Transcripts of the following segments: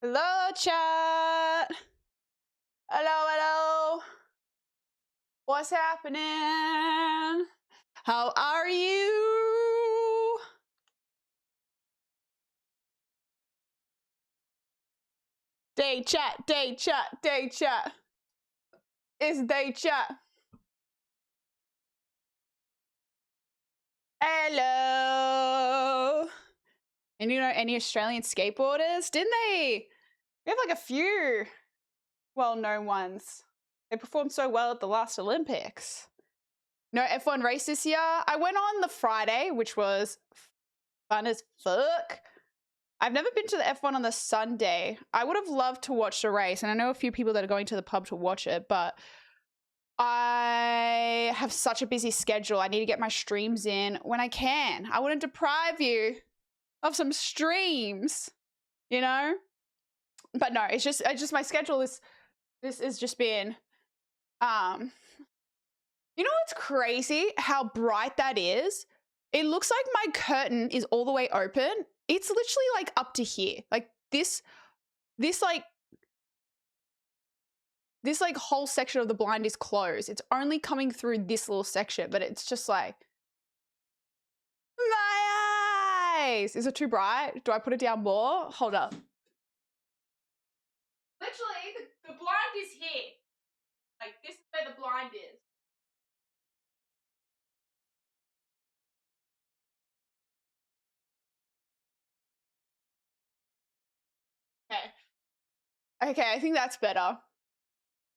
Hello, chat. Hello, hello. What's happening? How are you? Day chat, day chat, day chat. It's day chat. Hello. And you know any Australian skateboarders? Didn't they? We have like a few well-known ones. They performed so well at the last Olympics. No F1 race this year. I went on the Friday, which was fun as fuck. I've never been to the F1 on the Sunday. I would have loved to watch the race, and I know a few people that are going to the pub to watch it, but I have such a busy schedule. I need to get my streams in when I can. I wouldn't deprive you of some streams, you know? But no, it's just my schedule is, this has just been, you know what's crazy? How bright that is? It looks like my curtain is all the way open. It's literally like up to here. Like this whole section of the blind is closed. It's only coming through this little section, but it's just like, my eyes. Is it too bright? Do I put it down more? Hold up. Literally, the blind is here. Like this is where the blind is. Okay, I think that's better.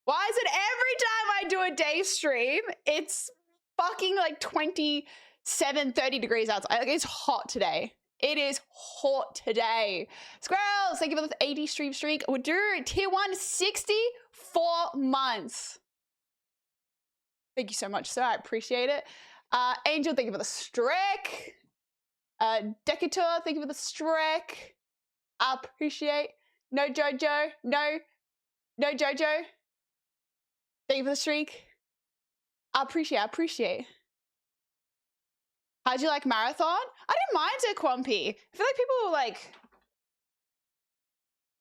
Why is it every time I do a day stream, it's fucking like 27, 30 degrees outside. Like, it's hot today. It is hot today. Squirrels, thank you for the 80 stream streak. We'll do tier 1, 64 months. Thank you so much, sir. I appreciate it. Angel, thank you for the streak. Decatur, thank you for the streak. I appreciate. No Jojo, no Jojo. Thank you for the streak. I appreciate. How'd you like marathon? I didn't mind it, Quampy. I feel like people were like,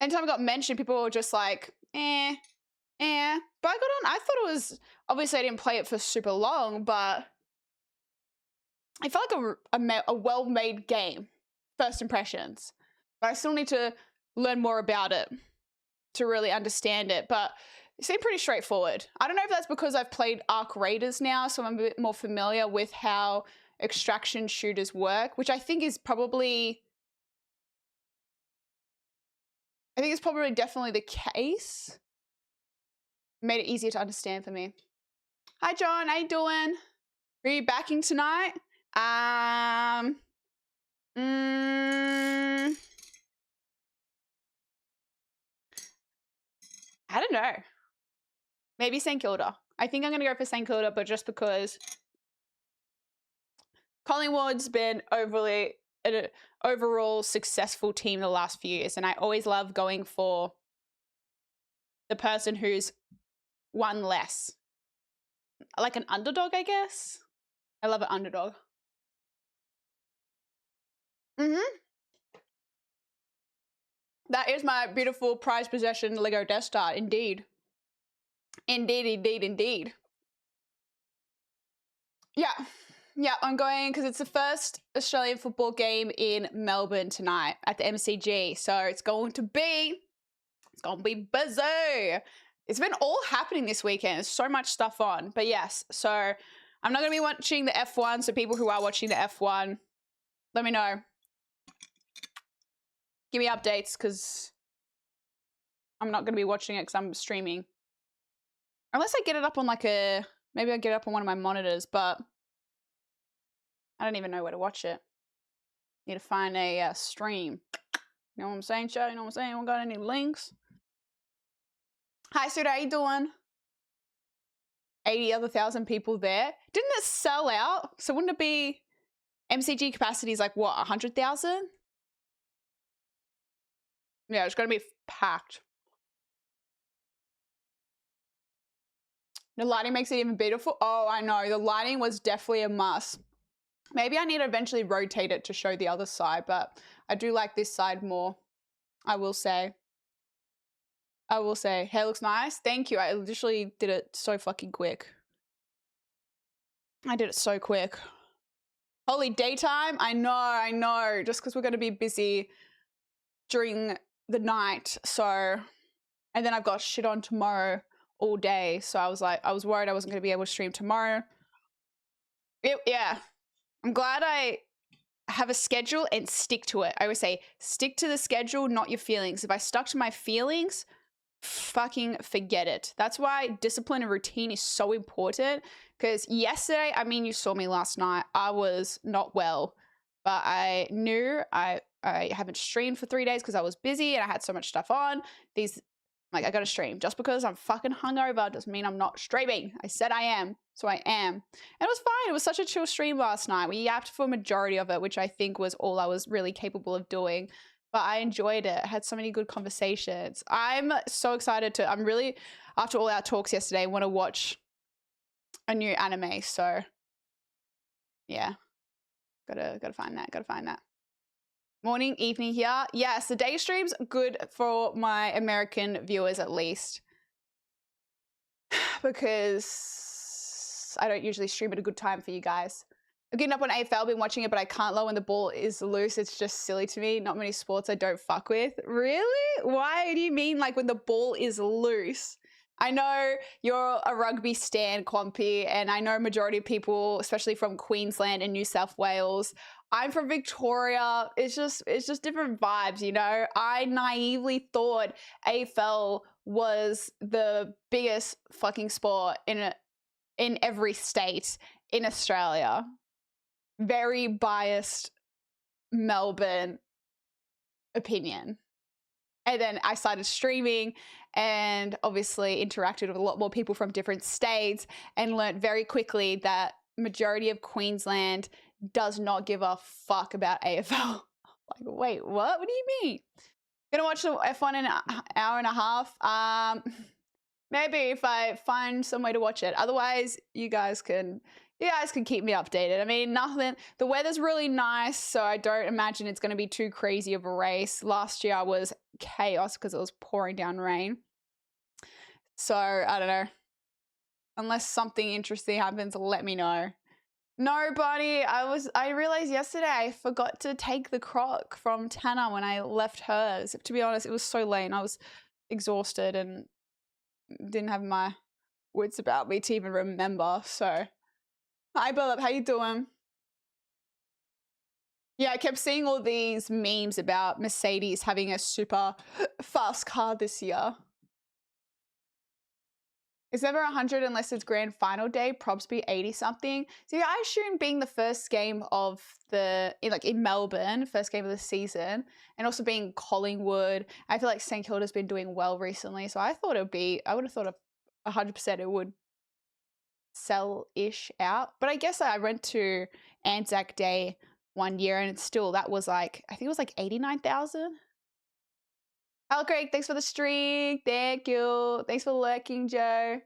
anytime it got mentioned, people were just like, eh. But I got on, I thought it was, obviously I didn't play it for super long, but I felt like a well-made game, first impressions. But I still need to learn more about it to really understand it, but it seemed pretty straightforward. I don't know if that's because I've played Arc Raiders now, so I'm a bit more familiar with how extraction shooters work, which I think is probably, definitely the case. Made it easier to understand for me. Hi John, how you doing? Are you backing tonight? I don't know. Maybe St Kilda. I think I'm going to go for St Kilda, but just because Collingwood's been an overall successful team the last few years, and I always love going for the person who's won less. Like an underdog, I guess. I love an underdog. That is my beautiful prized possession Lego Death Star, indeed. Indeed. Yeah, I'm going because it's the first Australian football game in Melbourne tonight at the MCG. So it's going to be busy. It's been all happening this weekend. There's so much stuff on. But yes, so I'm not going to be watching the F1. So people who are watching the F1, let me know. Give me updates because I'm not going to be watching it because I'm streaming. Unless I get it up on like maybe I get it up on one of my monitors, but I don't even know where to watch it. Need to find a stream. You know what I'm saying, chat? You know what I'm saying? We got any links? Hi, Suda, how you doing? 80 other thousand people there. Didn't it sell out? So wouldn't it be MCG capacity is like what, 100,000? Yeah, it's going to be packed. The lighting makes it even beautiful. Oh, I know. The lighting was definitely a must. Maybe I need to eventually rotate it to show the other side, but I do like this side more, I will say. I will say, hair looks nice. Thank you. I literally did it so fucking quick. I did it so quick. Holy, daytime? I know. Just because we're going to be busy during the night. So, and then I've got shit on tomorrow all day. So I was like, I was worried I wasn't going to be able to stream tomorrow. Yeah. I'm glad I have a schedule and stick to it. I always say, stick to the schedule, not your feelings. If I stuck to my feelings, fucking forget it. That's why discipline and routine is so important. Because yesterday, I mean, you saw me last night, I was not well, but I knew I haven't streamed for 3 days because I was busy and I had so much stuff on. Like, I gotta stream. Just because I'm fucking hungover doesn't mean I'm not streaming. I said I am, so I am. And it was fine. It was such a chill stream last night. We yapped for a majority of it, which I think was all I was really capable of doing. But I enjoyed it. I had so many good conversations. I'm so excited to, I'm really, after all our talks yesterday, want to watch a new anime. So, yeah. Gotta find that. Morning, evening here. Yes, the day stream's good for my American viewers at least. Because I don't usually stream at a good time for you guys. I'm getting up on AFL, been watching it, but I can't low when the ball is loose. It's just silly to me. Not many sports I don't fuck with. Really? Why do you mean like when the ball is loose? I know you're a rugby stan, Quampy, and I know a majority of people, especially from Queensland and New South Wales. I'm from Victoria. It's just different vibes, you know? I naively thought AFL was the biggest fucking sport in every state in Australia. Very biased Melbourne opinion. And then I started streaming and obviously interacted with a lot more people from different states and learned very quickly that majority of Queensland does not give a fuck about AFL. Like, wait, what? What do you mean? Gonna watch the F1 in an hour and a half. Maybe if I find some way to watch it. Otherwise, you guys can keep me updated. I mean, nothing. The weather's really nice, so I don't imagine it's going to be too crazy of a race. Last year was chaos because it was pouring down rain. So, I don't know. Unless something interesting happens, let me know. No, Bonnie, I realized yesterday I forgot to take the croc from Tana when I left hers. To be honest, it was so late and I was exhausted and didn't have my wits about me to even remember. So, hi, Bellup, how you doing? Yeah, I kept seeing all these memes about Mercedes having a super fast car this year. It's never 100 unless it's grand final day. Probs be 80 something. So yeah, I assume being the first game of in Melbourne, first game of the season, and also being Collingwood, I feel like St Kilda's been doing well recently. So I would have thought 100% it would sell-ish out. But I guess I went to Anzac Day one year and that was like, I think it was like 89,000. Oh, Craig, thanks for the streak. Thank you. Thanks for lurking, Joe.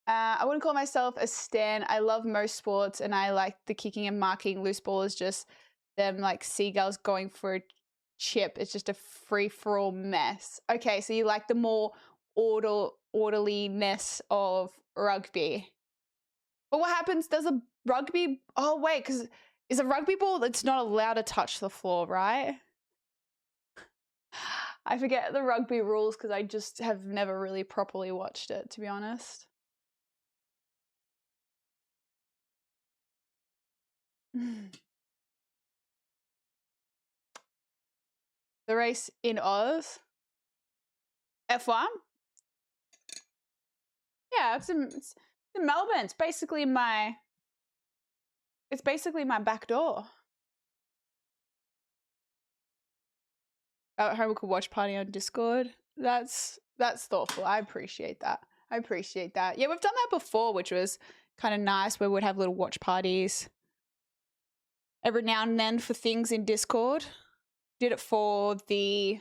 I wouldn't call myself a stan. I love most sports and I like the kicking and marking. Loose ball is just them like seagulls going for a chip. It's just a free-for-all mess. Okay, so you like the more orderliness of rugby. But what happens? Does a rugby... Oh, wait, because is a rugby ball that's not allowed to touch the floor, right? I forget the rugby rules because I just have never really properly watched it, to be honest. The race in Oz? F1? Yeah, it's in Melbourne. It's basically my back door. At home we could watch party on Discord. That's thoughtful. I appreciate that. Yeah, we've done that before, which was kind of nice, where we'd have little watch parties every now and then for things in Discord. Did it for the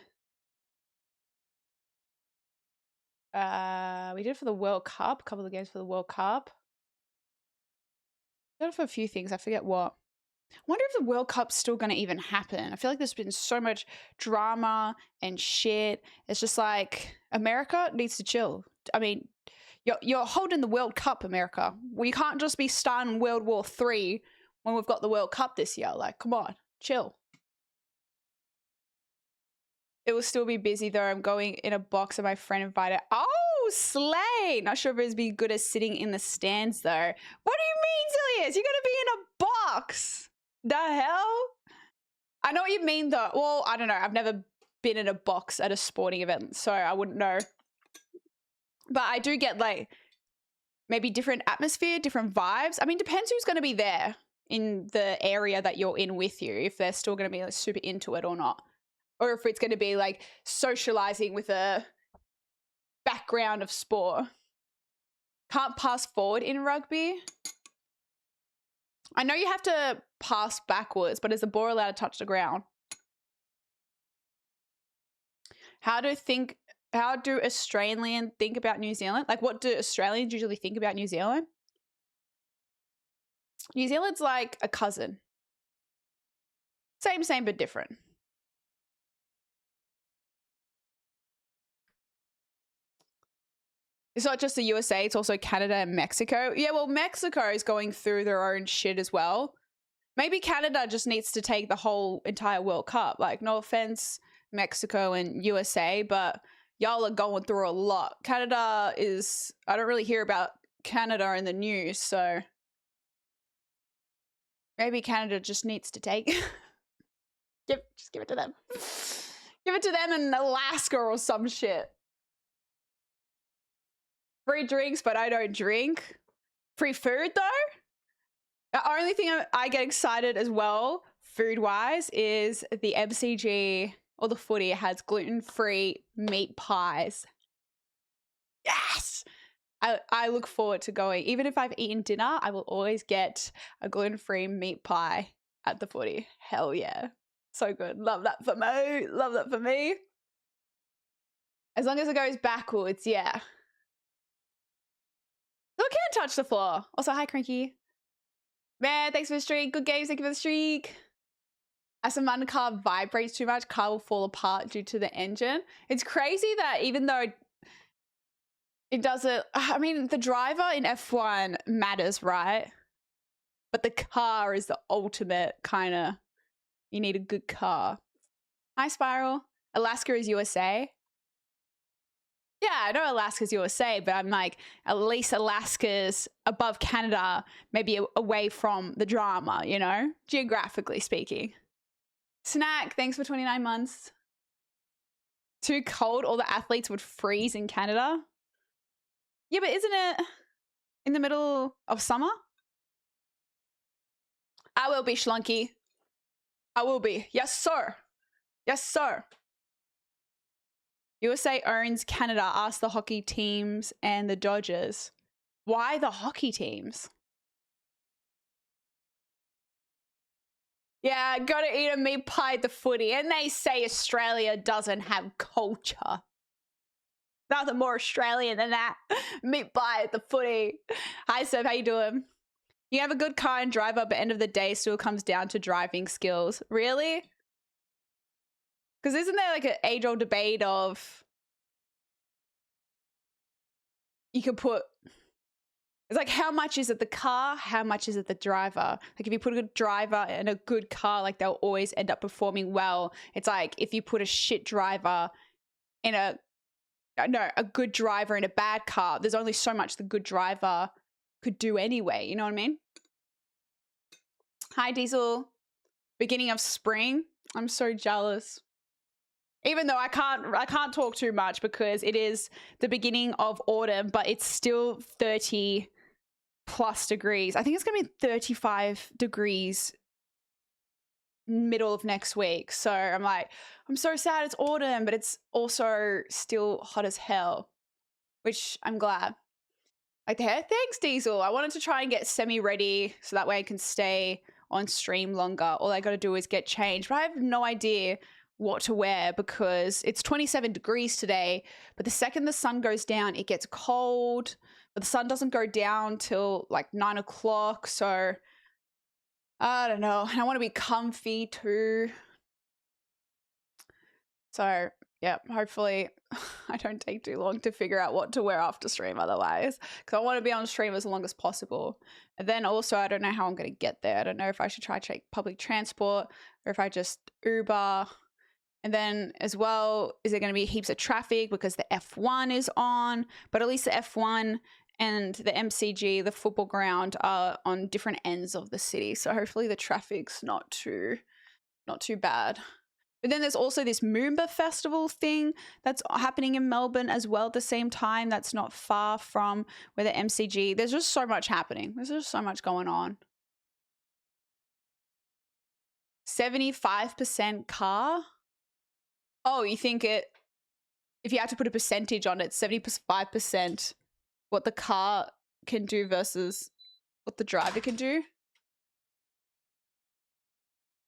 we did it for the World Cup, a couple of games for the World Cup. Did it for a few things, I forget what. Wonder if the World Cup's still going to even happen. I feel like there's been so much drama and shit. It's just like America needs to chill. I mean, you're holding the World Cup, America. We can't just be starting World War III when we've got the World Cup this year. Like, come on, chill. It will still be busy though. I'm going in a box and my friend invited. Oh, slay. Not sure if it's be good as sitting in the stands though. What do you mean, Zilius? You're going to be in a box. The hell? I know what you mean though. Well, I don't know. I've never been in a box at a sporting event, so I wouldn't know. But I do get like maybe different atmosphere, different vibes. I mean, depends who's going to be there in the area that you're in with you, if they're still going to be like super into it or not. Or if it's going to be like socializing with a background of sport. Can't pass forward in rugby. I know you have to pass backwards, but is the ball allowed to touch the ground? How do Australians think about New Zealand? Like, what do Australians usually think about New Zealand? New Zealand's like a cousin. Same, but different. It's not just the USA, it's also Canada and Mexico. Yeah, well, Mexico is going through their own shit as well. Maybe Canada just needs to take the whole entire World Cup. Like, no offense, Mexico and USA, but y'all are going through a lot. Canada is, I don't really hear about Canada in the news, so maybe Canada just needs to take, just give it to them. Give it to them in Alaska or some shit. Free drinks, but I don't drink. Free food though? The only thing I get excited as well, food-wise, is the MCG or the footy has gluten-free meat pies. Yes! I look forward to going. Even if I've eaten dinner, I will always get a gluten-free meat pie at the footy. Hell yeah. So good. Love that for me. Love that for me. As long as it goes backwards, yeah. Look, can't touch the floor. Also, hi, Cranky. Man, thanks for the streak. Good games, thank you for the streak. As a man car vibrates too much, car will fall apart due to the engine. It's crazy that even though it doesn't, I mean, the driver in F1 matters, right? But the car is the ultimate kind of, you need a good car. Hi, Spiral. Alaska is USA. Yeah, I know Alaska's USA, but I'm like, at least Alaska's above Canada, maybe away from the drama, you know, geographically speaking. Snack, thanks for 29 months. Too cold, all the athletes would freeze in Canada. Yeah, but isn't it in the middle of summer? I will be, Schlunky. I will be. Yes, sir. Yes, sir. USA owns Canada. Ask the hockey teams and the Dodgers. Why the hockey teams? Yeah, gotta eat a meat pie at the footy. And they say Australia doesn't have culture. Nothing more Australian than that. Meat pie at the footy. Hi, Seb. How you doing? You have a good car and driver, but end of the day still comes down to driving skills. Really? Because isn't there like an age-old debate of you could put, it's like how much is it the car, how much is it the driver? Like if you put a good driver in a good car, like they'll always end up performing well. It's like if you put a shit driver in a good driver in a bad car, there's only so much the good driver could do anyway. You know what I mean? Hi, Diesel. Beginning of spring. I'm so jealous. Even though I can't talk too much because it is the beginning of autumn, but it's still 30 plus degrees. I think it's going to be 35 degrees middle of next week. So I'm like, I'm so sad it's autumn, but it's also still hot as hell, which I'm glad. Like the hair, thanks, Diesel. I wanted to try and get semi-ready so that way I can stay on stream longer. All I got to do is get changed, but I have no idea what to wear because it's 27 degrees today, but the second the sun goes down, it gets cold, but the sun doesn't go down till like 9 o'clock. So I don't know. And I want to be comfy too. So, yeah, hopefully I don't take too long to figure out what to wear after stream otherwise. Because I want to be on stream as long as possible. And then also, I don't know how I'm going to get there. I don't know if I should try to take public transport or if I just Uber. And then as well, is there going to be heaps of traffic because the F1 is on? But at least the F1 and the MCG, the football ground, are on different ends of the city. So hopefully the traffic's not too bad. But then there's also this Moomba festival thing that's happening in Melbourne as well at the same time. That's not far from where the MCG. There's just so much happening. There's just so much going on. 75% car? Oh, you think it, if you had to put a percentage on it, 75% what the car can do versus what the driver can do?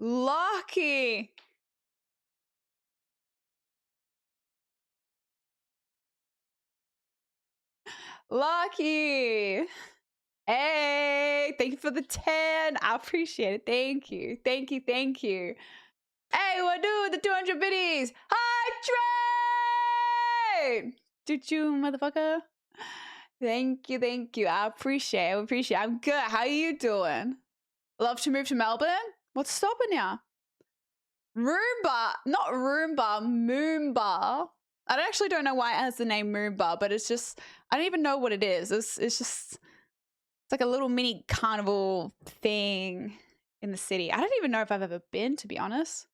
Lucky. Lucky. Hey, thank you for the 10. I appreciate it. Thank you. Thank you. Thank you. Hey, what do the 200 biddies? Hi, Trey! Did you, motherfucker? Thank you. Thank you. I appreciate it. I appreciate it. I'm good. How are you doing? Love to move to Melbourne? What's stopping you? Roomba. Not Roomba. Moomba. I actually don't know why it has the name Moomba, but it's just, I don't even know what it is. It's just, it's like a little mini carnival thing in the city. I don't even know if I've ever been, to be honest.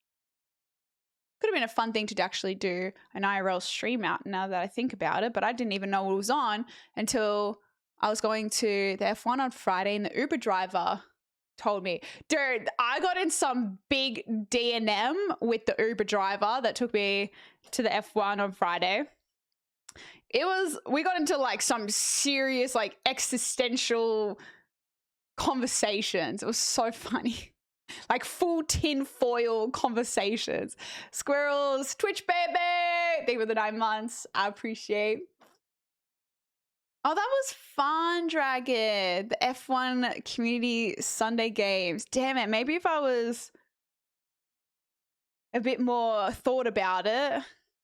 Could have been a fun thing to actually do an IRL stream out now that I think about it, but I didn't even know it was on until I was going to the F1 on Friday and the Uber driver told me. Dude, I got in some big D&M with the Uber driver that took me to the F1 on Friday. We got into like some serious like existential conversations. It was so funny. Like full tin foil conversations. Squirrels, Twitch baby. They were the 9 months. I appreciate. Oh, that was fun, Dragon. The F1 Community Sunday Games. Damn it. Maybe if I was a bit more thought about it,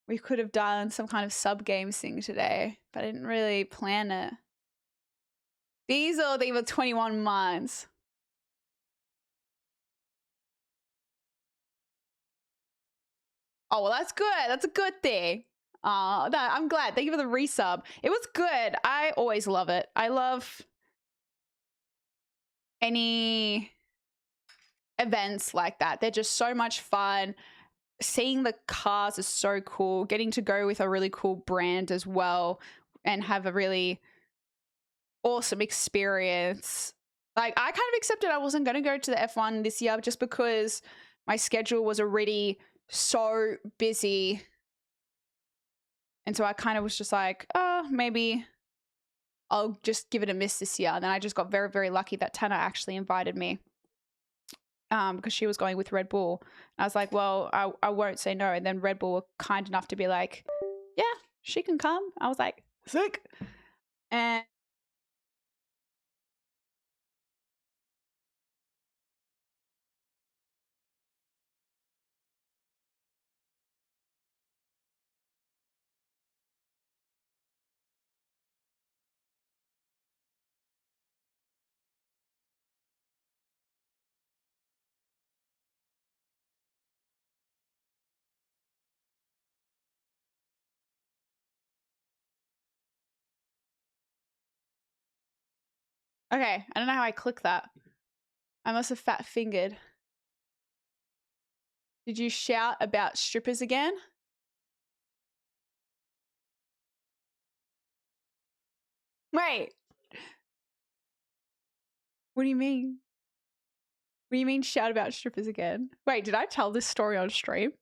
we could have done some kind of sub-games thing today. But I didn't really plan it. They were 21 months. Oh, well, that's good. That's a good thing. I'm glad. Thank you for the resub. It was good. I always love it. I love any events like that. They're just so much fun. Seeing the cars is so cool. Getting to go with a really cool brand as well and have a really awesome experience. Like, I kind of accepted I wasn't going to go to the F1 this year just because my schedule was already so busy. And so I kind of was just like, oh, maybe I'll just give it a miss this year. And then I just got very, very lucky that Tana actually invited me because she was going with Red Bull. And I was like, well, I won't say no. And then Red Bull were kind enough to be like, yeah, she can come. I was like, sick. And okay, I don't know how I click that. I must have fat fingered. Did you shout about strippers again? Wait. What do you mean? What do you mean shout about strippers again? Wait, did I tell this story on stream?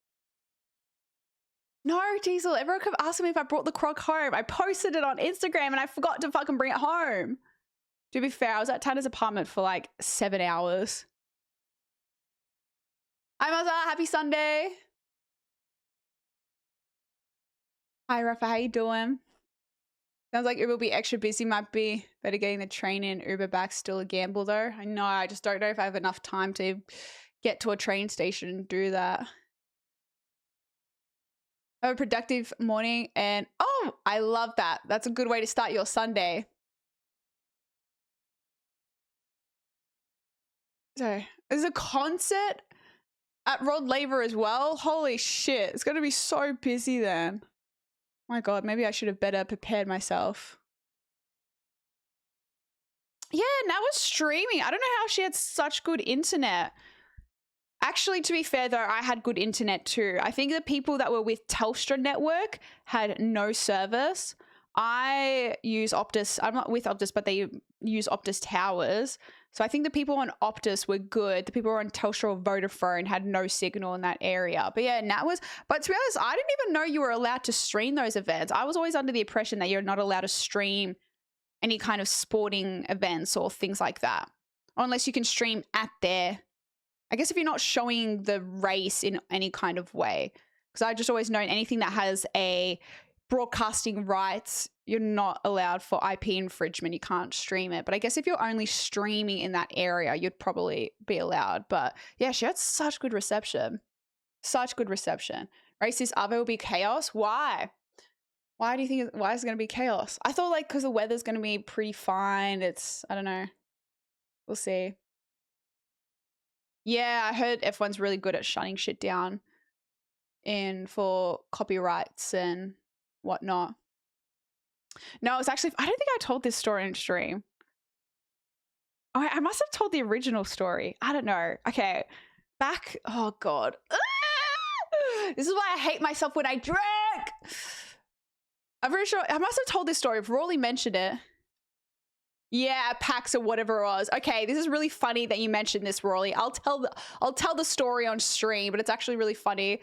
No, Diesel. Everyone kept asking me if I brought the croc home. I posted it on Instagram and I forgot to fucking bring it home. To be fair, I was at Tana's apartment for like 7 hours. Hi, Maza. Happy Sunday. Hi, Rafa. How you doing? Sounds like Uber will be extra busy. Might be better getting the train in. Uber back still a gamble though. I know. I just don't know if I have enough time to get to a train station and do that. Have a productive morning and oh, I love that. That's a good way to start your Sunday. So there's a concert at Rod Laver as well. Holy shit. It's going to be so busy then. My God, maybe I should have better prepared myself. Yeah, now we're streaming. I don't know how she had such good internet. Actually, to be fair, though, I had good internet too. I think the people that were with Telstra Network had no service. I use Optus. I'm not with Optus, but they use Optus towers. So I think the people on Optus were good. The people who were on Telstra or Vodafone had no signal in that area. But yeah, Nat was... But to be honest, I didn't even know you were allowed to stream those events. I was always under the impression that you're not allowed to stream any kind of sporting events or things like that. Or unless you can stream at their... I guess if you're not showing the race in any kind of way. Because I just always known anything that has a broadcasting rights, you're not allowed for IP infringement. You can't stream it. But I guess if you're only streaming in that area, you'd probably be allowed. But yeah, she had such good reception. Such good reception. Racist Avo will be chaos. Why? Why do you think, why is it going to be chaos? I thought like because the weather's going to be pretty fine. It's, I don't know. We'll see. Yeah, I heard F1's really good at shutting shit down for copyrights and whatnot. No, it's actually, I don't think I told this story in stream. Oh, I must have told the original story. I don't know. Okay, back, oh God. This is why I hate myself when I drink. I'm pretty sure, I must have told this story. I've already mentioned it. Yeah, PAX or whatever it was. Okay, this is really funny that you mentioned this, Rawley. I'll tell the story on stream, but it's actually really funny.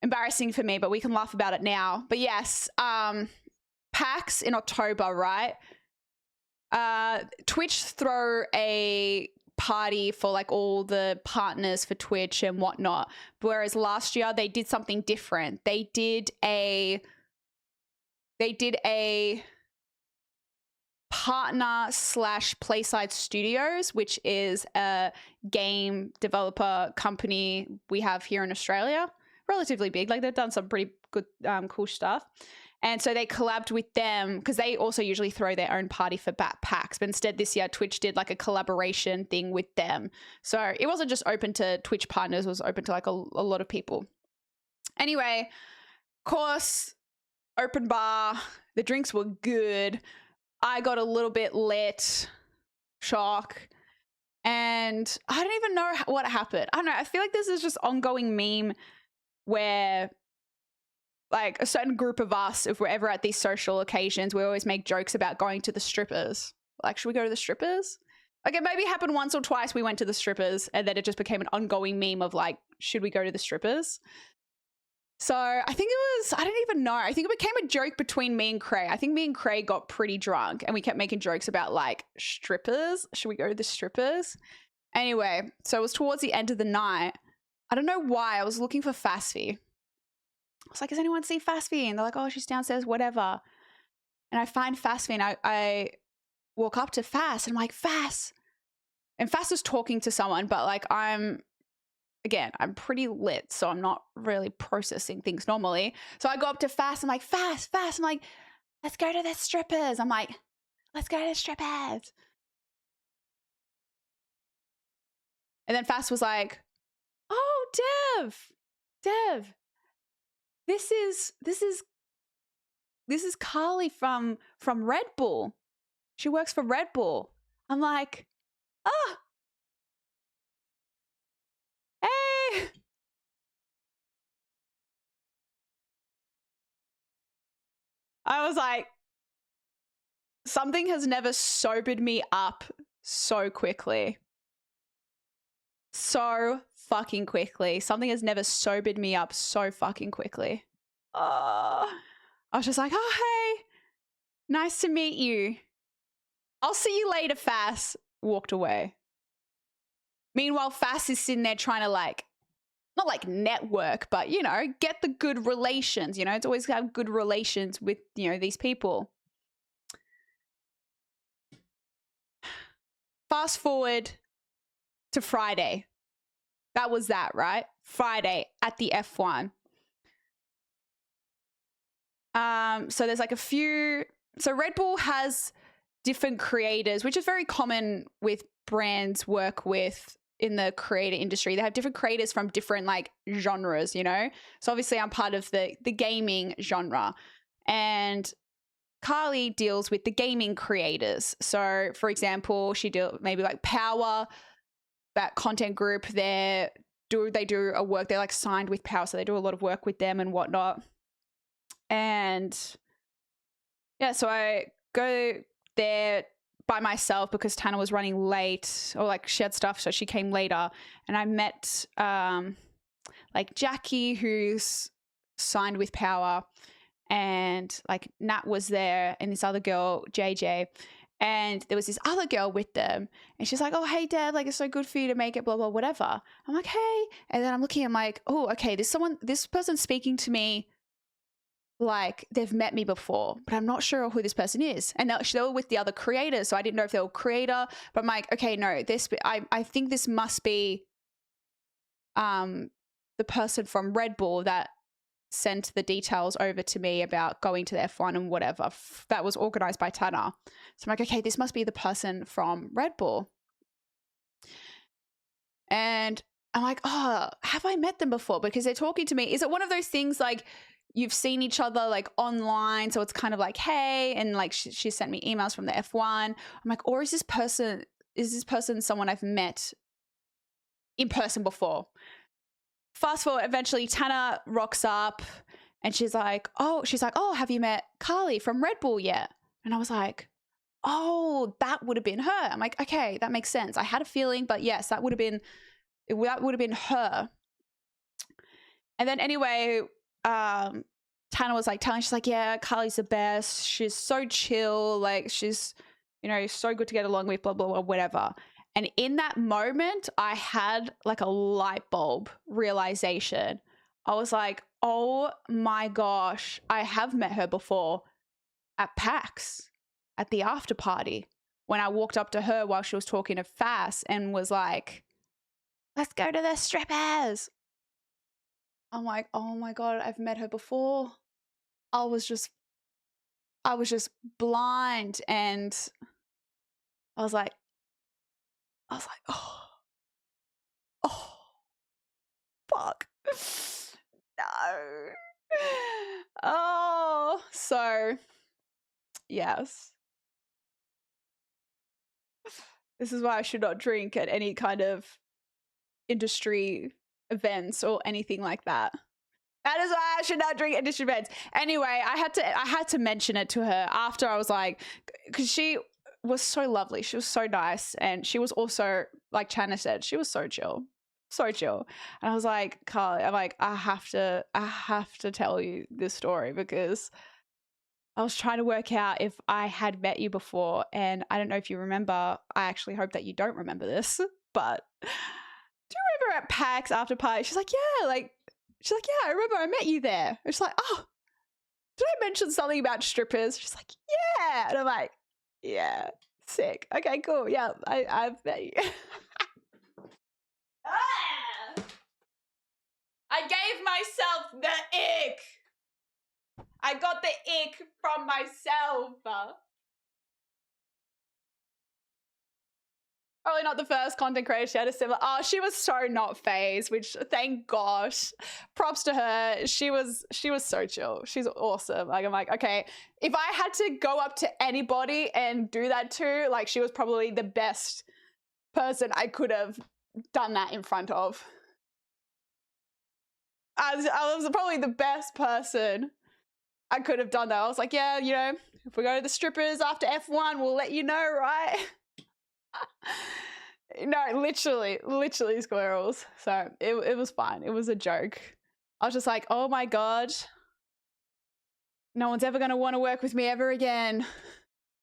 Embarrassing for me, but we can laugh about it now. But yes, PAX in October, right? Twitch throw a party for like all the partners for Twitch and whatnot. Whereas last year they did something different. They did a partner / Playside Studios, which is a game developer company we have here in Australia. Relatively big. Like they've done some pretty good, cool stuff. And so they collabed with them because they also usually throw their own party for PAX. But instead this year, Twitch did like a collaboration thing with them. So it wasn't just open to Twitch partners. It was open to like a lot of people. Anyway, of course, open bar. The drinks were good. I got a little bit lit, shock, and I don't even know what happened. I don't know. I feel like this is just ongoing meme where like a certain group of us, if we're ever at these social occasions, we always make jokes about going to the strippers. Like, should we go to the strippers? Like it maybe happened once or twice we went to the strippers and then it just became an ongoing meme of like, should we go to the strippers? So I think it was, I don't even know. I think it became a joke between me and Craig. I think me and Craig got pretty drunk and we kept making jokes about like strippers. Should we go to the strippers? Anyway, so it was towards the end of the night. I don't know why. I was looking for Fasfi. I was like, has anyone seen Fasfi? And they're like, oh, she's downstairs, whatever. And I find Fasfi and I walk up to Fas and I'm like, Fas. And Fas was talking to someone, but like again, I'm pretty lit, so I'm not really processing things normally. So I go up to Fas. I'm like, Fas. I'm like, let's go to the strippers. I'm like, let's go to the strippers. And then Fas was like, oh, Dev, this is Carly from Red Bull. She works for Red Bull. I'm like, oh. Hey. I was like, something has never sobered me up so quickly. So fucking quickly. Something has never sobered me up so fucking quickly. I was just like, oh, hey, nice to meet you. I'll see you later, Fas. Walked away. Meanwhile, Fas is sitting there trying to like, not like network, but, you know, get the good relations. You know, it's always have good relations with, you know, these people. fast forward to Friday. That was that, right? Friday at the F1. So there's like a few. So Red Bull has different creators, which is very common with brands work with in the creator industry. They have different creators from different like genres, you know? So obviously I'm part of the gaming genre, and Carly deals with the gaming creators. So for example, she deals maybe like Power, that content group. They do a work, they're like signed with Power, so they do a lot of work with them and whatnot. And yeah, so I go there by myself because Tana was running late, or like she had stuff, so she came later. And I met like Jackie, who's signed with Power, and like Nat was there, and this other girl, JJ. And there was this other girl with them, and she's like, oh, hey, Dad, like, it's so good for you to make it, blah, blah, whatever. I'm like, hey. And then I'm looking, I'm like, oh, okay, this person's speaking to me like they've met me before, but I'm not sure who this person is. And they were with the other creators, so I didn't know if they were creator, but I'm like, okay, no, I think this must be the person from Red Bull that sent the details over to me about going to the F1 and whatever. That was organized by Tana. So I'm like, okay, this must be the person from Red Bull. And I'm like, oh, have I met them before? Because they're talking to me. Is it one of those things like you've seen each other like online, so it's kind of like, hey, and like she sent me emails from the F1. I'm like, or is this person someone I've met in person before? Fast forward, eventually Tana rocks up and she's like, oh, have you met Carly from Red Bull yet? And I was like, oh, that would have been her. I'm like, okay, that makes sense. I had a feeling, but yes, that would have been her. And then anyway, Tana was like she's like, yeah, Carly's the best. She's so chill. Like, she's, you know, so good to get along with, blah, blah, blah, whatever. And in that moment, I had like a light bulb realization. I was like, oh my gosh, I have met her before at PAX, at the after party, when I walked up to her while she was talking to Fass and was like, let's go to the strippers. I'm like, oh my God, I've met her before. I was just blind, and I was like, oh, fuck. No. Oh, so yes. This is why I should not drink at any kind of industry events or anything like that. That is why I should not drink at industry events. Anyway, I had to mention it to her after. I was like, because she was so lovely. She was so nice. And she was also, like Chana said, she was so chill. So chill. And I was like, Carly, I'm like, I have to tell you this story, because I was trying to work out if I had met you before. And I don't know if you remember. I actually hope that you don't remember this, but do you remember at PAX after party? She's like, yeah, I remember I met you there. And she's like, oh, did I mention something about strippers? She's like, yeah. And I'm like, yeah, sick. Okay, cool. Yeah, I've met you. I gave myself the ick. I got the ick from myself. Probably not the first content creator she had a similar. Oh, she was so not phased, which thank gosh. Props to her. She was so chill. She's awesome. Like, I'm like, okay, if I had to go up to anybody and do that to, like, she was probably the best person I could have done that in front of. I was probably the best person I could have done that. I was like, yeah, you know, if we go to the strippers after F1, we'll let you know, right? No, literally squirrels. So it was fine. It was a joke. I was just like, oh my God, no one's ever going to want to work with me ever again.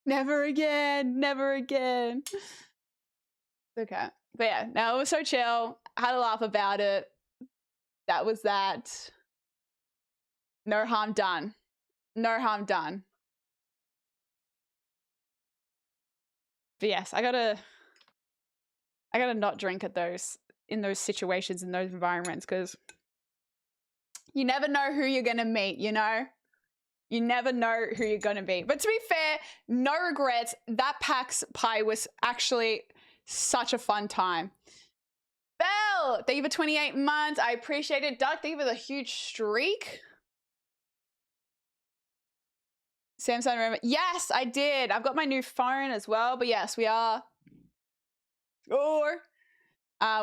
Never again. Okay. But yeah, no, it was so chill. I had a laugh about it. That was that. No harm done. But yes, I gotta I gotta not drink at in those situations, in those environments, because you never know who you're gonna meet, you know? You never know who you're gonna be. But to be fair, no regrets. That PAX pie was actually such a fun time. Belle, thank you for 28 months. I appreciate it. Doug, thank you for the huge streak. Samsung, remember? Yes, I did. I've got my new phone as well. But yes, we are.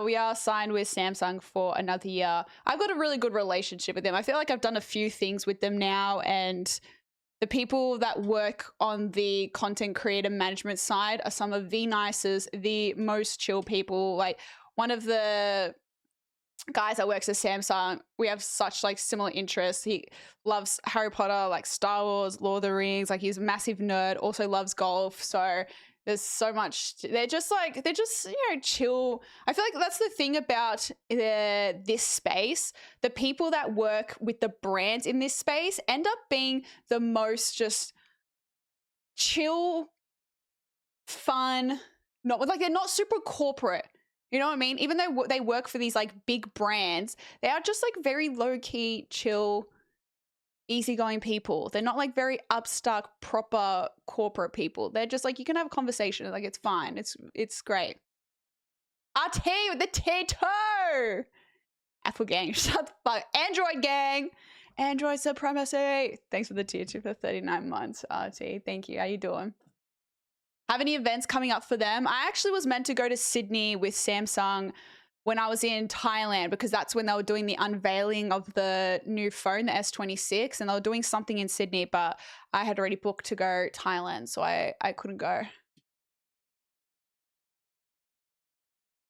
We are signed with Samsung for another year. I've got a really good relationship with them. I feel like I've done a few things with them now, and the people that work on the content creator management side are some of the nicest, the most chill people. Like, one of the guys that works at Samsung, we have such like similar interests. He loves Harry Potter, like Star Wars, Lord of the Rings. Like, he's a massive nerd, also loves golf. So there's so much. They're just chill. I feel like that's the thing about this space. The people that work with the brands in this space end up being the most just chill, fun. Not like, they're not super corporate. You know what I mean? Even though they work for these like big brands, they are just like very low key, chill, easygoing people. They're not like very upstuck, proper corporate people. They're just like, you can have a conversation. Like, it's fine. It's great. RT with the T2. Apple gang. Shut the fuck. Android gang. Android supremacy. Thanks for the tier 2 for 39 months, RT. Thank you. How you doing? Have any events coming up for them? I actually was meant to go to Sydney with Samsung when I was in Thailand, because that's when they were doing the unveiling of the new phone, the S26, and they were doing something in Sydney, but I had already booked to go Thailand, so I couldn't go.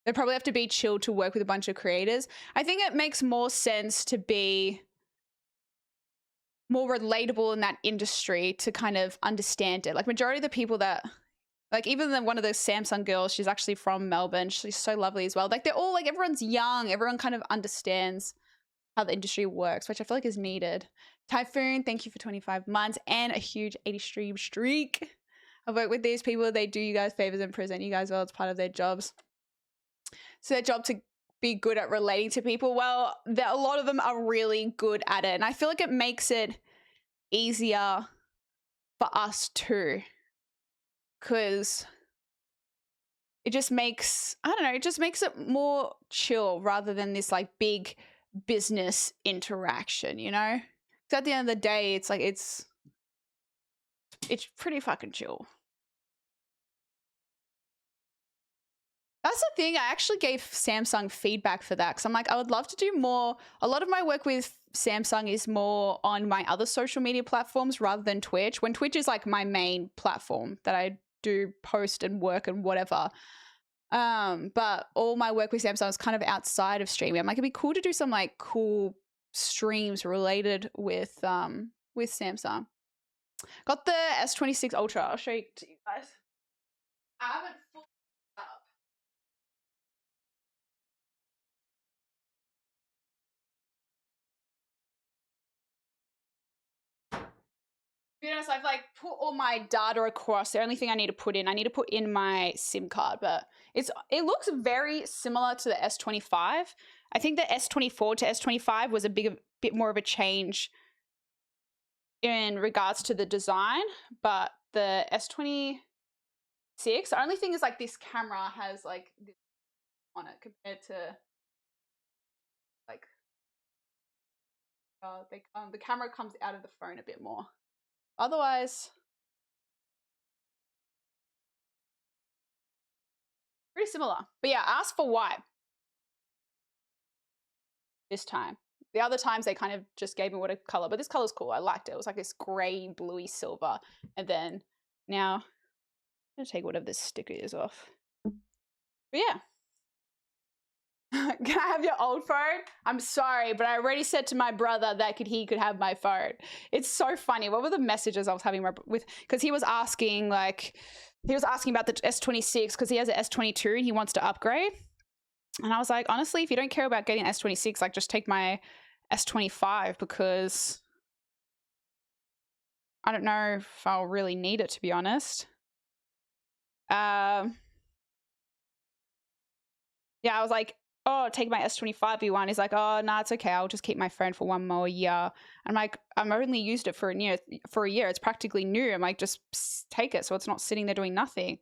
They probably have to be chill to work with a bunch of creators. I think it makes more sense to be more relatable in that industry to kind of understand it. Like, majority of the people that, like, even one of the Samsung girls, she's actually from Melbourne. She's so lovely as well. Like, they're all like, everyone's young. Everyone kind of understands how the industry works, which I feel like is needed. Typhoon, thank you for 25 months and a huge 80 stream streak. I've worked with these people. They do you guys favors and present you guys well. It's part of their jobs. So their job to be good at relating to people. Well, a lot of them are really good at it. And I feel like it makes it easier for us too. Because it just makes, I don't know, it just makes it more chill rather than this like big business interaction, you know? Because at the end of the day, it's like, it's pretty fucking chill. That's the thing. I actually gave Samsung feedback for that, because I'm like, I would love to do more. A lot of my work with Samsung is more on my other social media platforms rather than Twitch, when Twitch is like my main platform that I do post and work and whatever. But all my work with Samsung is kind of outside of streaming. I'm like, it'd be cool to do some like cool streams related with Samsung. Got the S26 Ultra. I'll show you to you guys. I haven't full up. To be honest, I've like put all my data across. The only thing I need to put in my SIM card, but it looks very similar to the S25. I think the S24 to S25 was a bit more of a change in regards to the design, but the S26, the only thing is like this camera has like this on it compared to like the camera comes out of the phone a bit more. Otherwise, pretty similar. But yeah, ask for white this time. The other times they kind of just gave me what a color, but this color's cool. I liked it. It was like this gray, bluey silver. And then now I'm gonna take whatever this sticker is off. But yeah. Can I have your old phone? I'm sorry, but I already said to my brother that he could have my phone. It's so funny. What were the messages I was having with, because he was asking about the S26 because he has an S22 and he wants to upgrade. And I was like, honestly, if you don't care about getting an S26, like just take my S25, because I don't know if I'll really need it, to be honest. Yeah, I was like, oh, take my S25 if you want. He's like, oh, no, it's okay. I'll just keep my phone for 1 more year. I'm like, I've only used it for a year. It's practically new. I'm like, just take it so it's not sitting there doing nothing.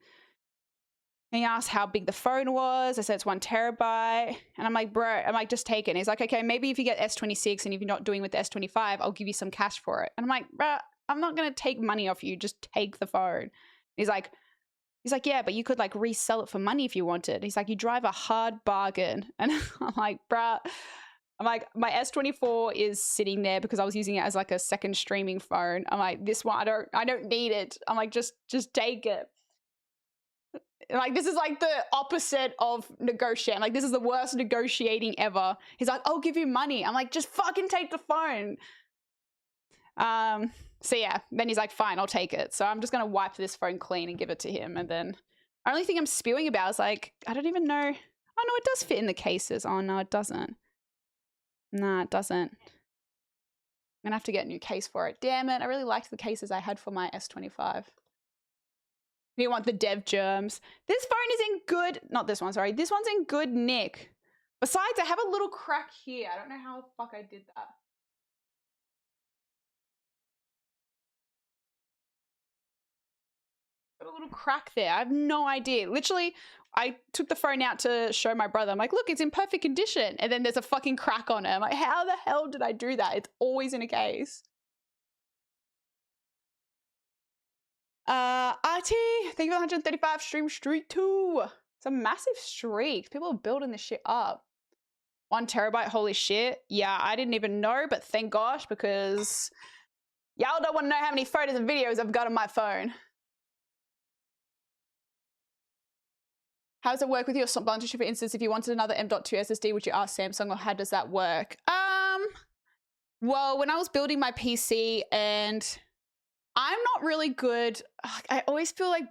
And he asked how big the phone was. I said it's 1 terabyte. And I'm like, bro, I'm like, just take it. And he's like, okay, maybe if you get S26 and if you're not doing with the S25, I'll give you some cash for it. And I'm like, bro, I'm not going to take money off you. Just take the phone. He's like, yeah, but you could like resell it for money if you wanted. He's like, you drive a hard bargain. And I'm like, bruh, I'm like, my S24 is sitting there because I was using it as like a second streaming phone. I'm like, this one, I don't need it. I'm like, just take it. Like, this is like the opposite of negotiating. Like, this is the worst negotiating ever. He's like, I'll give you money. I'm like, just fucking take the phone. So yeah, then he's like, fine, I'll take it. So I'm just going to wipe this phone clean and give it to him. And then the only thing I'm spewing about is like, I don't even know. Oh no, it does fit in the cases. Oh no, it doesn't. Nah, it doesn't. I'm gonna have to get a new case for it. Damn it, I really liked the cases I had for my S25. You want the dev germs. This phone is in good, not this one, sorry. This one's in good nick. Besides, I have a little crack here. I don't know how the fuck I did that. A little crack there. I have no idea. Literally, I took the phone out to show my brother. I'm like, look, it's in perfect condition. And then there's a fucking crack on it. I'm like, how the hell did I do that? It's always in a case. RT, thank you for 135 stream streak 2. It's a massive streak. People are building this shit up. 1 terabyte, holy shit. Yeah, I didn't even know, but thank gosh, because y'all don't want to know how many photos and videos I've got on my phone. How does it work with your sponsorship? For instance, if you wanted another M.2 SSD, would you ask Samsung, or how does that work? Well, when I was building my PC, and I'm not really good. I always feel like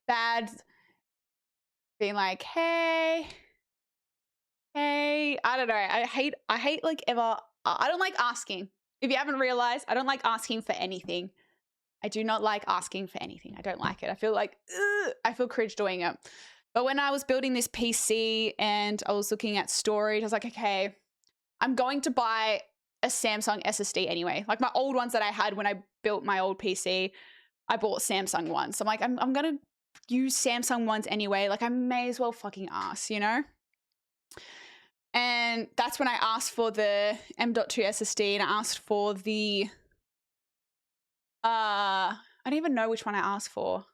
bad being like, hey, I don't know. I hate like ever. I don't like asking. If you haven't realized, I don't like asking for anything. I do not like asking for anything. I don't like it. I feel like, I feel cringe doing it. But when I was building this PC and I was looking at storage, I was like, okay, I'm going to buy a Samsung SSD anyway. Like my old ones that I had when I built my old PC, I bought Samsung ones. So I'm like, I'm going to use Samsung ones anyway. Like I may as well fucking ask, you know? And that's when I asked for the M.2 SSD and I asked for the, I don't even know which one I asked for.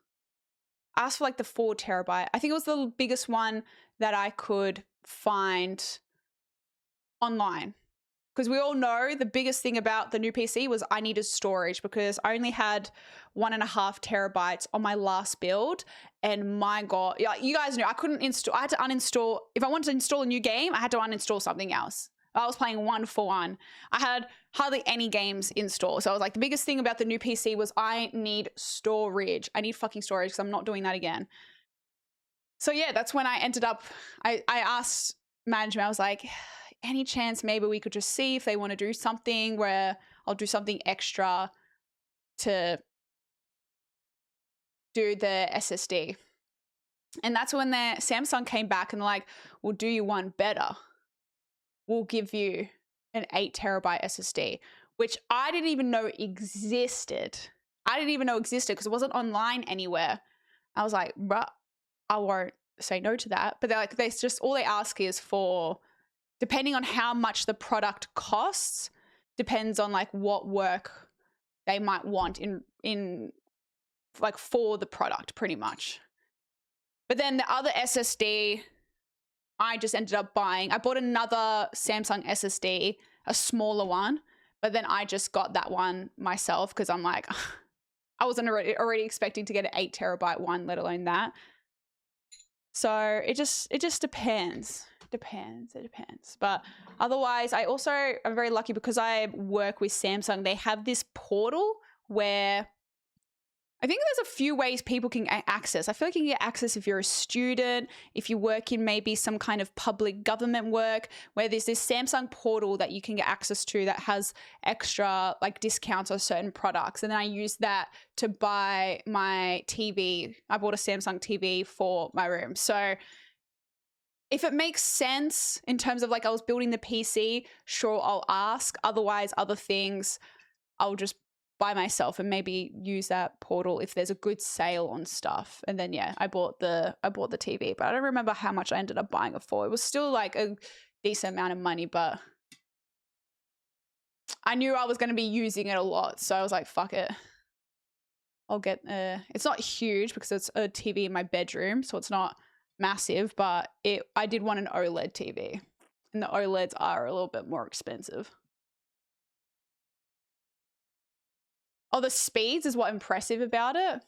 I asked for like the 4 terabyte. I think it was the biggest one that I could find online. Because we all know the biggest thing about the new PC was I needed storage because I only had 1.5 terabytes on my last build. And my God, yeah, you guys know I couldn't install, I had to uninstall. If I wanted to install a new game, I had to uninstall something else. I was playing 1-for-1. I had hardly any games installed. So I was like, the biggest thing about the new PC was I need storage. I need fucking storage because I'm not doing that again. So yeah, that's when I ended up, I asked management, I was like, any chance maybe we could just see if they want to do something where I'll do something extra to do the SSD. And that's when the Samsung came back and they're like, we'll do you one better. We'll give you an 8 terabyte SSD, which I didn't even know existed. I didn't even know existed because it wasn't online anywhere. I was like, bruh, I won't say no to that. But they're like, they just, all they ask is for, depending on how much the product costs, depends on like what work they might want in like for the product pretty much. But then the other SSD, I just ended up buying, I bought another Samsung SSD, a smaller one, but then I just got that one myself because I'm like, I wasn't already expecting to get an 8 terabyte one, let alone that. So it just depends. It depends. But otherwise, I also am very lucky because I work with Samsung. They have this portal where I think there's a few ways people can access. I feel like you can get access if you're a student, if you work in maybe some kind of public government work, where there's this Samsung portal that you can get access to that has extra like discounts on certain products. And then I use that to buy my TV. I bought a Samsung TV for my room. So if it makes sense in terms of like I was building the PC, sure, I'll ask. Otherwise, other things, I'll just buy myself and maybe use that portal if there's a good sale on stuff. And then yeah, I bought the TV, but I don't remember how much I ended up buying it for. It was still like a decent amount of money, but I knew I was going to be using it a lot, so I was like, fuck it. I'll get it's not huge because it's a TV in my bedroom, so it's not massive, but I did want an OLED TV, and the OLEDs are a little bit more expensive. Oh, the speeds is what impressive about it.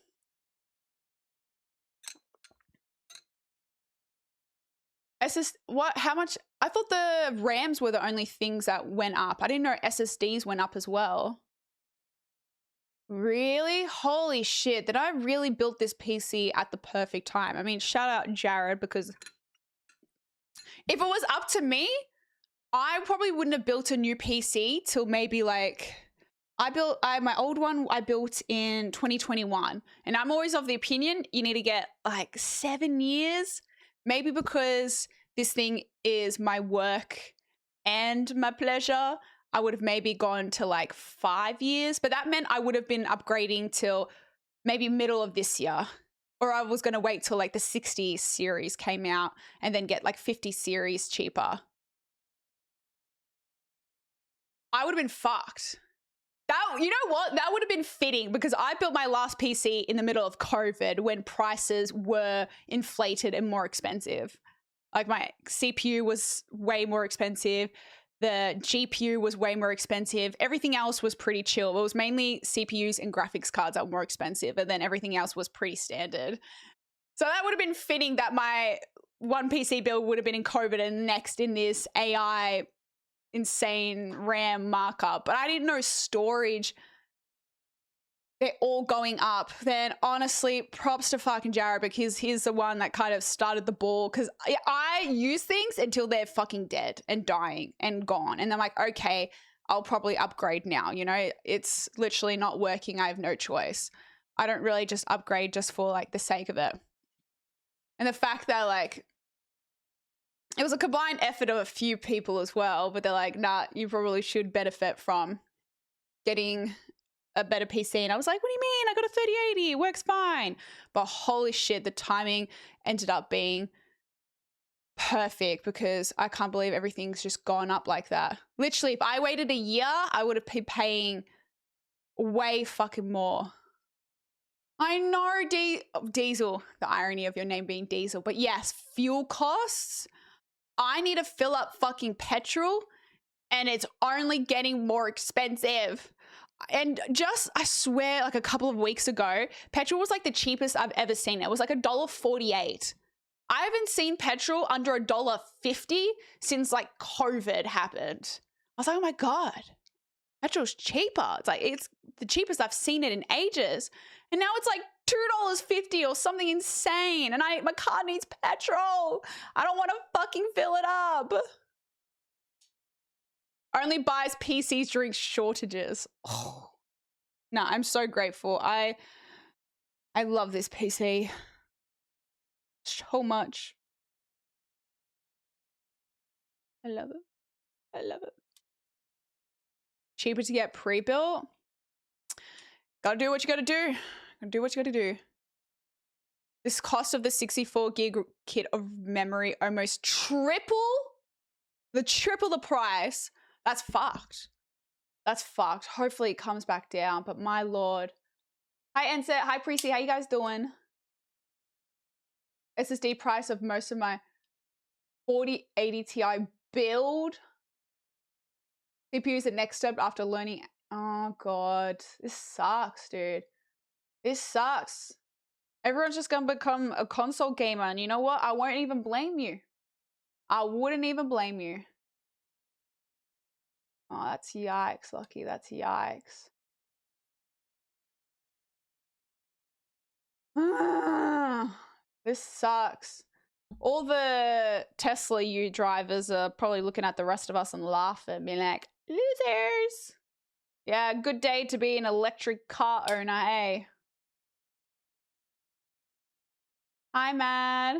How much? I thought the RAMs were the only things that went up. I didn't know SSDs went up as well. Really? Holy shit. Did I really build this PC at the perfect time? I mean, shout out Jared, because if it was up to me, I probably wouldn't have built a new PC till maybe like my old one I built in 2021, and I'm always of the opinion you need to get like 7 years, maybe because this thing is my work and my pleasure. I would have maybe gone to like 5 years, but that meant I would have been upgrading till maybe middle of this year, or I was going to wait till like the 60 series came out and then get like 50 series cheaper. I would have been fucked. You know what? That would have been fitting because I built my last PC in the middle of COVID when prices were inflated and more expensive. Like my CPU was way more expensive. The GPU was way more expensive. Everything else was pretty chill. It was mainly CPUs and graphics cards that were more expensive, and then everything else was pretty standard. So that would have been fitting that my one PC build would have been in COVID and next in this AI insane RAM markup. But I didn't know storage, they're all going up. Then honestly, props to fucking Jared, because he's the one that kind of started the ball, because I use things until they're fucking dead and dying and gone, and I'm like, okay, I'll probably upgrade now. You know, it's literally not working. I have no choice. I don't really just upgrade just for like the sake of it. And the fact that like it was a combined effort of a few people as well, but they're like, nah, you probably should benefit from getting a better PC. And I was like, what do you mean? I got a 3080, it works fine. But holy shit, the timing ended up being perfect, because I can't believe everything's just gone up like that. Literally, if I waited a year, I would have been paying way fucking more. I know, Diesel, the irony of your name being Diesel, but yes, fuel costs. I need to fill up fucking petrol, and it's only getting more expensive. And just, I swear, like a couple of weeks ago, petrol was like the cheapest I've ever seen. It was like $1.48. I haven't seen petrol under $1.50 since like COVID happened. I was like, oh my God, petrol's cheaper. It's like, it's the cheapest I've seen it in ages. And now it's like $2.50 or something insane. And my car needs petrol. I don't want to fucking fill it up. Only buys PCs during shortages. Oh. No, I'm so grateful. I love this PC so much. I love it. I love it. Cheaper to get pre-built. Gotta do what you gotta do. Gotta do what you gotta do. This cost of the 64 gig kit of memory almost triple the price. That's fucked. That's fucked. Hopefully it comes back down, but my lord. Hi Enset, hi Precy, how you guys doing? SSD price of most of my 4080 Ti build. CPU is the next step after learning. Oh God, this sucks, dude. This sucks. Everyone's just gonna become a console gamer, and you know what? I won't even blame you. I wouldn't even blame you. Oh, that's yikes, Lucky. That's yikes. This sucks. All the Tesla U drivers are probably looking at the rest of us and laughing, being like, losers. Yeah, good day to be an electric car owner, eh? Hi, Mad.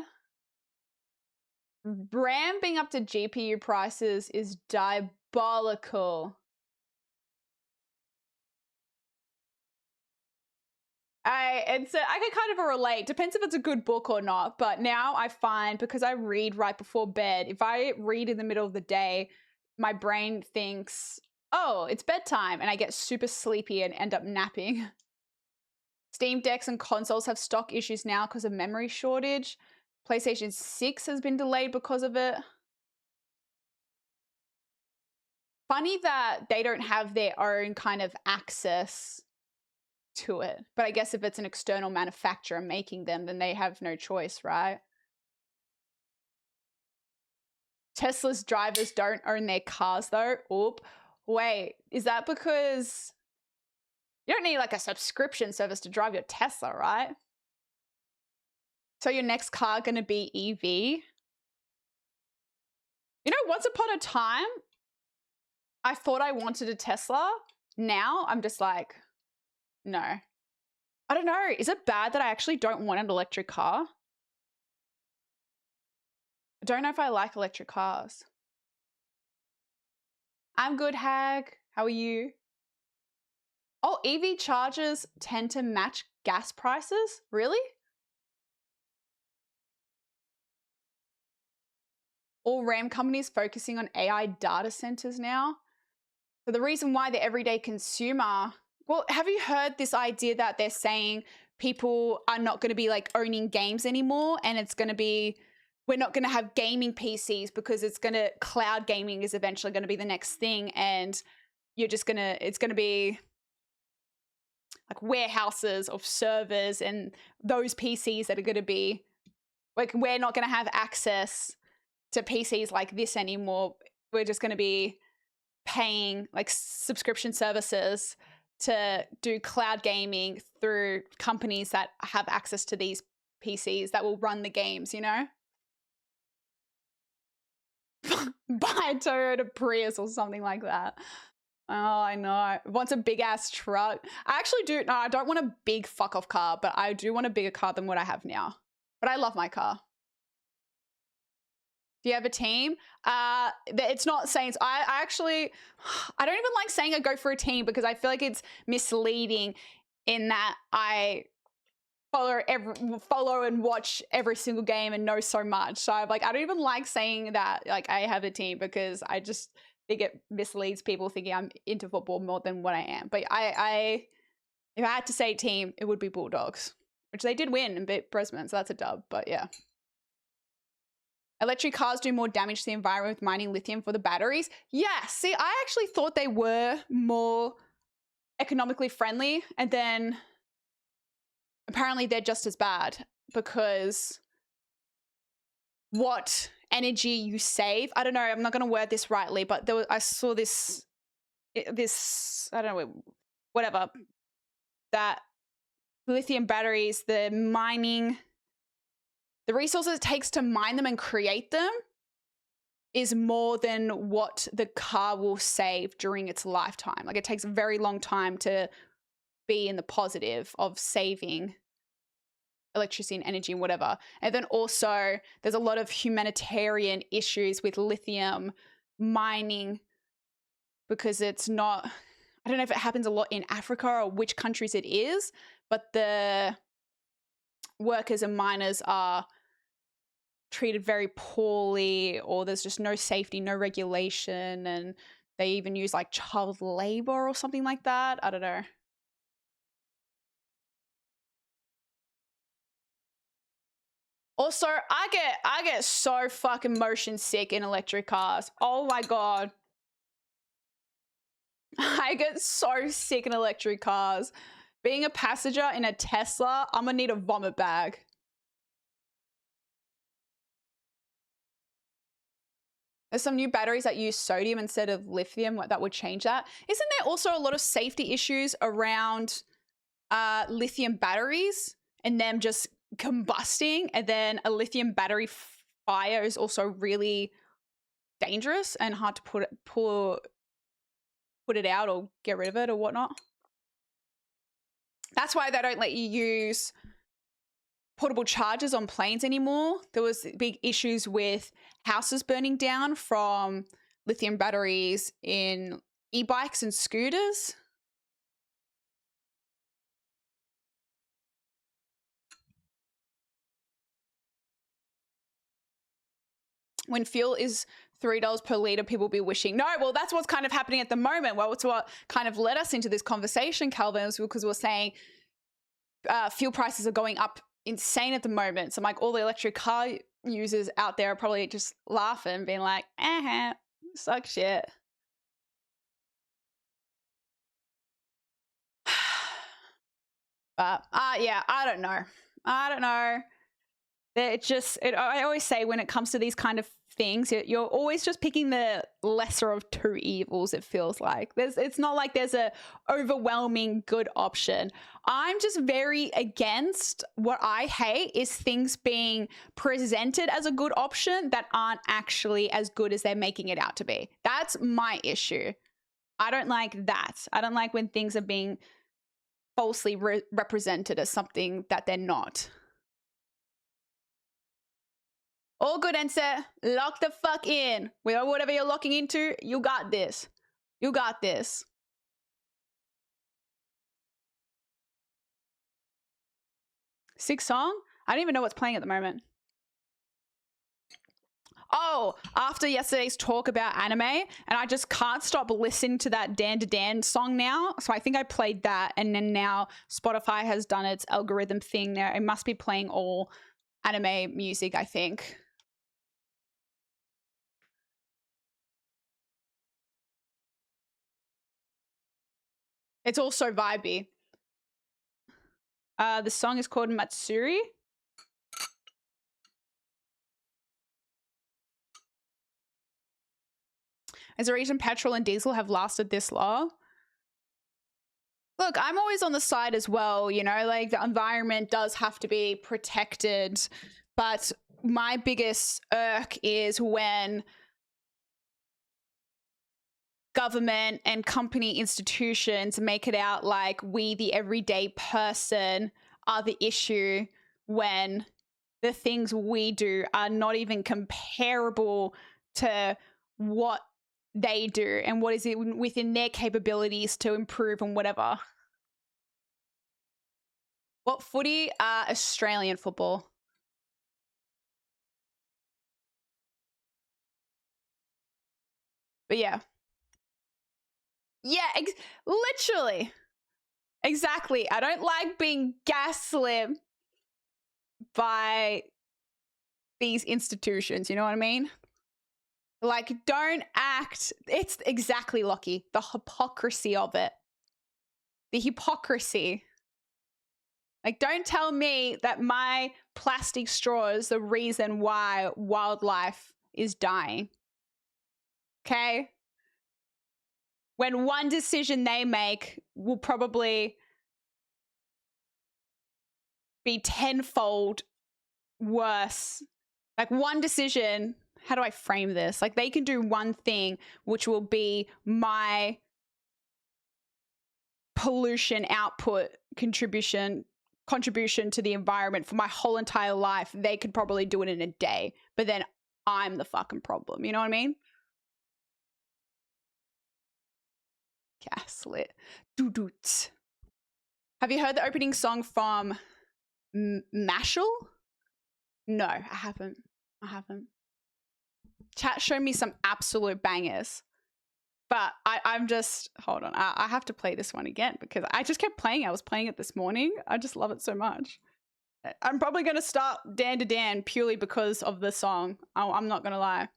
Ramping up to GPU prices is diabolical. I can kind of relate. Depends if it's a good book or not. But now I find, because I read right before bed, if I read in the middle of the day, my brain thinks, oh, it's bedtime, and I get super sleepy and end up napping. Steam Decks and consoles have stock issues now because of memory shortage. PlayStation 6 has been delayed because of it. Funny that they don't have their own kind of access to it. But I guess if it's an external manufacturer making them, then they have no choice, right? Tesla's drivers don't own their cars though. Oop. Wait, is that because you don't need like a subscription service to drive your Tesla, right? So your next car gonna be EV? You know, once upon a time, I thought I wanted a Tesla. Now I'm just like, no. I don't know. Is it bad that I actually don't want an electric car? I don't know if I like electric cars. I'm good, Hag. How are you? Oh, EV chargers tend to match gas prices? Really? All RAM companies focusing on AI data centers now. So the reason why the everyday consumer, well, have you heard this idea that they're saying people are not going to be like owning games anymore, and it's going to be, we're not going to have gaming PCs because it's going to, cloud gaming is eventually going to be the next thing, and you're just going to, it's going to be like warehouses of servers and those PCs that are going to be like, we're not going to have access to PCs like this anymore. We're just going to be paying like subscription services to do cloud gaming through companies that have access to these PCs that will run the games, you know? Buy a Toyota Prius or something like that. Oh, I know. Wants a big ass truck. I actually do. No, I don't want a big fuck off car, but I do want a bigger car than what I have now. But I love my car. Do you have a team? It's not saying, I actually, I don't even like saying I go for a team because I feel like it's misleading in that I follow and watch every single game and know so much. So I'm like, I don't even like saying that like I have a team because I just think it misleads people thinking I'm into football more than what I am. But if I had to say team, it would be Bulldogs, which they did win and beat Brisbane, so that's a dub. But yeah. Electric cars do more damage to the environment with mining lithium for the batteries. Yeah, see, I actually thought they were more economically friendly, and then apparently they're just as bad because what energy you save, I don't know, I'm not going to word this rightly, but I saw this, I don't know, whatever, that lithium batteries, the mining, the resources it takes to mine them and create them is more than what the car will save during its lifetime. Like it takes a very long time to be in the positive of saving electricity and energy and whatever. And then also there's a lot of humanitarian issues with lithium mining because it's not, I don't know if it happens a lot in Africa or which countries it is, but the workers and miners are treated very poorly, or there's just no safety, no regulation, and they even use like child labor or something like that. I don't know. Also, I get so fucking motion sick in electric cars. Oh my god. I get so sick in electric cars. Being a passenger in a Tesla, I'm gonna need a vomit bag. There's some new batteries that use sodium instead of lithium that would change that. Isn't there also a lot of safety issues around lithium batteries and them just combusting? And then a lithium battery fire is also really dangerous and hard to put it out or get rid of it or whatnot. That's why they don't let you use portable chargers on planes anymore. There was big issues with houses burning down from lithium batteries in e-bikes and scooters. When fuel is $3 per litre, people will be wishing. No, well, that's what's kind of happening at the moment. Well, it's what kind of led us into this conversation, Calvin, because we're saying fuel prices are going up insane at the moment. So like all the electric car users out there are probably just laughing, being like, suck shit. But yeah, I don't know. I always say when it comes to these kind of things, you're always just picking the lesser of two evils. It feels like it's not like there's a overwhelming good option. I'm just very against, what I hate is things being presented as a good option that aren't actually as good as they're making it out to be. That's my issue. I don't like that. I don't like when things are being falsely represented as something that they're not. All good, Enset. Lock the fuck in. Whatever you're locking into, you got this. You got this. Sixth song? I don't even know what's playing at the moment. Oh, after yesterday's talk about anime, and I just can't stop listening to that Dan to Dan song now. So I think I played that, and then now Spotify has done its algorithm thing there. It must be playing all anime music, I think. It's also vibey. The song is called Matsuri. Is the reason petrol and diesel have lasted this long? Look, I'm always on the side as well, you know, like the environment does have to be protected. But my biggest irk is when government and company institutions make it out like we, the everyday person, are the issue when the things we do are not even comparable to what they do and what is it within their capabilities to improve and whatever. What footy? Australian football. But yeah. Yeah, literally. Exactly. I don't like being gaslit by these institutions, you know what I mean? Like, don't act. It's exactly, Lockie, the hypocrisy of it. The hypocrisy. Like, don't tell me that my plastic straw is the reason why wildlife is dying. Okay? When one decision they make will probably be tenfold worse. Like, one decision, how do I frame this? Like, they can do one thing, which will be my pollution output contribution to the environment for my whole entire life. They could probably do it in a day, but then I'm the fucking problem. You know what I mean? Gaslit. Doo-doot. Have you heard the opening song from Mashal? No, I haven't. Chat showed me some absolute bangers. But I'm just, hold on. I have to play this one again because I just kept playing. I was playing it this morning. I just love it so much. I'm probably going to start Dan to Dan purely because of the song. I'm not going to lie.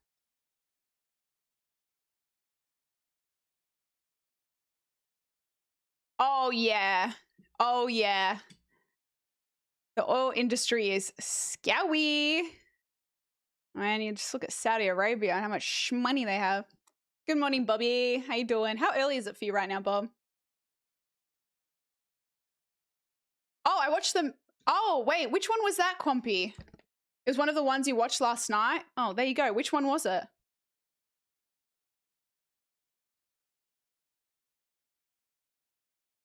Oh, yeah. Oh, yeah. The oil industry is scowy. Man, you just look at Saudi Arabia and how much money they have. Good morning, Bobby. How you doing? How early is it for you right now, Bob? Oh, I watched them. Oh, wait. Which one was that, Compy? It was one of the ones you watched last night? Oh, there you go. Which one was it?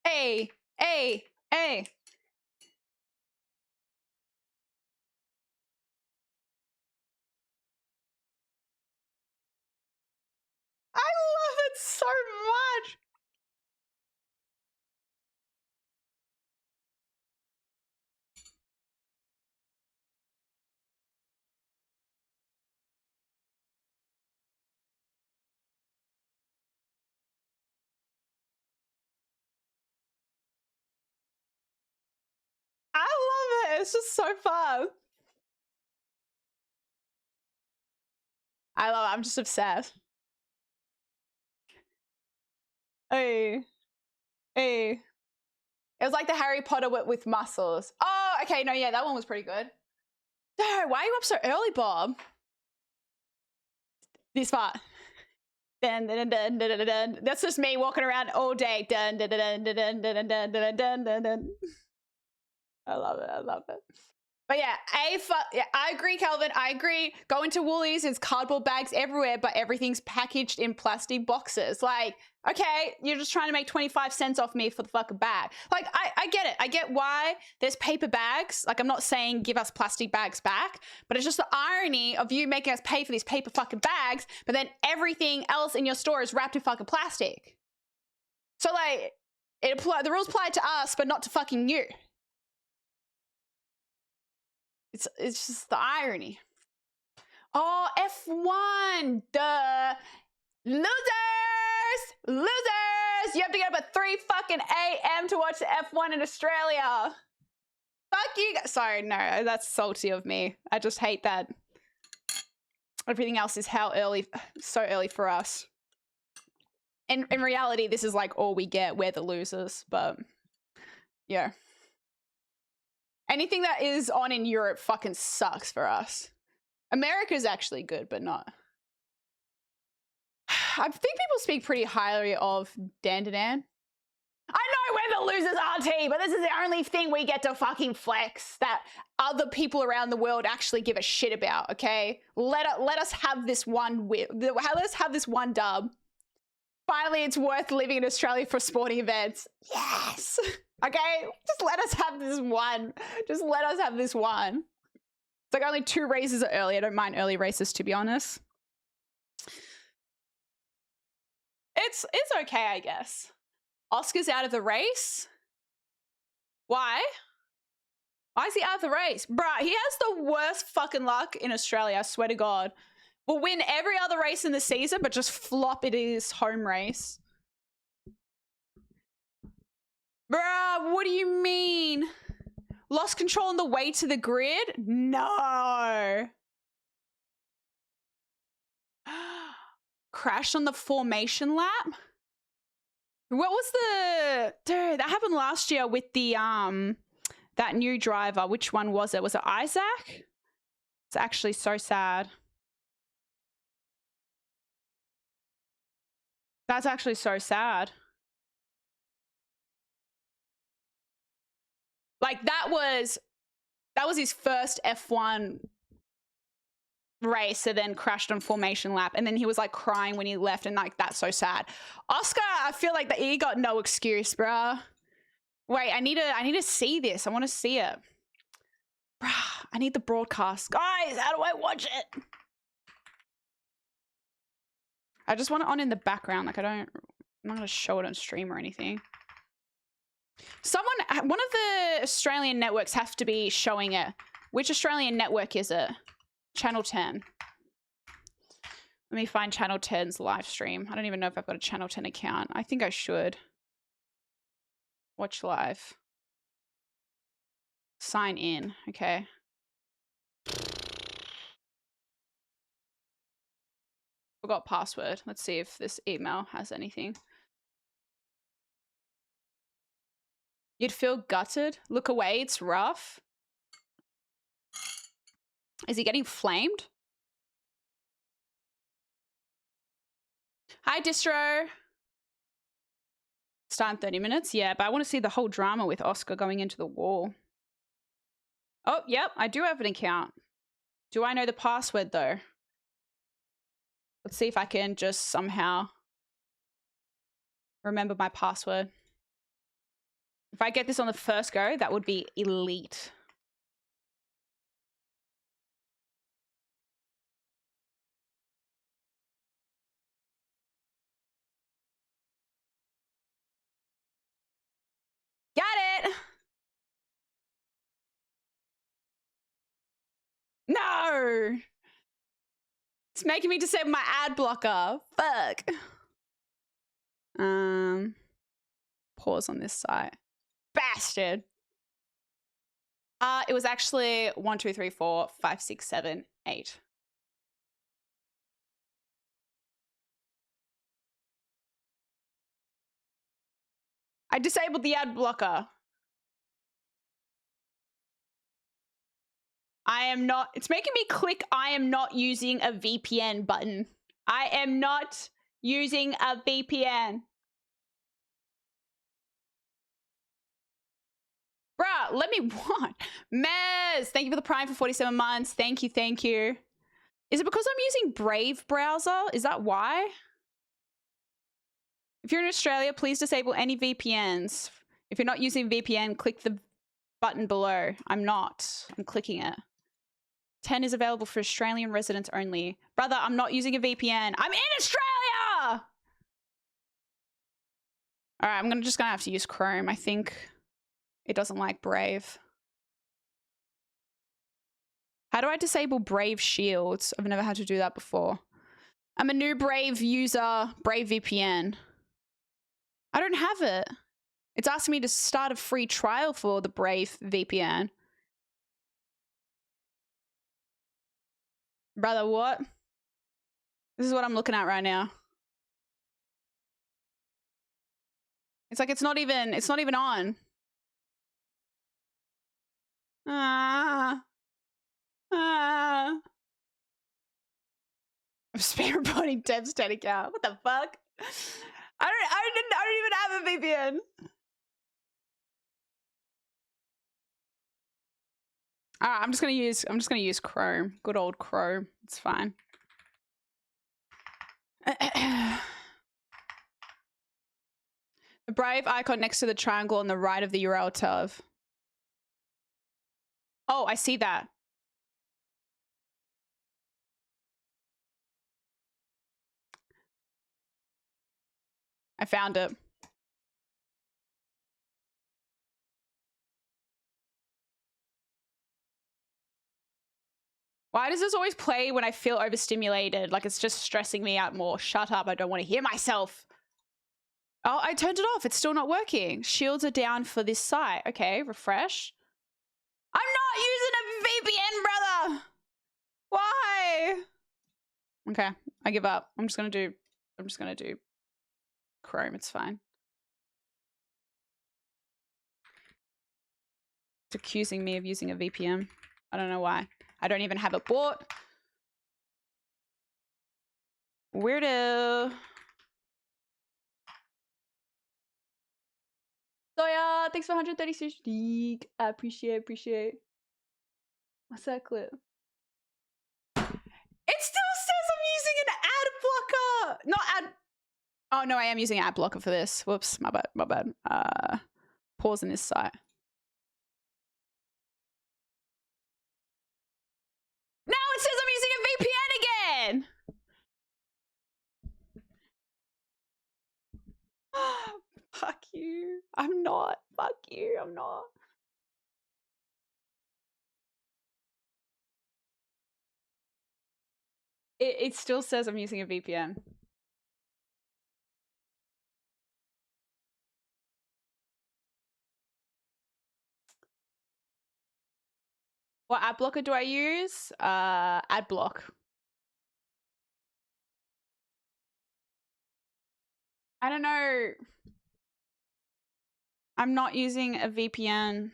Hey. love it so much. I love it. It's just so fun. I love it. I'm just obsessed. Hey. Hey. It was like the Harry Potter with muscles. Oh, okay. No, yeah, that one was pretty good. No, why are you up so early, Bob? This part. Dun, dun, dun, dun, dun, dun. That's just me walking around all day. Dun, dun, dun, dun, dun, dun, dun, dun, dun, dun, dun. I love it. I love it. But yeah, yeah, I agree, Calvin. I agree. Going to Woolies, there's cardboard bags everywhere, but everything's packaged in plastic boxes. Like, okay, you're just trying to make 25 cents off me for the fucking bag. Like, I get it. I get why there's paper bags. Like, I'm not saying give us plastic bags back, but it's just the irony of you making us pay for these paper fucking bags, but then everything else in your store is wrapped in fucking plastic. So, like, the rules apply to us, but not to fucking you. It's just the irony. Oh, F1, duh. Losers! Losers! You have to get up at 3 fucking a.m. to watch the F1 in Australia. Fuck you guys. Sorry, no, that's salty of me. I just hate that everything else is so early for us. In reality, this is like all we get. We're the losers, but yeah. Anything that is on in Europe fucking sucks for us. America's actually good, but not. I think people speak pretty highly of Dandadan. I know we're the losers, RT, but this is the only thing we get to fucking flex that other people around the world actually give a shit about, okay? Let us have this one let's have this one dub. Finally, it's worth living in Australia for sporting events. Yes! Okay? Just let us have this one. Just let us have this one. It's like only 2 races are early. I don't mind early races, to be honest. It's okay, I guess. Oscar's out of the race? Why? Why is he out of the race? Bruh, he has the worst fucking luck in Australia, I swear to God. Will win every other race in the season, but just flop at his home race. Bruh, what do you mean? Lost control on the way to the grid? No. Crashed on the formation lap? What was the... Dude, that happened last year with the, that new driver. Which one was it? Was it Isaac? It's actually so sad. That's actually so sad. Like, that was his first F1 race, and then crashed on formation lap, and then he was like crying when he left, and like that's so sad. Oscar, I feel like that he got no excuse, bruh. Wait, I need to see this. I want to see it. Bruh, I need the broadcast. Guys, how do I watch it? I just want it on in the background. Like I'm not gonna show it on stream or anything. One of the Australian networks have to be showing it. Which Australian network is it? Channel 10. Let me find Channel 10's live stream. I don't even know if I've got a Channel 10 account. I think I should. Watch live. Sign in. Okay. Forgot password. Let's see if this email has anything. You'd feel gutted. Look away. It's rough. Is he getting flamed? Hi, Distro. Start in 30 minutes. Yeah, but I want to see the whole drama with Oscar going into the wall. Oh, yep. I do have an account. Do I know the password, though? Let's see if I can just somehow remember my password. If I get this on the first go, that would be elite. No. It's making me disable my ad blocker. Fuck. Pause on this site. Bastard. It was actually 1, 2, 3, 4, 5, 6, 7, 8. I disabled the ad blocker. I am not, it's making me click I am not using a VPN button. I am not using a VPN. Bruh, let me what? Mez, thank you for the Prime for 47 months. Thank you, thank you. Is it because I'm using Brave browser? Is that why? If you're in Australia, please disable any VPNs. If you're not using VPN, click the button below. I'm not. I'm clicking it. 10 is available for Australian residents only. Brother, I'm not using a VPN. I'm in Australia! All right, I'm just gonna have to use Chrome. I think it doesn't like Brave. How do I disable Brave shields? I've never had to do that before. I'm a new Brave user, Brave VPN. I don't have it. It's asking me to start a free trial for the Brave VPN. Brother, what? This is what I'm looking at right now. It's like it's not even on. I'm spam reporting Dev's static out. What the fuck? I don't even have a VPN. I'm just gonna use Chrome. Good old Chrome. It's fine. The Brave icon next to the triangle on the right of the URL tab. Oh, I see that. I found it. Why does this always play when I feel overstimulated? Like it's just stressing me out more. Shut up, I don't want to hear myself. Oh, I turned it off. It's still not working. Shields are down for this site. Okay, refresh. I'm not using a VPN, brother. Why? Okay, I give up. I'm just gonna do Chrome. It's fine. It's accusing me of using a VPN. I don't know why. I don't even have it bought. Weirdo. Soya, thanks for 136 league. I appreciate. What's that clip? It still says I'm using an ad blocker. Not ad. Oh no, I am using an ad blocker for this. Whoops, my bad. Pause in this site. Now it says I'm using a VPN again. Fuck you. I'm not. Fuck you. I'm not. It still says I'm using a VPN. What ad blocker do I use? Ad block. I don't know. I'm not using a VPN.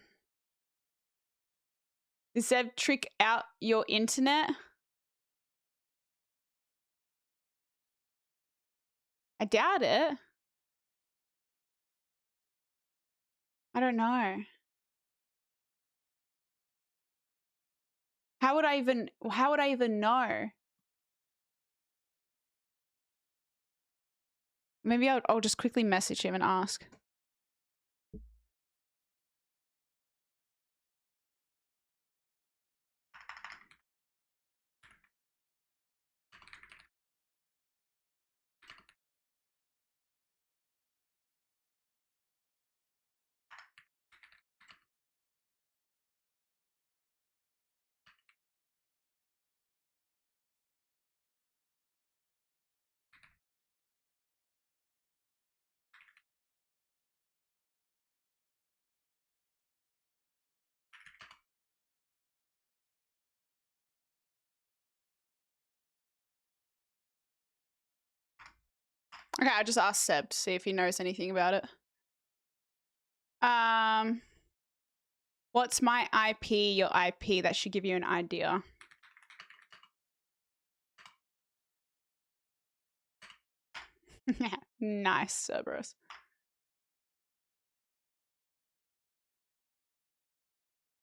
Does that trick out your internet? I doubt it. I don't know. How would I even know? Maybe I'll just quickly message him and ask. Okay, I just asked Seb to see if he knows anything about it. What's my IP, your IP? That should give you an idea. Nice, Cerberus.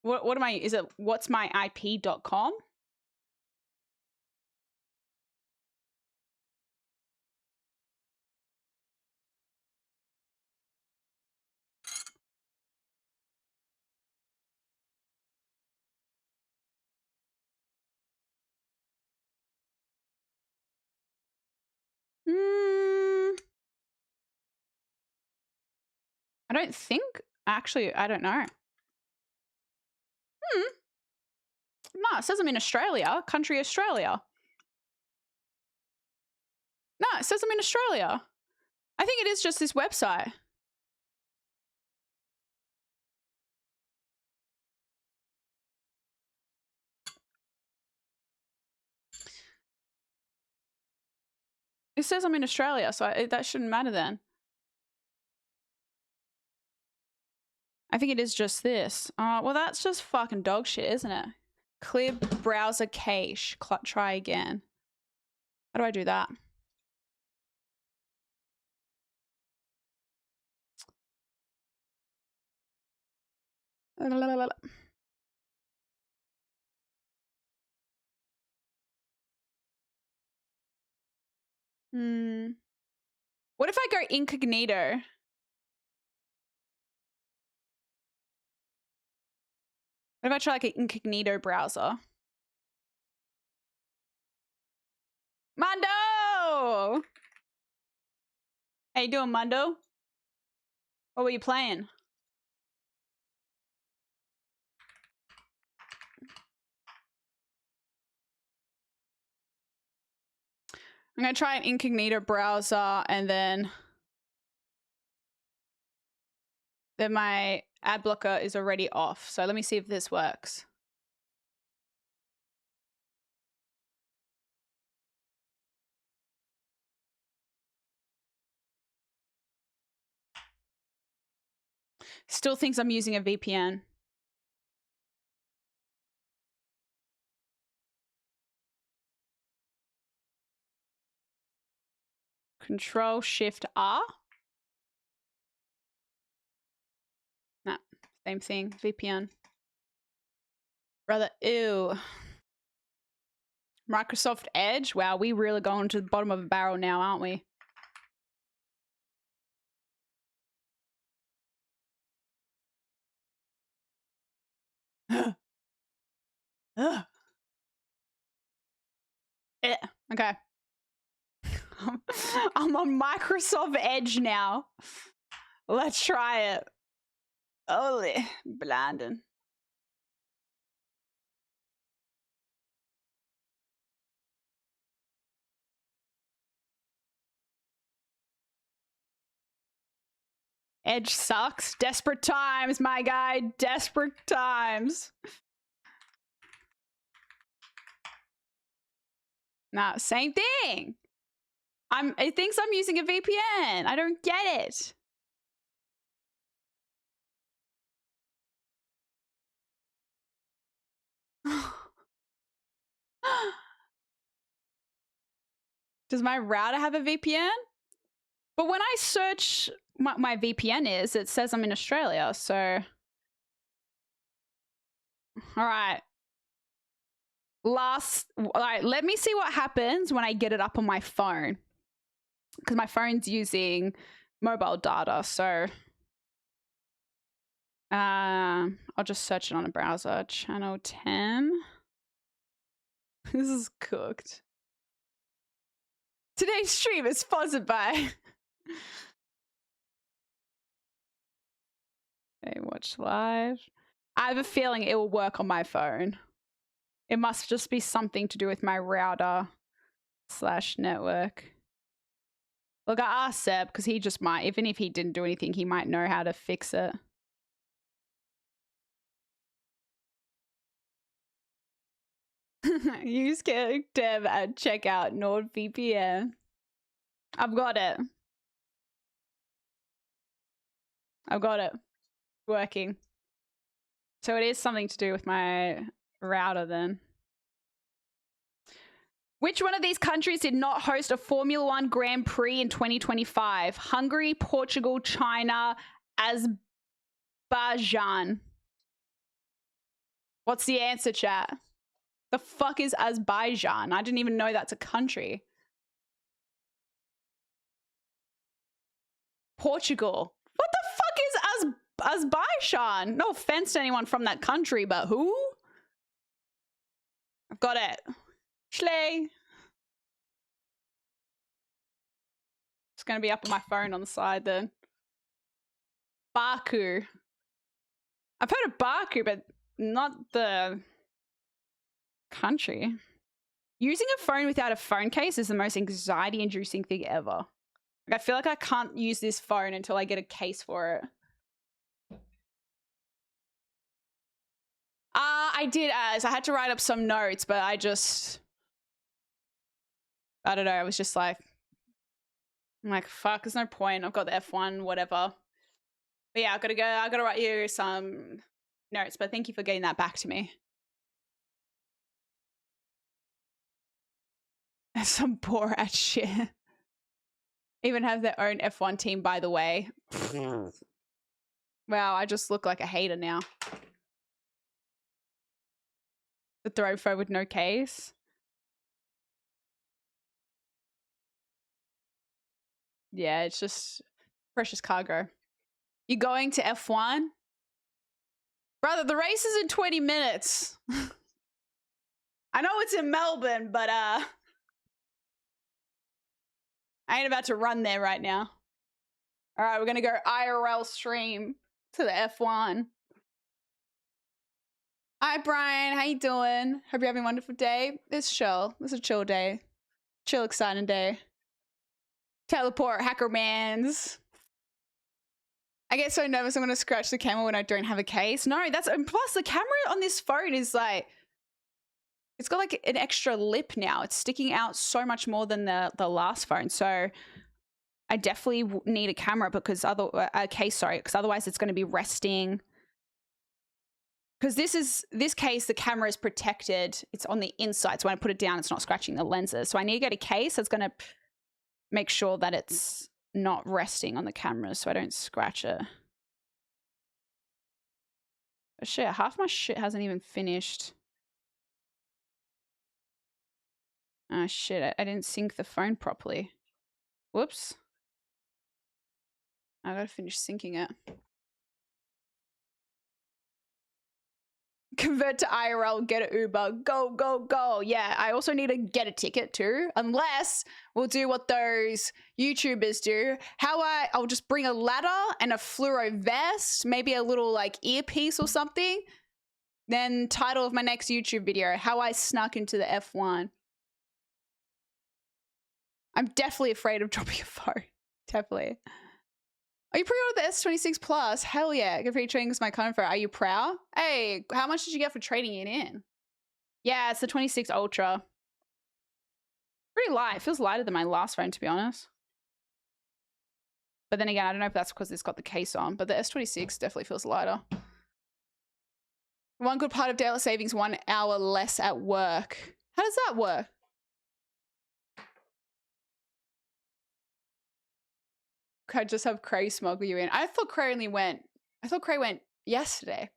What am I, is it what's my IP.com? I don't think, actually, I don't know. No, it says I'm in Australia, country Australia. No, it says I'm in Australia. I think it is just this website. It says I'm in Australia, so that shouldn't matter then. I think it is just this. Well, that's just fucking dog shit, isn't it? Clear browser cache. Try again. How do I do that? What if I go incognito? What if I try like an incognito browser? Mundo! How you doing, Mundo? What were you playing? I'm going to try an incognito browser and then my ad blocker is already off. So let me see if this works. Still thinks I'm using a VPN. Control Shift R. Nah, same thing. VPN. Brother, ew. Microsoft Edge. Wow, we really going to the bottom of the barrel now, aren't we? Okay. I'm on Microsoft Edge now. Let's try it. Holy blinding. Edge sucks. Desperate times, my guy. Desperate times. Nah, same thing. It thinks I'm using a VPN. I don't get it. Does my router have a VPN? But when I search my VPN it says I'm in Australia, so. All right. Let me see what happens when I get it up on my phone. Because my phone's using mobile data, so. I'll just search it on a browser. Channel 10. This is cooked. Today's stream is sponsored by. Okay, watch live. I have a feeling it will work on my phone. It must just be something to do with my router / network. Look, I asked Seb because he just might, even if he didn't do anything, he might know how to fix it. Use dev at checkout NordVPN. I've got it. I've got it working. So it is something to do with my router then. Which one of these countries did not host a Formula One Grand Prix in 2025? Hungary, Portugal, China, Azerbaijan. What's the answer, chat? The fuck is Azerbaijan? I didn't even know that's a country. Portugal. What the fuck is Azerbaijan? No offense to anyone from that country, but who? I've got it. Schley. It's going to be up on my phone on the side then. Baku. I've heard of Baku, but not the country. Using a phone without a phone case is the most anxiety-inducing thing ever. Like, I feel like I can't use this phone until I get a case for it. I did I had to write up some notes, but I don't know, I was just like, I'm like, fuck, there's no point. I've got the F1, whatever. But yeah, I gotta write you some notes, but thank you for getting that back to me. Some Borat shit. Even have their own F1 team, by the way. Wow, I just look like a hater now. The throw phone with no case. Yeah, it's just precious cargo. You going to F1? Brother, the race is in 20 minutes. I know it's in Melbourne, but I ain't about to run there right now. All right, we're going to go IRL stream to the F1. Hi, Brian. How you doing? Hope you're having a wonderful day. It's chill. It's a chill day. Chill, exciting day. Teleport, hacker mans. I get so nervous I'm going to scratch the camera when I don't have a case. No, and plus the camera on this phone is like, it's got like an extra lip now. It's sticking out so much more than the last phone. So I definitely need a camera because because otherwise it's going to be resting. Because this case, the camera is protected. It's on the inside. So when I put it down, it's not scratching the lenses. So I need to get a case that's going to make sure that it's not resting on the camera so I don't scratch it. But shit, half my shit hasn't even finished. Oh shit, I didn't sync the phone properly. Whoops. I gotta finish syncing it. Convert to IRL, get an Uber, go, go, go. Yeah, I also need to get a ticket too, unless we'll do what those YouTubers do. I'll just bring a ladder and a fluoro vest, maybe a little like earpiece or something. Then title of my next YouTube video, how I snuck into the F1. I'm definitely afraid of dropping a phone. Definitely. Are you pre-ordered the S26 Plus? Hell yeah. Get free trading with my comfort. Are you proud? Hey, how much did you get for trading it in? Yeah, it's the 26 Ultra. Pretty light. It feels lighter than my last phone, to be honest. But then again, I don't know if that's because it's got the case on, but the S26 definitely feels lighter. One good part of daylight savings, 1 hour less at work. How does that work? Could I just have Cray smuggle you in? I thought Cray went yesterday.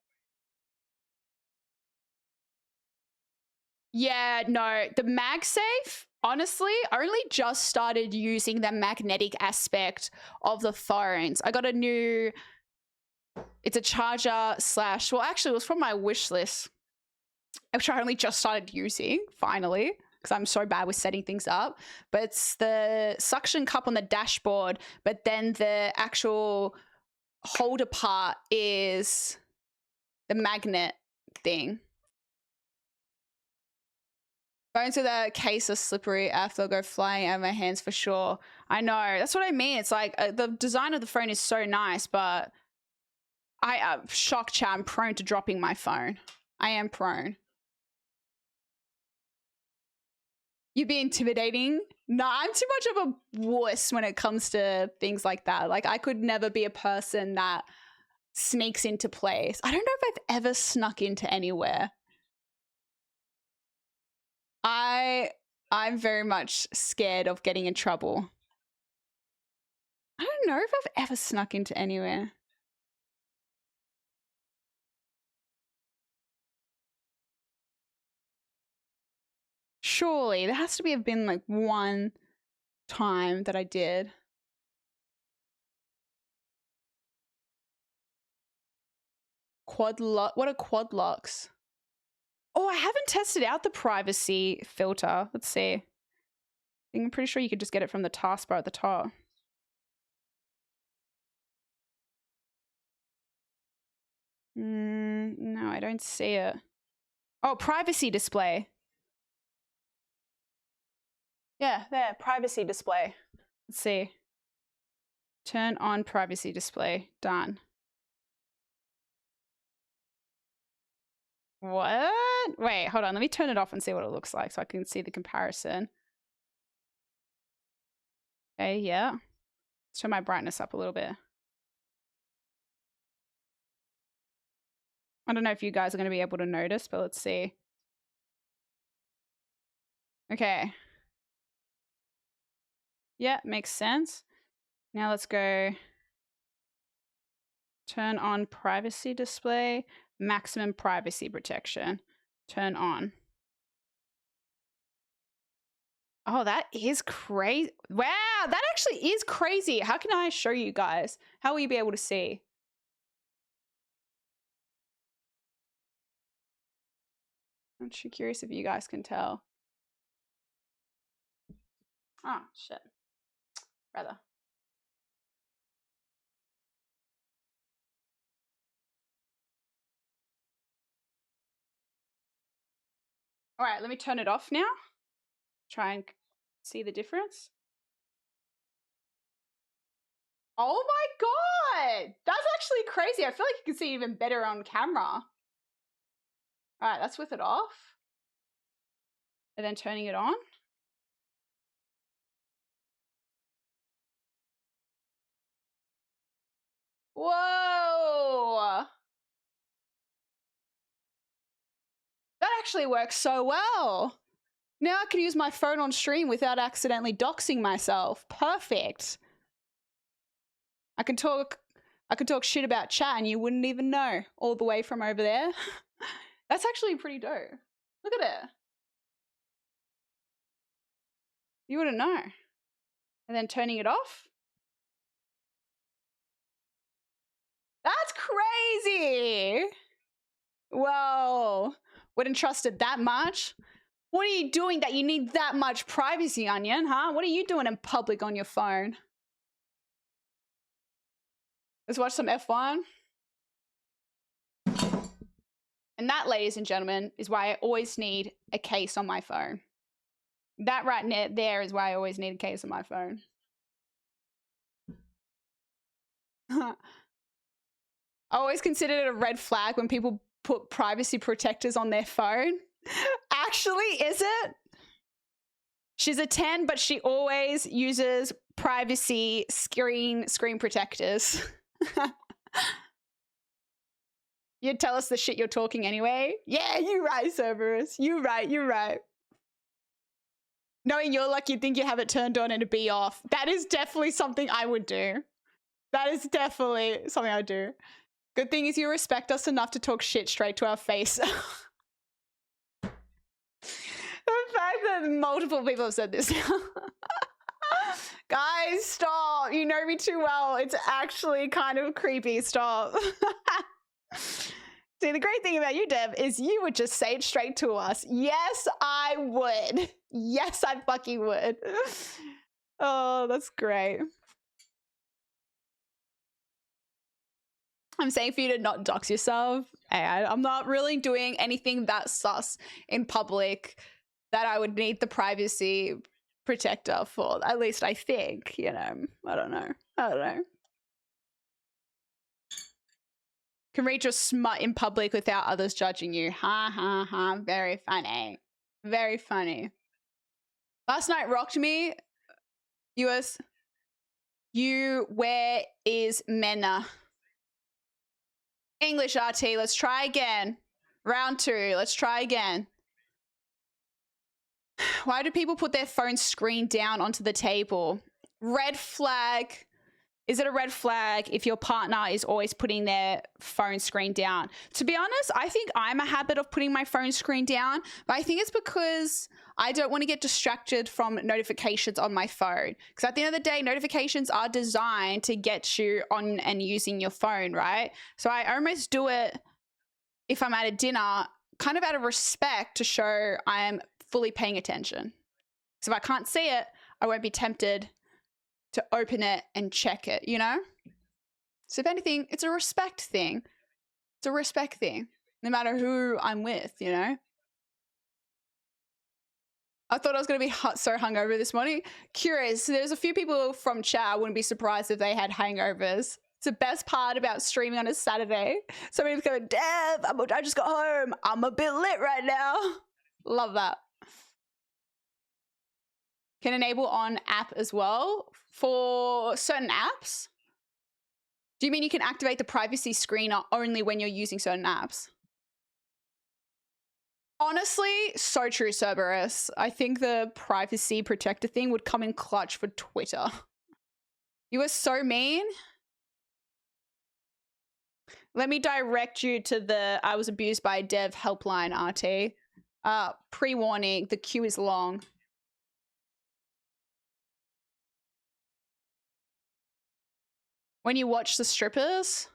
Yeah, no, the MagSafe, honestly, I only just started using the magnetic aspect of the phones. I got a new, it's a charger slash, well, actually it was from my wish list, which I only just started using, finally, because I'm so bad with setting things up. But it's the suction cup on the dashboard, but then the actual holder part is the magnet thing. Phones with a case are slippery after they'll go flying out of my hands for sure. I know. That's what I mean. It's like the design of the phone is so nice, but shock chat, I'm prone to dropping my phone. I am prone. You'd be intimidating? No, I'm too much of a wuss when it comes to things like that. Like, I could never be a person that sneaks into place. I don't know if I've ever snuck into anywhere. I'm very much scared of getting in trouble. I don't know if I've ever snuck into anywhere. Surely there has to have been like one time that I did. Quad lock. What are quad locks? Oh, I haven't tested out the privacy filter. Let's see. I'm pretty sure you could just get it from the taskbar at the top. No, I don't see it. Oh, privacy display. Yeah, there, privacy display. Let's see. Turn on privacy display. Done. What? Wait, hold on. Let me turn it off and see what it looks like so I can see the comparison. Okay, yeah. Let's turn my brightness up a little bit. I don't know if you guys are going to be able to notice, but let's see. Okay. Yeah, makes sense. Now let's go turn on privacy display, maximum privacy protection. Turn on. Oh, that is crazy. Wow, that actually is crazy. How can I show you guys? How will you be able to see? I'm actually curious if you guys can tell. Oh, shit. Rather. All right, let me turn it off now. Try and see the difference. Oh my God. That's actually crazy. I feel like you can see even better on camera. All right, that's with it off. And then turning it on. Whoa. That actually works so well. Now I can use my phone on stream without accidentally doxing myself. Perfect. I can talk shit about chat and you wouldn't even know all the way from over there. That's actually pretty dope. Look at it. You wouldn't know. And then turning it off. That's crazy. Whoa. Wouldn't trust it that much. What are you doing that you need that much privacy, Onion, huh? What are you doing in public on your phone? Let's watch some F1. And that, ladies and gentlemen, is why I always need a case on my phone. That right there is why I always need a case on my phone. I always considered it a red flag when people put privacy protectors on their phone. Actually, is it? She's a 10, but she always uses privacy screen protectors. You'd tell us the shit you're talking anyway. Yeah, you're right, Cerberus. You're right. Knowing your luck, you'd think you have it turned on and it'd be off. That is definitely something I would do. That is definitely something I would do. Good thing is you respect us enough to talk shit straight to our face. The fact that multiple people have said this. Guys, stop. You know me too well. It's actually kind of creepy. Stop. See, the great thing about you, Dev, is you would just say it straight to us. Yes, I would. Yes, I fucking would. Oh, that's great. I'm saying for you to not dox yourself. I'm not really doing anything that sus in public that I would need the privacy protector for. At least I think, you know. I don't know. Can read your smut in public without others judging you. Ha ha ha. Very funny. Very funny. Last night rocked me. Where is Mena? English RT, let's try again. Round 2, let's try again. Why do people put their phone screen down onto the table? Red flag. Is it a red flag if your partner is always putting their phone screen down? To be honest, I think I'm a habit of putting my phone screen down, but I think it's because I don't want to get distracted from notifications on my phone. Because at the end of the day, notifications are designed to get you on and using your phone, right? So I almost do it if I'm at a dinner, kind of out of respect to show I'm fully paying attention. So if I can't see it, I won't be tempted to open it and check it, you know? So if anything, it's a respect thing. It's a respect thing, no matter who I'm with, you know? I thought I was going to be so hungover this morning. Curious, there's a few people from chat, I wouldn't be surprised if they had hangovers. It's the best part about streaming on a Saturday. Somebody's going, Dev, I just got home. I'm a bit lit right now. Love that. Can enable on app as well for certain apps. Do you mean you can activate the privacy screener only when you're using certain apps? Honestly, so true, Cerberus. I think the privacy protector thing would come in clutch for Twitter. You are so mean. Let me direct you to the I was abused by Dev helpline, RT. Pre-warning, the queue is long. When you watch the strippers?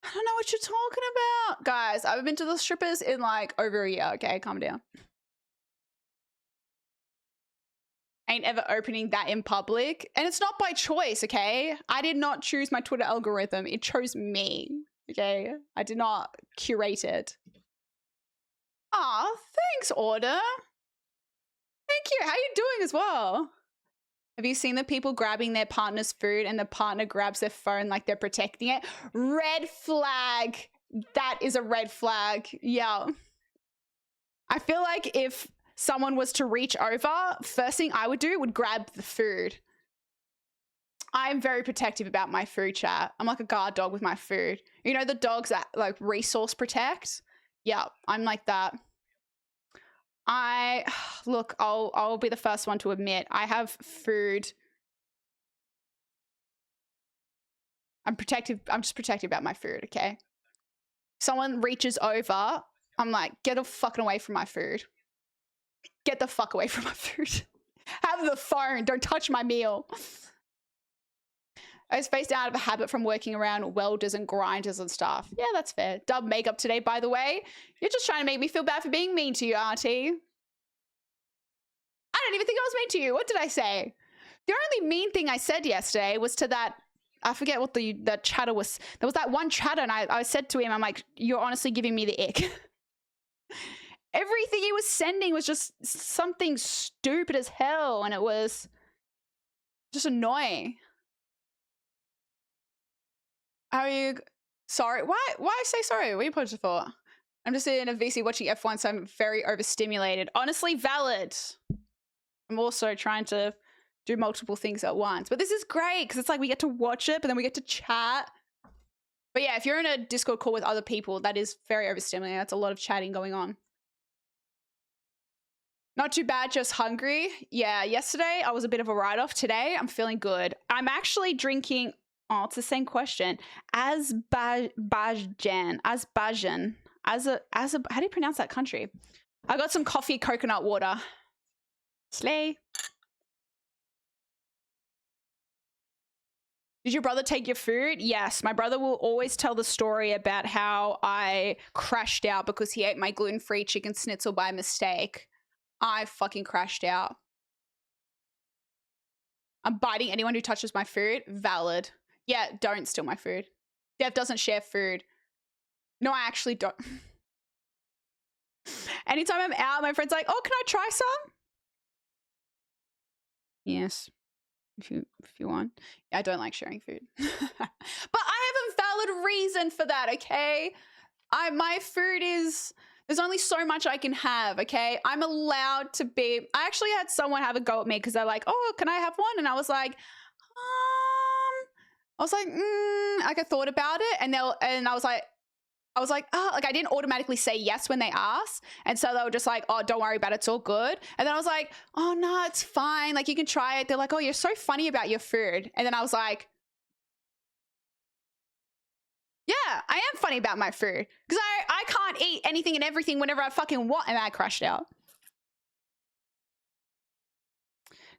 I don't know what you're talking about. Guys, I've been to the strippers in like over a year, okay? Calm down. Ain't ever opening that in public. And it's not by choice, okay? I did not choose my Twitter algorithm. It chose me, okay? I did not curate it. Aw, thanks, Order. Thank you. How are you doing as well? Have you seen the people grabbing their partner's food and the partner grabs their phone like they're protecting it? Red flag. That is a red flag. Yeah. I feel like if someone was to reach over, first thing I would do would grab the food. I'm very protective about my food, chat. I'm like a guard dog with my food. You know the dogs that like resource protect? Yeah, I'm like that. Look, I'll be the first one to admit I have food. I'm just protective about my food, okay? Someone reaches over, I'm like, get the fucking away from my food. Get the fuck away from my food. Have the phone, don't touch my meal. I was spaced out of a habit from working around welders and grinders and stuff. Yeah, that's fair. Dub makeup today, by the way. You're just trying to make me feel bad for being mean to you, RT. I don't even think I was mean to you. What did I say? The only mean thing I said yesterday was to that, I forget what the chatter was. There was that one chatter and I said to him, I'm like, you're honestly giving me the ick. Everything he was sending was just something stupid as hell and it was just annoying. How are you? Sorry. Why say sorry? What are you apologize for? I'm just in a VC watching F1, so I'm very overstimulated. Honestly, valid. I'm also trying to do multiple things at once. But this is great because it's like we get to watch it, but then we get to chat. But yeah, if you're in a Discord call with other people, that is very overstimulating. That's a lot of chatting going on. Not too bad, just hungry. Yeah, yesterday I was a bit of a write-off. Today I'm feeling good. I'm actually drinking... Oh, it's the same question. Azerbaijan. How do you pronounce that country? I got some coffee, coconut water. Slay. Did your brother take your food? Yes, my brother will always tell the story about how I crashed out because he ate my gluten-free chicken schnitzel by mistake. I fucking crashed out. I'm biting anyone who touches my food. Valid. Yeah, don't steal my food. Dev doesn't share food. No, I actually don't. Anytime I'm out, my friend's like, oh, can I try some? Yes, if you want. Yeah, I don't like sharing food. But I have a valid reason for that, okay? My food is... There's only so much I can have, okay? I'm allowed to be... I actually had someone have a go at me because they're like, oh, can I have one? And I was like, I was like I thought about it, and I was like, oh, like I didn't automatically say yes when they asked. And so they were just like, oh, don't worry about it. It's all good. And then I was like, oh, no, it's fine. Like, you can try it. They're like, oh, you're so funny about your food. And then I was like, yeah, I am funny about my food. Because I can't eat anything and everything whenever I fucking want. And I crashed out.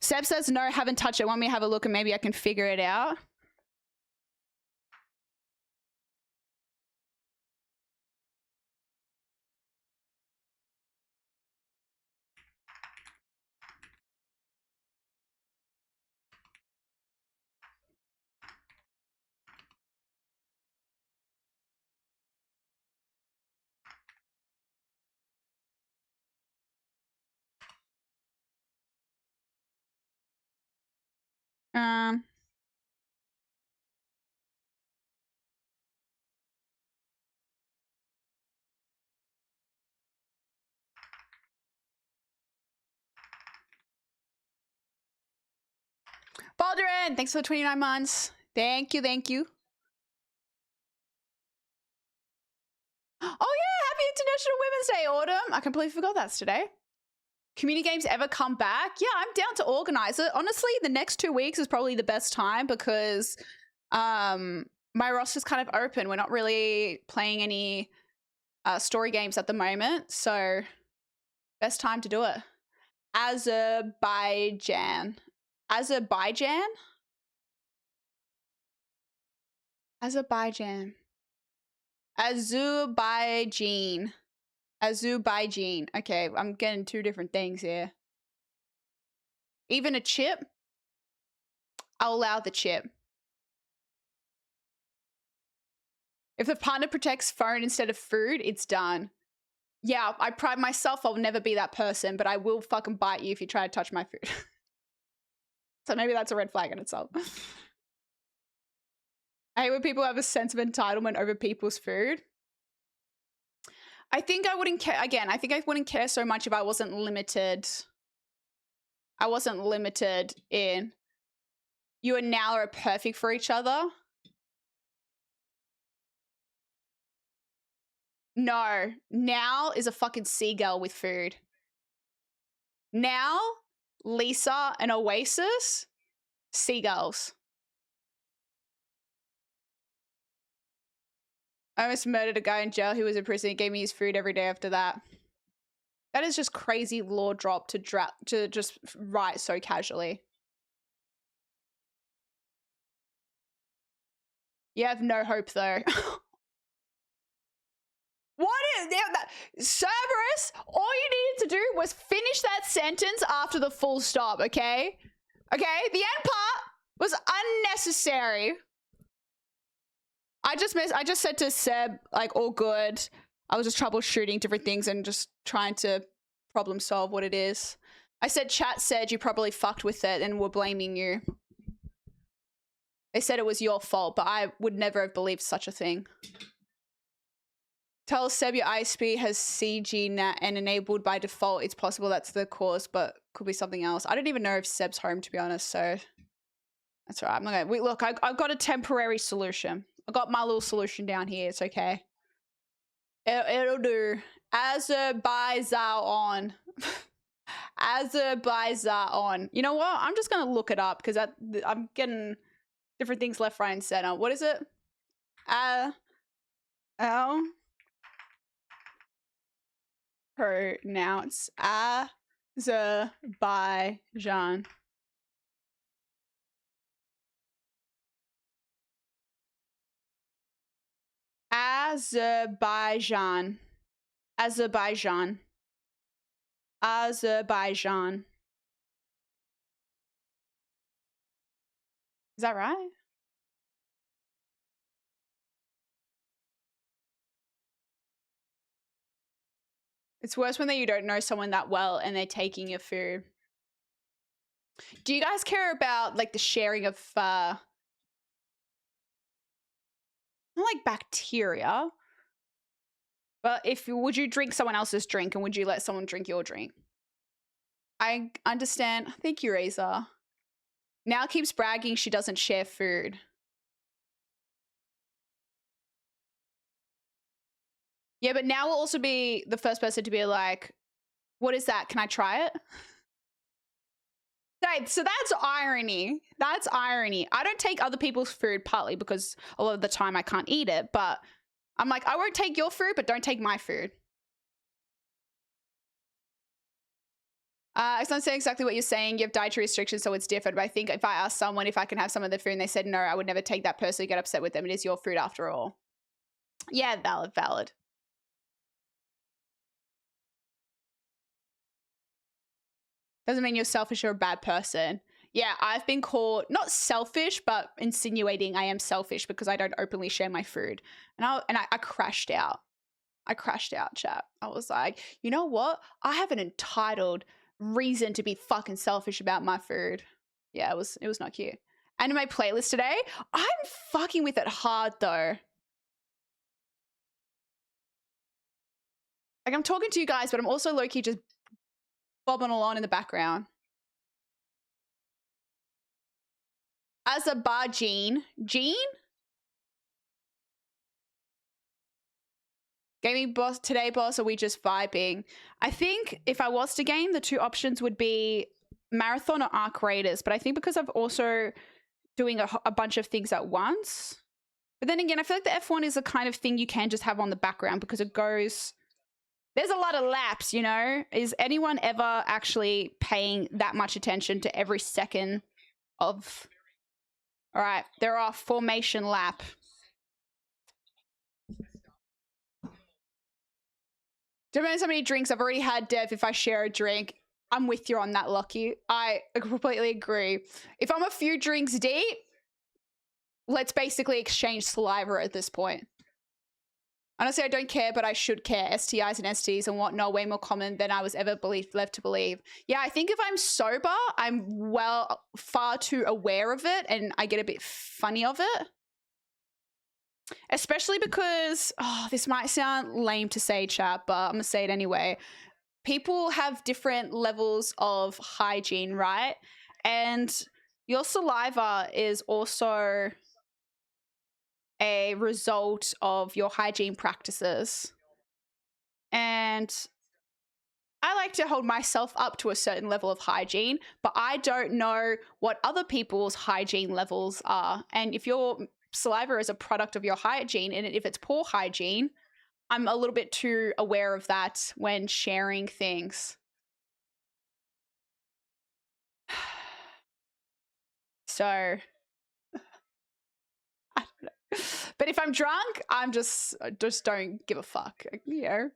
Seb says, no, haven't touched it. Want me to have a look and maybe I can figure it out? Baldwin, thanks for the 29 months. Thank you, thank you. Oh yeah, happy International Women's Day, Autumn. I completely forgot that's today. Community games ever come back? Yeah, I'm down to organize it. Honestly, the next 2 weeks is probably the best time because my roster's kind of open. We're not really playing any story games at the moment, so best time to do it. Azerbaijan. Azerbaijan? Azerbaijan. Azerbaijan. Azerbaijan. Okay, I'm getting 2 different things here. Even a chip? I'll allow the chip. If the partner protects phone instead of food, it's done. Yeah, I pride myself. I'll never be that person, but I will fucking bite you if you try to touch my food. So maybe that's a red flag in itself. I hate when people have a sense of entitlement over people's food. I think I wouldn't care. Again, I think I wouldn't care so much if I wasn't limited. I wasn't limited in you and Now are perfect for each other. No, Now is a fucking seagull with food. Now, Lisa, and Oasis, seagulls. I almost murdered a guy in jail who was in prison. He gave me his food every day after that. That is just crazy law drop to just write so casually. You have no hope though. What is that? Cerberus, all you needed to do was finish that sentence after the full stop, okay? Okay, the end part was unnecessary. I just said to Seb, like, all good. I was just troubleshooting different things and just trying to problem solve what it is. I said, chat said you probably fucked with it and were blaming you. They said it was your fault, but I would never have believed such a thing. Tell Seb your ISP has CG NAT and enabled by default. It's possible that's the cause, but could be something else. I don't even know if Seb's home, to be honest, so that's all right. I'm not gonna, look, I've got a temporary solution. I got my little solution down here. It's okay. It'll do. Azerbaijan. Azerbaijan. You know what? I'm just gonna look it up because I'm getting different things left, right, and center. What is it? Pronounce Azerbaijan. Azerbaijan. Azerbaijan. Azerbaijan. Is that right? It's worse when you don't know someone that well and they're taking your food. Do you guys care about like the sharing of not like bacteria, but would you drink someone else's drink and would you let someone drink your drink? I understand. Thank you, Razor. Now keeps bragging she doesn't share food. Yeah, but now we'll also be the first person to be like, what is that? Can I try it? Right, so that's irony. That's irony. I don't take other people's food partly because a lot of the time I can't eat it, but I'm like, I won't take your food, but don't take my food. I don't say exactly what you're saying. You have dietary restrictions, so it's different. But I think if I asked someone if I can have some of their food and they said no, I would never take that person, get upset with them. It is your food after all. Yeah, valid, valid. Doesn't mean you're selfish or a bad person. Yeah, I've been called not selfish, but insinuating I am selfish because I don't openly share my food. And I crashed out. I crashed out, chat. I was like, you know what? I have an entitled reason to be fucking selfish about my food. Yeah, it was not cute. And in my playlist today, I'm fucking with it hard though. Like I'm talking to you guys, but I'm also low-key just bobbing along in the background. As a bar Jean? Gaming boss today, boss, are we just vibing? I think if I was to game, the two options would be marathon or arc raiders. But I think because I've also doing a bunch of things at once. But then again, I feel like the F1 is the kind of thing you can just have on the background because it goes... There's a lot of laps, you know? Is anyone ever actually paying that much attention to every second of... All right, there are formation lap. Depends how many drinks I've already had, Dev. If I share a drink, I'm with you on that, Lucky. I completely agree. If I'm a few drinks deep, let's basically exchange saliva at this point. Honestly, I don't care, but I should care. STIs and STs and whatnot way more common than I was ever led to believe. Yeah, I think if I'm sober, I'm far too aware of it and I get a bit funny of it. Especially because, this might sound lame to say, chat, but I'm going to say it anyway. People have different levels of hygiene, right? And your saliva is also a result of your hygiene practices. And I like to hold myself up to a certain level of hygiene, but I don't know what other people's hygiene levels are. And if your saliva is a product of your hygiene, and if it's poor hygiene, I'm a little bit too aware of that when sharing things. So, I don't know. But if I'm drunk, I just don't give a fuck, you know?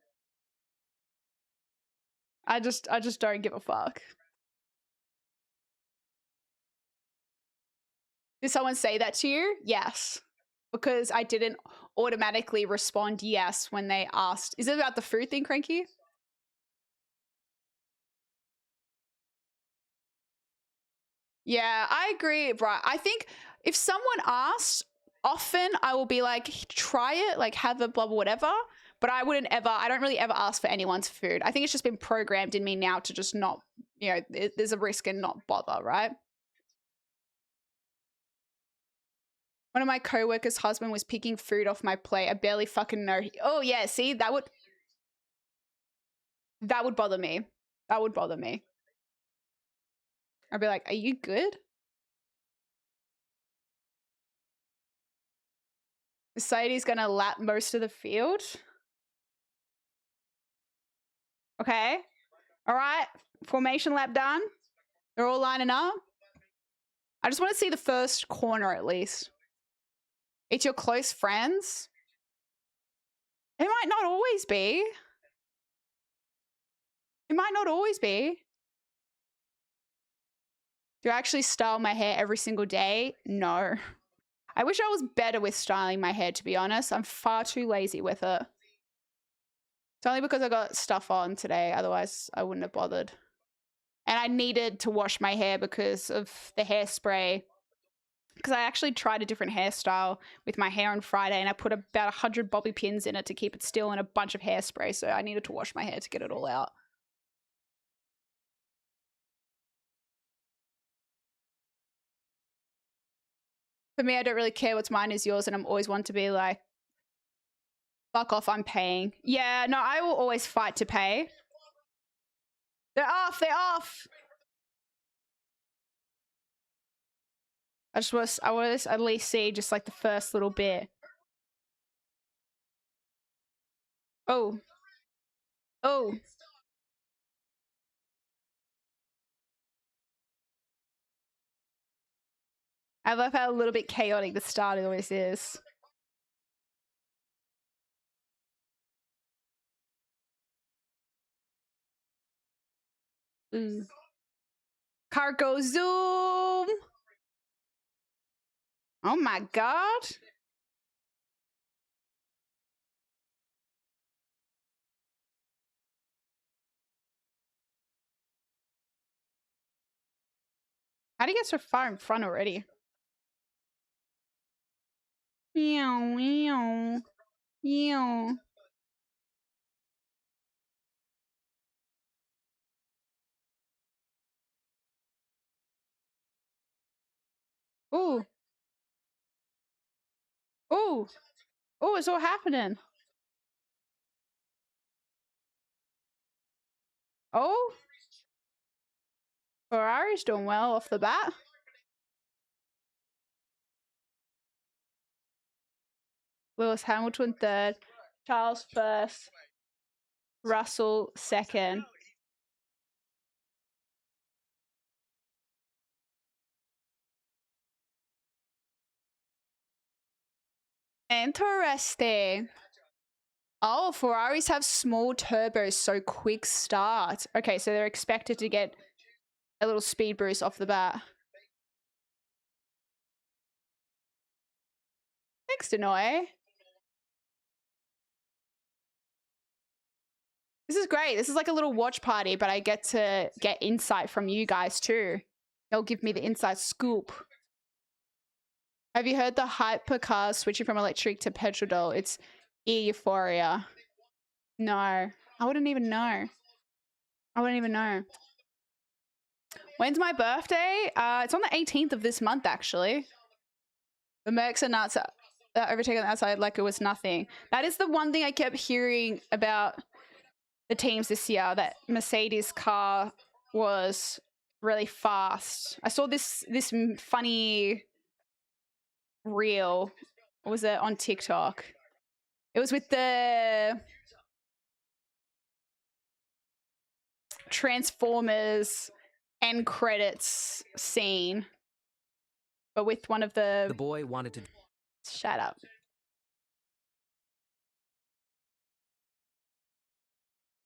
I just don't give a fuck. Did someone say that to you? Yes. Because I didn't automatically respond yes when they asked. Is it about the food thing, Cranky? Yeah, I agree, right. I think if someone asks, often I will be like, try it, like have a blah, blah, whatever. But I don't really ever ask for anyone's food. I think it's just been programmed in me now to just not, you know, there's a risk and not bother, right? One of my coworkers' husband was picking food off my plate. I barely fucking know. Oh yeah, see, that would bother me. That would bother me. I'd be like, are you good? Society's gonna lap most of the field. Okay. All right. Formation lap done. They're all lining up. I just want to see the first corner at least. It's your close friends. It might not always be. It might not always be. Do I actually style my hair every single day? No. I wish I was better with styling my hair, to be honest. I'm far too lazy with it. It's only because I got stuff on today. Otherwise, I wouldn't have bothered. And I needed to wash my hair because of the hairspray. Because I actually tried a different hairstyle with my hair on Friday and I put about 100 bobby pins in it to keep it still and a bunch of hairspray. So I needed to wash my hair to get it all out. For me, I don't really care what's mine is yours, and I'm always one to be like, Fuck off, I'm paying. Yeah, no, I will always fight to pay. They're off, they're off. I want to at least see just like the first little bit. Oh. Oh. I love how a little bit chaotic the start always is. Ooh. Cargo zoom. Oh my god. How do you get so far in front already? Meow, meow, meow. Ooh. Ooh. Ooh, it's all happening. Oh. Ferrari's doing well off the bat. Lewis Hamilton third. Charles first. Russell second. Interesting. Oh, Ferraris have small turbos, so quick start. Okay, so they're expected to get a little speed boost off the bat. Thanks, Denoy. This is great. This is like a little watch party, but I get to get insight from you guys too. They'll give me the inside scoop. Have you heard the hypercar switching from electric to petrol doll? It's euphoria. No, I wouldn't even know. I wouldn't even know. When's my birthday? It's on the 18th of this month, actually. The Mercs are nuts. Overtaken the outside like it was nothing. That is the one thing I kept hearing about the teams this year, that Mercedes car was really fast. I saw this funny reel. What was it on TikTok? It was with the Transformers end credits scene, but with one of the boy wanted to shut up.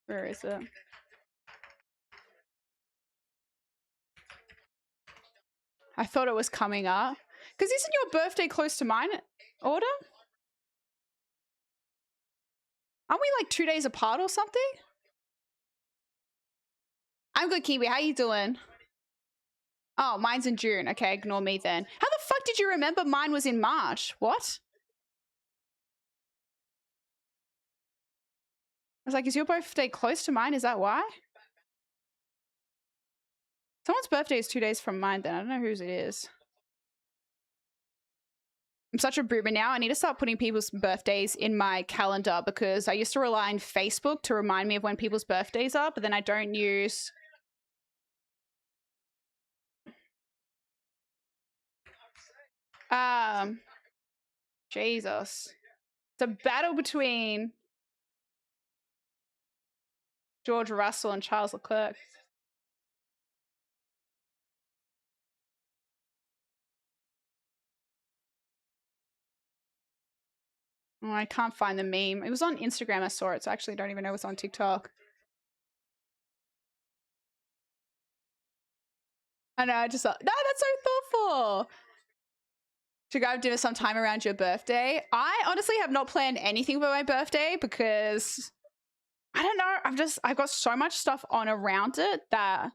Where is it? I thought it was coming up. Because isn't your birthday close to mine, Order? Aren't we like 2 days apart or something? I'm good, Kiwi. How you doing? Oh, mine's in June. Okay, ignore me then. How the fuck did you remember mine was in March? What? I was like, is your birthday close to mine? Is that why? Someone's birthday is 2 days from mine then. I don't know whose it is. I'm such a boomer now. I need to start putting people's birthdays in my calendar because I used to rely on Facebook to remind me of when people's birthdays are, but then I don't use... Jesus. It's a battle between George Russell and Charles Leclerc. Oh, I can't find the meme. It was on Instagram, I saw it, so I actually don't even know it's on TikTok. I know, I just thought, no, that's so thoughtful. To grab dinner sometime around your birthday. I honestly have not planned anything for my birthday because I don't know. I've got so much stuff on around it that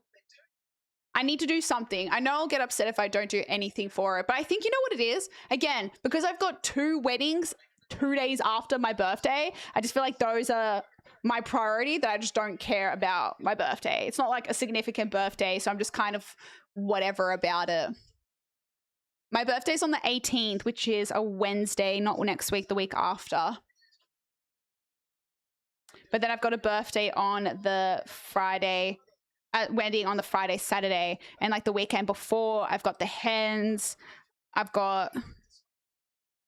I need to do something. I know I'll get upset if I don't do anything for it, but I think you know what it is? Again, because I've got 2 weddings 2 days after my birthday, I just feel like those are my priority, that I just don't care about my birthday. It's not like a significant birthday, so I'm just kind of whatever about it. My birthday's on the 18th, which is a Wednesday, not next week, the week after. But then I've got a birthday on the Friday, wedding on the Friday, Saturday, and like the weekend before, I've got the hens, I've got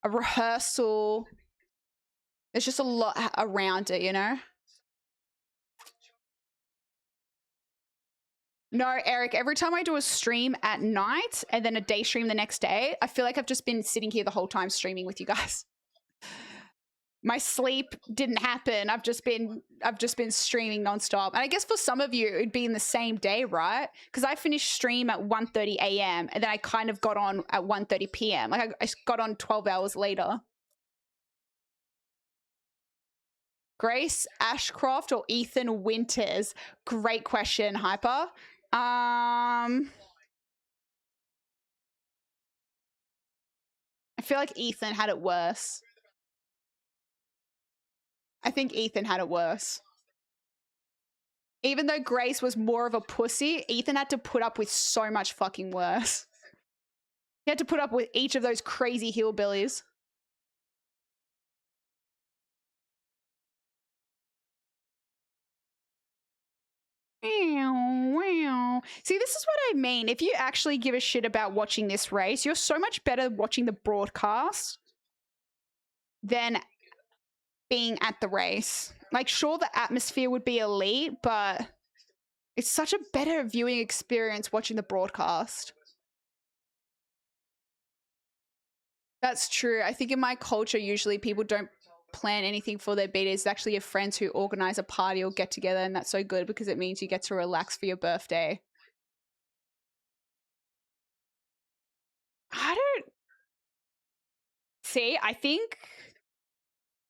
a rehearsal. There's just a lot around it, you know? No, Eric, every time I do a stream at night and then a day stream the next day, I feel like I've just been sitting here the whole time streaming with you guys. My sleep didn't happen. I've just been streaming nonstop. And I guess for some of you, it'd be in the same day, right? Because I finished stream at 1:30 a.m. and then I kind of got on at 1:30 p.m. Like I got on 12 hours later. Grace Ashcroft or Ethan Winters? Great question, Hyper. I feel like Ethan had it worse. I think Ethan had it worse. Even though Grace was more of a pussy, Ethan had to put up with so much fucking worse. He had to put up with each of those crazy hillbillies. Wow. See, this is what I mean. If you actually give a shit about watching this race, you're so much better watching the broadcast than being at the race. Like, sure, the atmosphere would be elite, but it's such a better viewing experience watching the broadcast. That's true. I think in my culture, usually people don't plan anything for their birthday. It's actually your friends who organize a party or get together, and that's so good because it means you get to relax for your birthday. I don't see. I think,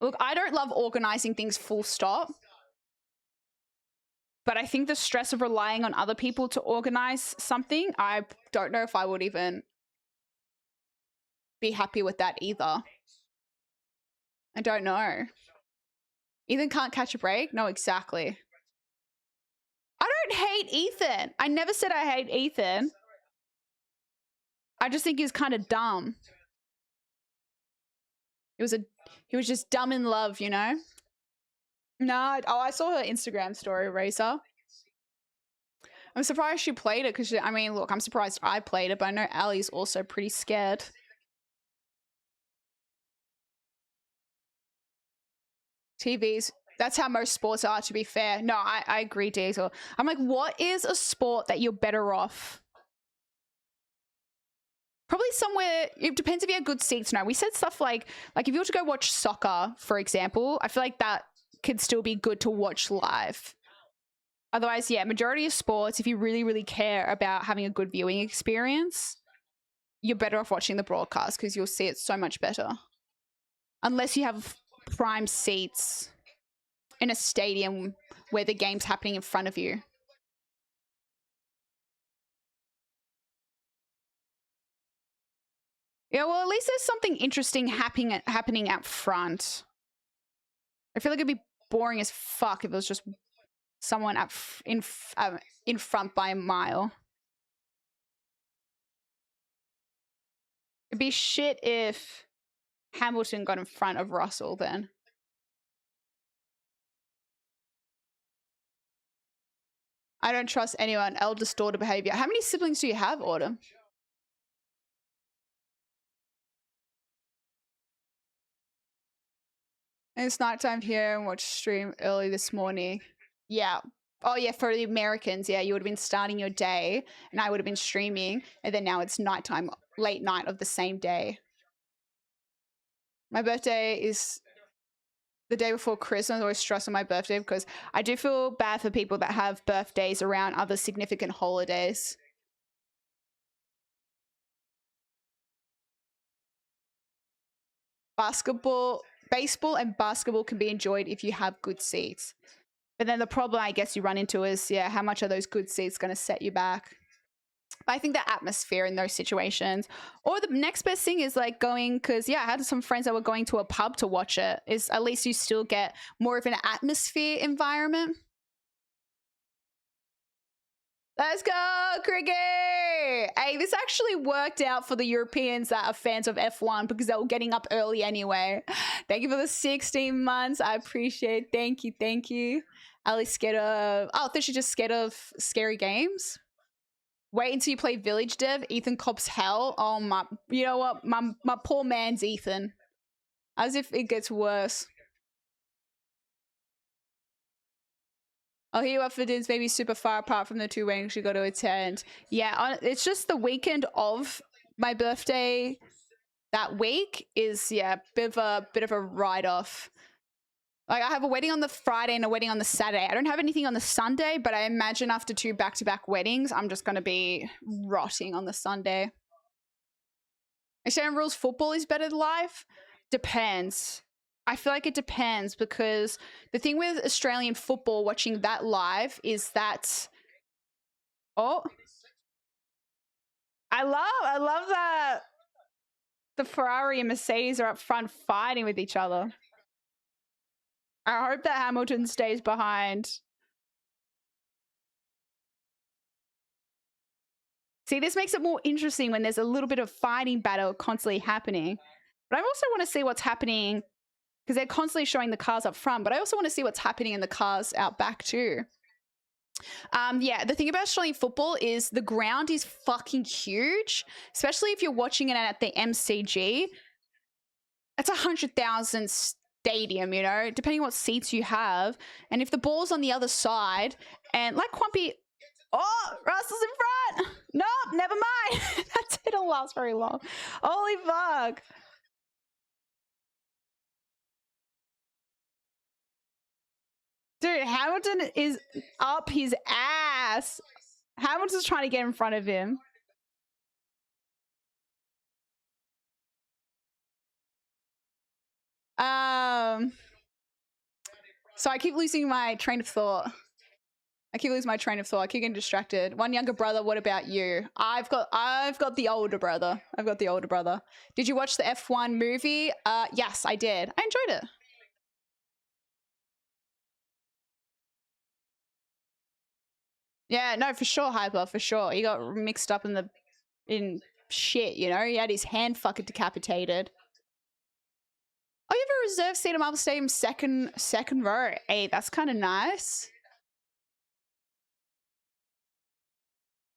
look, I don't love organizing things full stop, but I think the stress of relying on other people to organize something, I don't know if I would even be happy with that either. I don't know. Ethan can't catch a break? No, exactly. I don't hate Ethan. I never said I hate Ethan. I just think he was kind of dumb. He was just dumb in love, you know? Nah. Oh, I saw her Instagram story, Razor. I'm surprised she played it because, I mean, look, I'm surprised I played it, but I know Ali's also pretty scared. TVs. That's how most sports are, to be fair. No, I agree, Diesel. I'm like, what is a sport that you're better off? Probably somewhere, it depends if you have good seats. No, we said stuff like if you were to go watch soccer, for example, I feel like that could still be good to watch live. Otherwise, yeah, majority of sports, if you really, really care about having a good viewing experience, you're better off watching the broadcast because you'll see it so much better. Unless you have prime seats in a stadium where the game's happening in front of you. Yeah, well, at least there's something interesting happening out front. I feel like it'd be boring as fuck if it was just someone in front by a mile. It'd be shit if Hamilton got in front of Russell then. I don't trust anyone. Eldest daughter behavior. How many siblings do you have, Autumn? And it's nighttime here and watched stream early this morning. Yeah. Oh, yeah, for the Americans, yeah, you would have been starting your day and I would have been streaming, and then now it's nighttime, late night of the same day. My birthday is the day before Christmas. I always stress on my birthday because I do feel bad for people that have birthdays around other significant holidays. Baseball and basketball can be enjoyed if you have good seats. But then the problem I guess you run into is, yeah, how much are those good seats going to set you back? But I think the atmosphere in those situations, or the next best thing is like going, because yeah, I had some friends that were going to a pub to watch it, is at least you still get more of an atmosphere environment. Let's go, cricket! Hey, this actually worked out for the Europeans that are fans of F1 because they were getting up early anyway. Thank you for the 16 months. I appreciate it. Thank you, thank you. Ali's scared of... Oh, I thought she's just scared of scary games. Wait until you play Village Dev. Ethan cops hell. Oh, my... You know what? My poor man's Ethan. As if it gets worse. I'll hear you up for din's maybe super far apart from the 2 weddings you got to attend. Yeah, it's just the weekend of my birthday that week is, yeah, bit of a write-off. Like, I have a wedding on the Friday and a wedding on the Saturday. I don't have anything on the Sunday, but I imagine after 2 back-to-back weddings, I'm just going to be rotting on the Sunday. Australian rules football is better live? Depends. I feel like it depends because the thing with Australian football, watching that live, is that... Oh. I love that the Ferrari and Mercedes are up front fighting with each other. I hope that Hamilton stays behind. See, this makes it more interesting when there's a little bit of fighting battle constantly happening. But I also want to see what's happening because they're constantly showing the cars up front, but I also want to see what's happening in the cars out back too. Yeah, the thing about Australian football is the ground is fucking huge, especially if you're watching it at the MCG. It's 100,000 stadium, you know, depending on what seats you have. And if the ball's on the other side, and like Quampy, oh, Russell's in front. No, never mind. That didn't last very long. Holy fuck. Dude, Hamilton is up his ass. Hamilton's trying to get in front of him. So I keep losing my train of thought. I keep getting distracted. One younger brother. What about you? I've got the older brother. Did you watch the F1 movie? Yes, I did. I enjoyed it. Yeah, no, for sure, Hyper, for sure. He got mixed up in shit, you know? He had his hand fucking decapitated. Oh, you have a reserve seat at Marvel Stadium second row. Hey, that's kind of nice.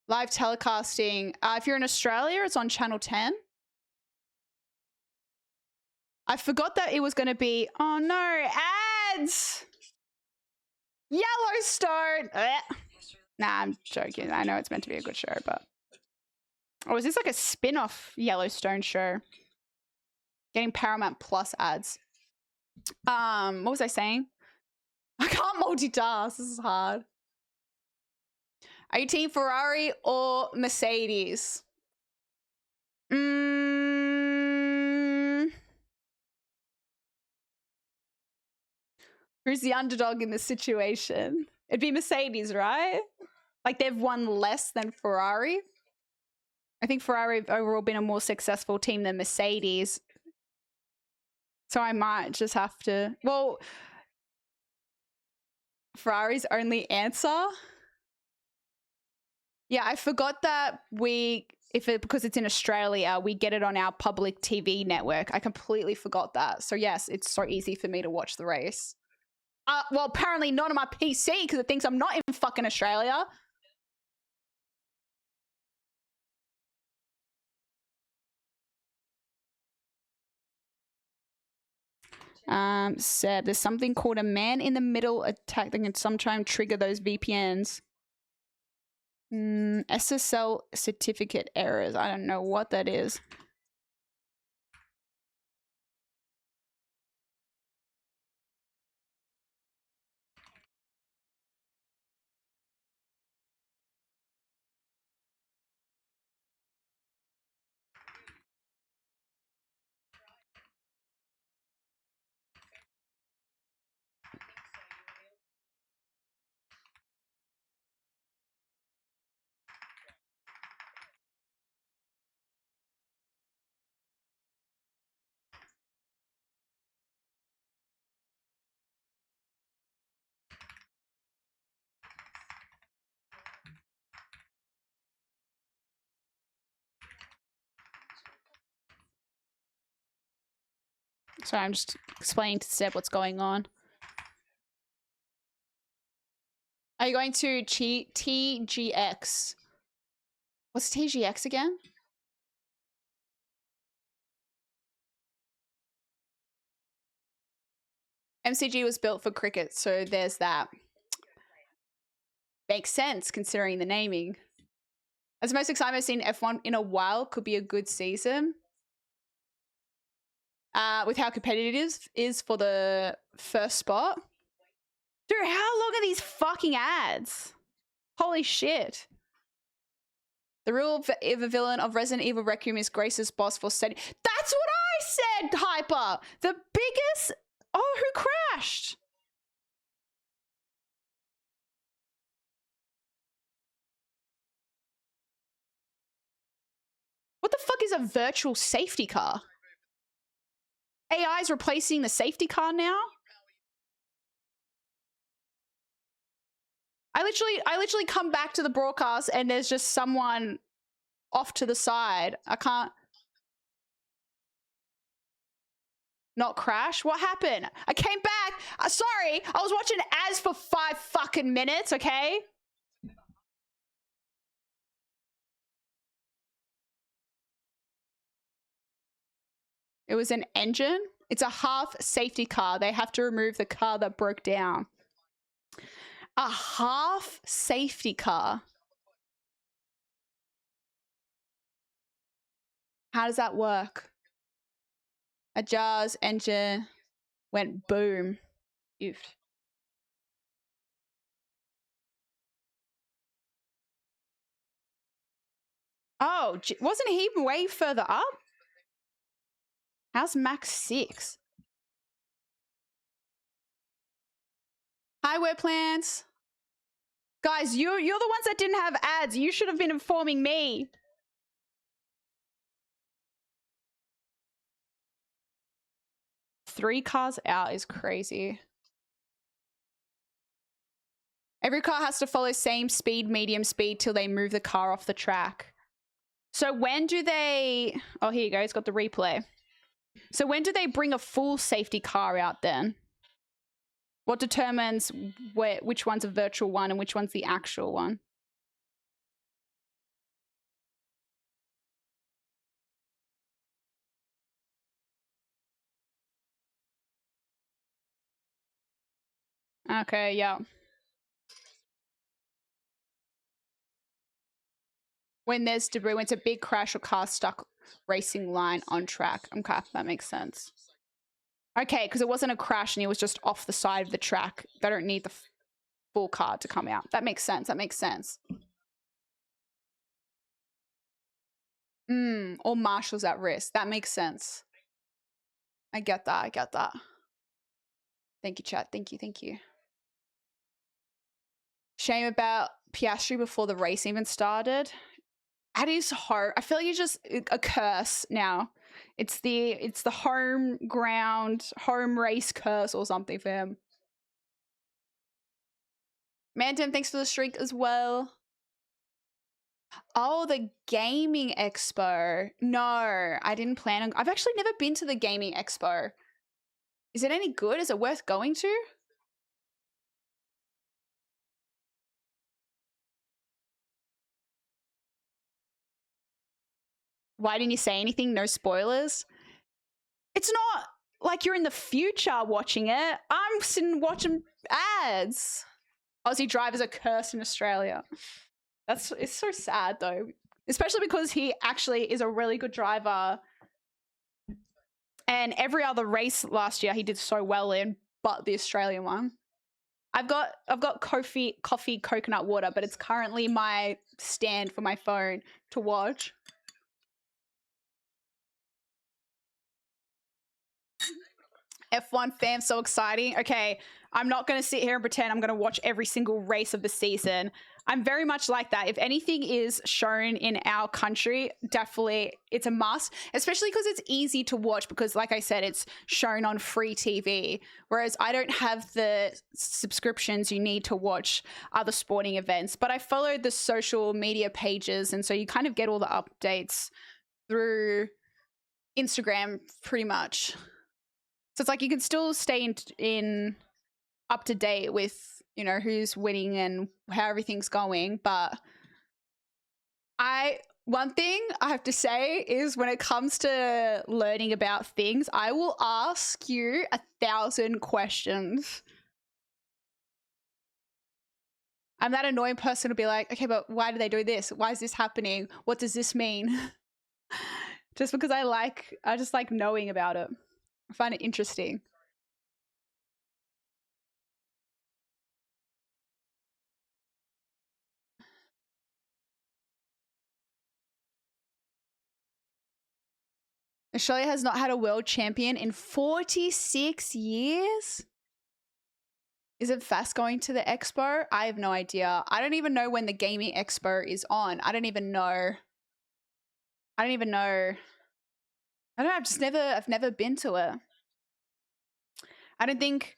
Live telecasting. If you're in Australia, it's on Channel 10. I forgot that it was going to be... Oh, no. Ads! Yellowstone! Nah, I'm joking. I know it's meant to be a good show, but... Oh, is this like a spin-off Yellowstone show? Getting Paramount Plus ads. What was I saying? I can't multitask. This is hard. Are you team Ferrari or Mercedes? Who's the underdog in this situation? It'd be Mercedes, right? Like they've won less than Ferrari. I think Ferrari have overall been a more successful team than Mercedes. So I might just have to... Well, Ferrari's only answer? Yeah, I forgot that because it's in Australia, we get it on our public TV network. I completely forgot that. So yes, it's so easy for me to watch the race. Well, apparently not on my PC because it thinks I'm not in fucking Australia. Seb, there's something called a man in the middle attack that can sometimes trigger those VPNs. SSL certificate errors. I don't know what that is. Sorry, I'm just explaining to Seb what's going on. Are you going to TGX? What's TGX again? MCG was built for cricket, so there's that. Makes sense considering the naming. That's the most exciting I've seen F1 in a while. Could be a good season. With how competitive it is for the first spot. Dude, how long are these fucking ads? Holy shit. The rule of a villain of Resident Evil Requiem is Grace's boss for setting. That's what I said, Hyper! The biggest... Oh, who crashed? What the fuck is a virtual safety car? AI is replacing the safety car now? I literally come back to the broadcast and there's just someone off to the side. I can't not crash. What happened? I came back. Sorry, I was watching ads for 5 fucking minutes, okay? It was an engine. It's a half safety car. They have to remove the car that broke down. A half safety car. How does that work? A Jaws engine went boom. Oofed. Oh, wasn't he way further up? How's Max 6? Highway plans. Guys, you're the ones that didn't have ads. You should have been informing me. Three cars out is crazy. Every car has to follow same speed, medium speed till they move the car off the track. So when do they... Oh, here you go. It's got the replay. So when do they bring a full safety car out then? What determines which one's a virtual one and which one's the actual one? Okay, yeah. When there's debris, when it's a big crash or car stuck racing line on track. Okay, that makes sense. Okay, because it wasn't a crash and he was just off the side of the track. They don't need the full car to come out. That makes sense. That makes sense. Or marshals at risk. That makes sense. I get that. I get that. Thank you, chat. Thank you. Thank you. Shame about Piastri before the race even started. That is hard. I feel like it's just a curse now. It's the home ground, home race curse or something for him. Manton, thanks for the streak as well. Oh, the gaming expo. No, I didn't plan on... I've actually never been to the gaming expo. Is it any good? Is it worth going to? Why didn't you say anything? No spoilers? It's not like you're in the future watching it. I'm sitting watching ads. Aussie drivers are cursed in Australia. It's so sad though. Especially because he actually is a really good driver. And every other race last year he did so well in, but the Australian one. I've got coffee coconut water, but it's currently my stand for my phone to watch. F1 fam, so exciting. Okay, I'm not going to sit here and pretend I'm going to watch every single race of the season. I'm very much like that. If anything is shown in our country, definitely it's a must, especially because it's easy to watch because, like I said, it's shown on free TV, whereas I don't have the subscriptions you need to watch other sporting events. But I followed the social media pages, and so you kind of get all the updates through Instagram pretty much. So it's like you can still stay in up to date with, you know, who's winning and how everything's going. But one thing I have to say is when it comes to learning about things, I will ask you 1,000 questions. I'm that annoying person to be like, okay, but why do they do this? Why is this happening? What does this mean? Just because I just like knowing about it. I find it interesting. Australia has not had a world champion in 46 years? Is it fast going to the expo? I have no idea. I don't even know when the gaming expo is on. I don't even know. I don't know. I've never been to it. I think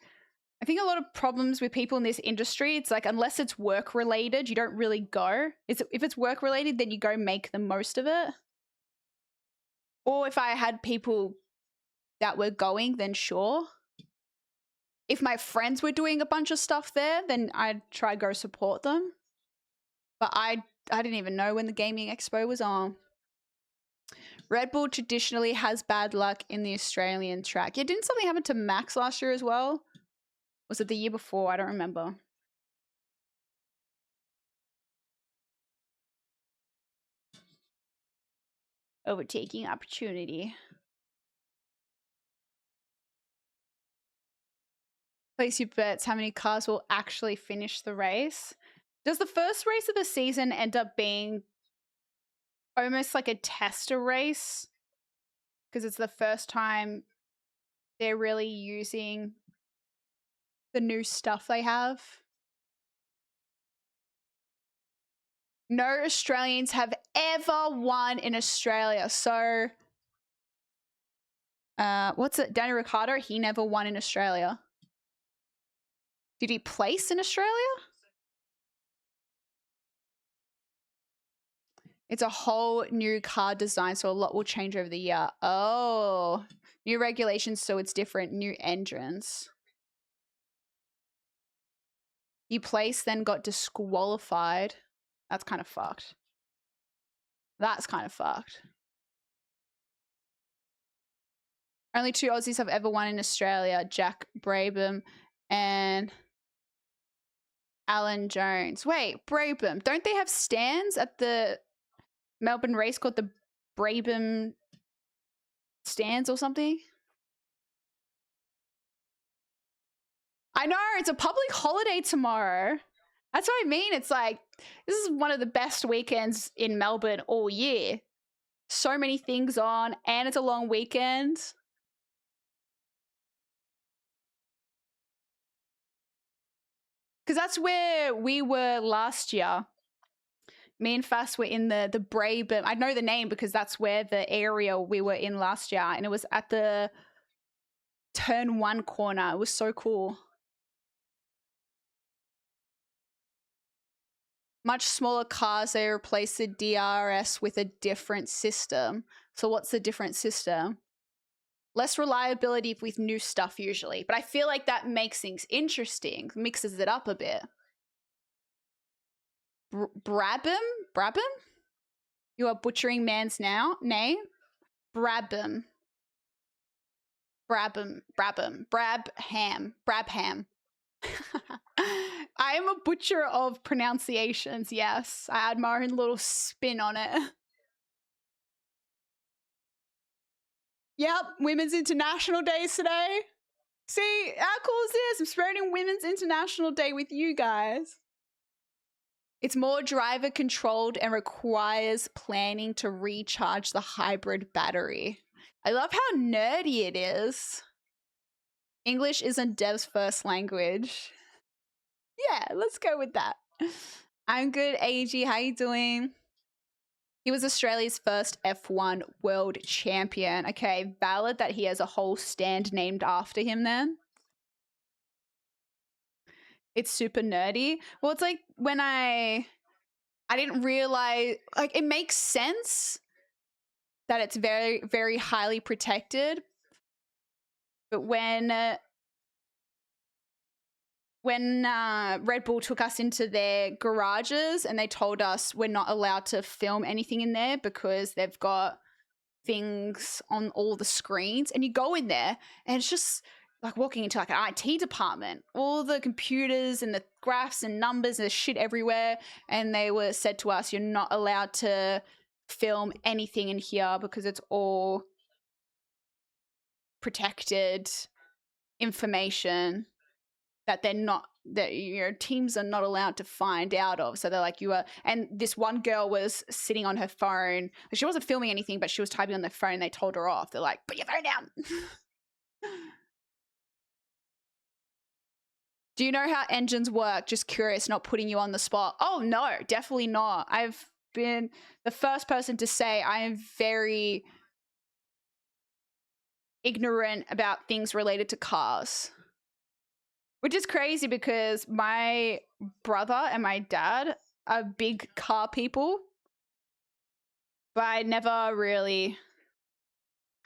a lot of problems with people in this industry, it's like unless it's work related, you don't really go. If it's work related, then you go make the most of it. Or if I had people that were going, then sure. If my friends were doing a bunch of stuff there, then I'd try go support them. But I didn't even know when the gaming expo was on. Red Bull traditionally has bad luck in the Australian track. Yeah, didn't something happen to Max last year as well? Was it the year before? I don't remember. Overtaking opportunity. Place your bets how many cars will actually finish the race. Does the first race of the season end up being almost like a tester race? Because it's the first time they're really using the new stuff they have. No Australians have ever won in Australia. So, what's it? Danny Ricciardo, he never won in Australia. Did he place in Australia? It's a whole new car design, so a lot will change over the year. Oh, new regulations, so it's different. New engines. You placed, then got disqualified. That's kind of fucked. That's kind of fucked. Only 2 Aussies have ever won in Australia, Jack Brabham and Alan Jones. Wait, Brabham. Don't they have stands at the Melbourne race called the Brabham stands or something? I know, it's a public holiday tomorrow. That's what I mean. It's like, this is one of the best weekends in Melbourne all year. So many things on, and it's a long weekend. Because that's where we were last year. Me and Fass were in the Brabham. I know the name because that's where the area we were in last year. And it was at the turn 1 corner. It was so cool. Much smaller cars, they replace the DRS with a different system. So what's the different system? Less reliability with new stuff usually. But I feel like that makes things interesting, mixes it up a bit. Brabham? Brabham? You are butchering man's name? Brabham. Brabham. Brabham. I am a butcher of pronunciations, yes. I add my own little spin on it. Yep, Women's International Day today. See, how cool is this? I'm spreading Women's International Day with you guys. It's more driver controlled and requires planning to recharge the hybrid battery. I love how nerdy it is. English isn't Dev's first language. Yeah, let's go with that. I'm good, AG. How you doing? He was Australia's first F1 world champion. Okay, valid that he has a whole stand named after him then. It's super nerdy. Well, it's like when I didn't realize, like, it makes sense that it's very, very highly protected. But when Red Bull took us into their garages and they told us we're not allowed to film anything in there because they've got things on all the screens, and you go in there and it's just like walking into like an IT department, all the computers and the graphs and numbers and the shit everywhere. And they were said to us, you're not allowed to film anything in here because it's all protected information that your teams are not allowed to find out of. So they're like, and this one girl was sitting on her phone. She wasn't filming anything, but she was typing on the phone. They told her off. They're like, put your phone down. Do you know how engines work? Just curious, not putting you on the spot. Oh no, definitely not. I've been the first person to say I am very ignorant about things related to cars. Which is crazy because my brother and my dad are big car people. But I never really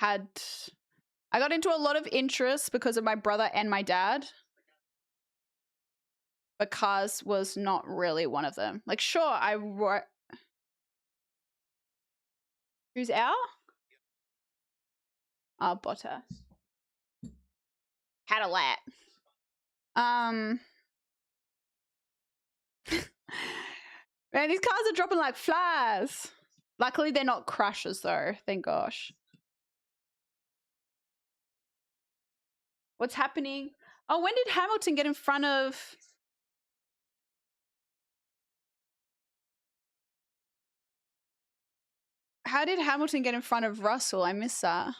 I got into a lot of interest because of my brother and my dad. But cars was not really one of them. Like, sure, Who's out? Oh, Bottas. Cadillac. Man, these cars are dropping like flies. Luckily, they're not crashes, though. Thank gosh. What's happening? Oh, when did Hamilton get in front of... How did Hamilton get in front of Russell? I missed that.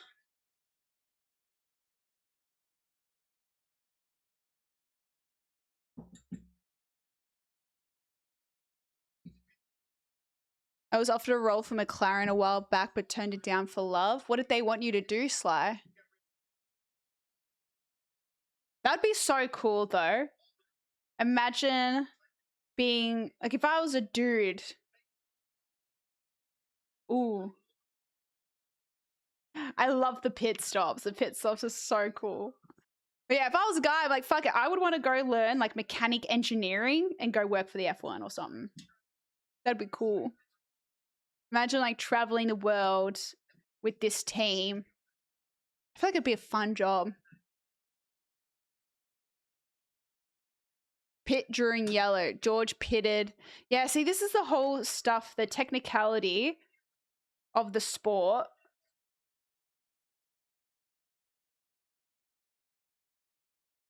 I was offered a role for McLaren a while back, but turned it down for love. What did they want you to do, Sly? That'd be so cool, though. Imagine being... Like, if I was a dude... Ooh. I love the pit stops. The pit stops are so cool. But yeah, if I was a guy, I'm like, fuck it. I would want to go learn, like, mechanic engineering and go work for the F1 or something. That'd be cool. Imagine, like, traveling the world with this team. I feel like it'd be a fun job. Pit during yellow. George pitted. Yeah, see, this is the whole stuff, the technicality of the sport.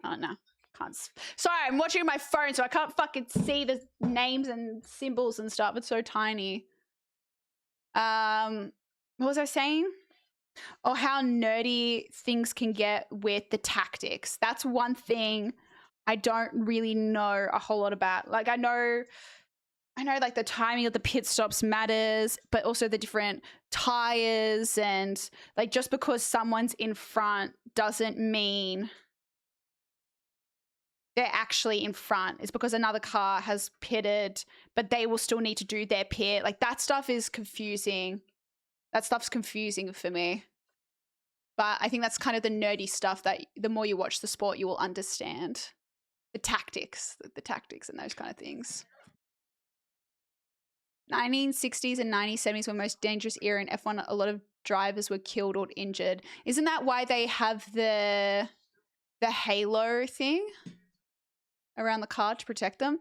Oh, no. Can't. Sorry, I'm watching my phone, so I can't fucking see the names and symbols and stuff. It's so tiny. What was I saying? Or how nerdy things can get with the tactics. That's one thing I don't really know a whole lot about. Like, I know like the timing of the pit stops matters, but also the different tires, and like just because someone's in front doesn't mean they're actually in front. It's because another car has pitted, but they will still need to do their pit. Like, that stuff is confusing. That stuff's confusing for me. But I think that's kind of the nerdy stuff that the more you watch the sport, you will understand. The tactics and those kind of things. 1960s and 1970s were the most dangerous era in F1. A lot of drivers were killed or injured. Isn't that why they have the halo thing around the car to protect them?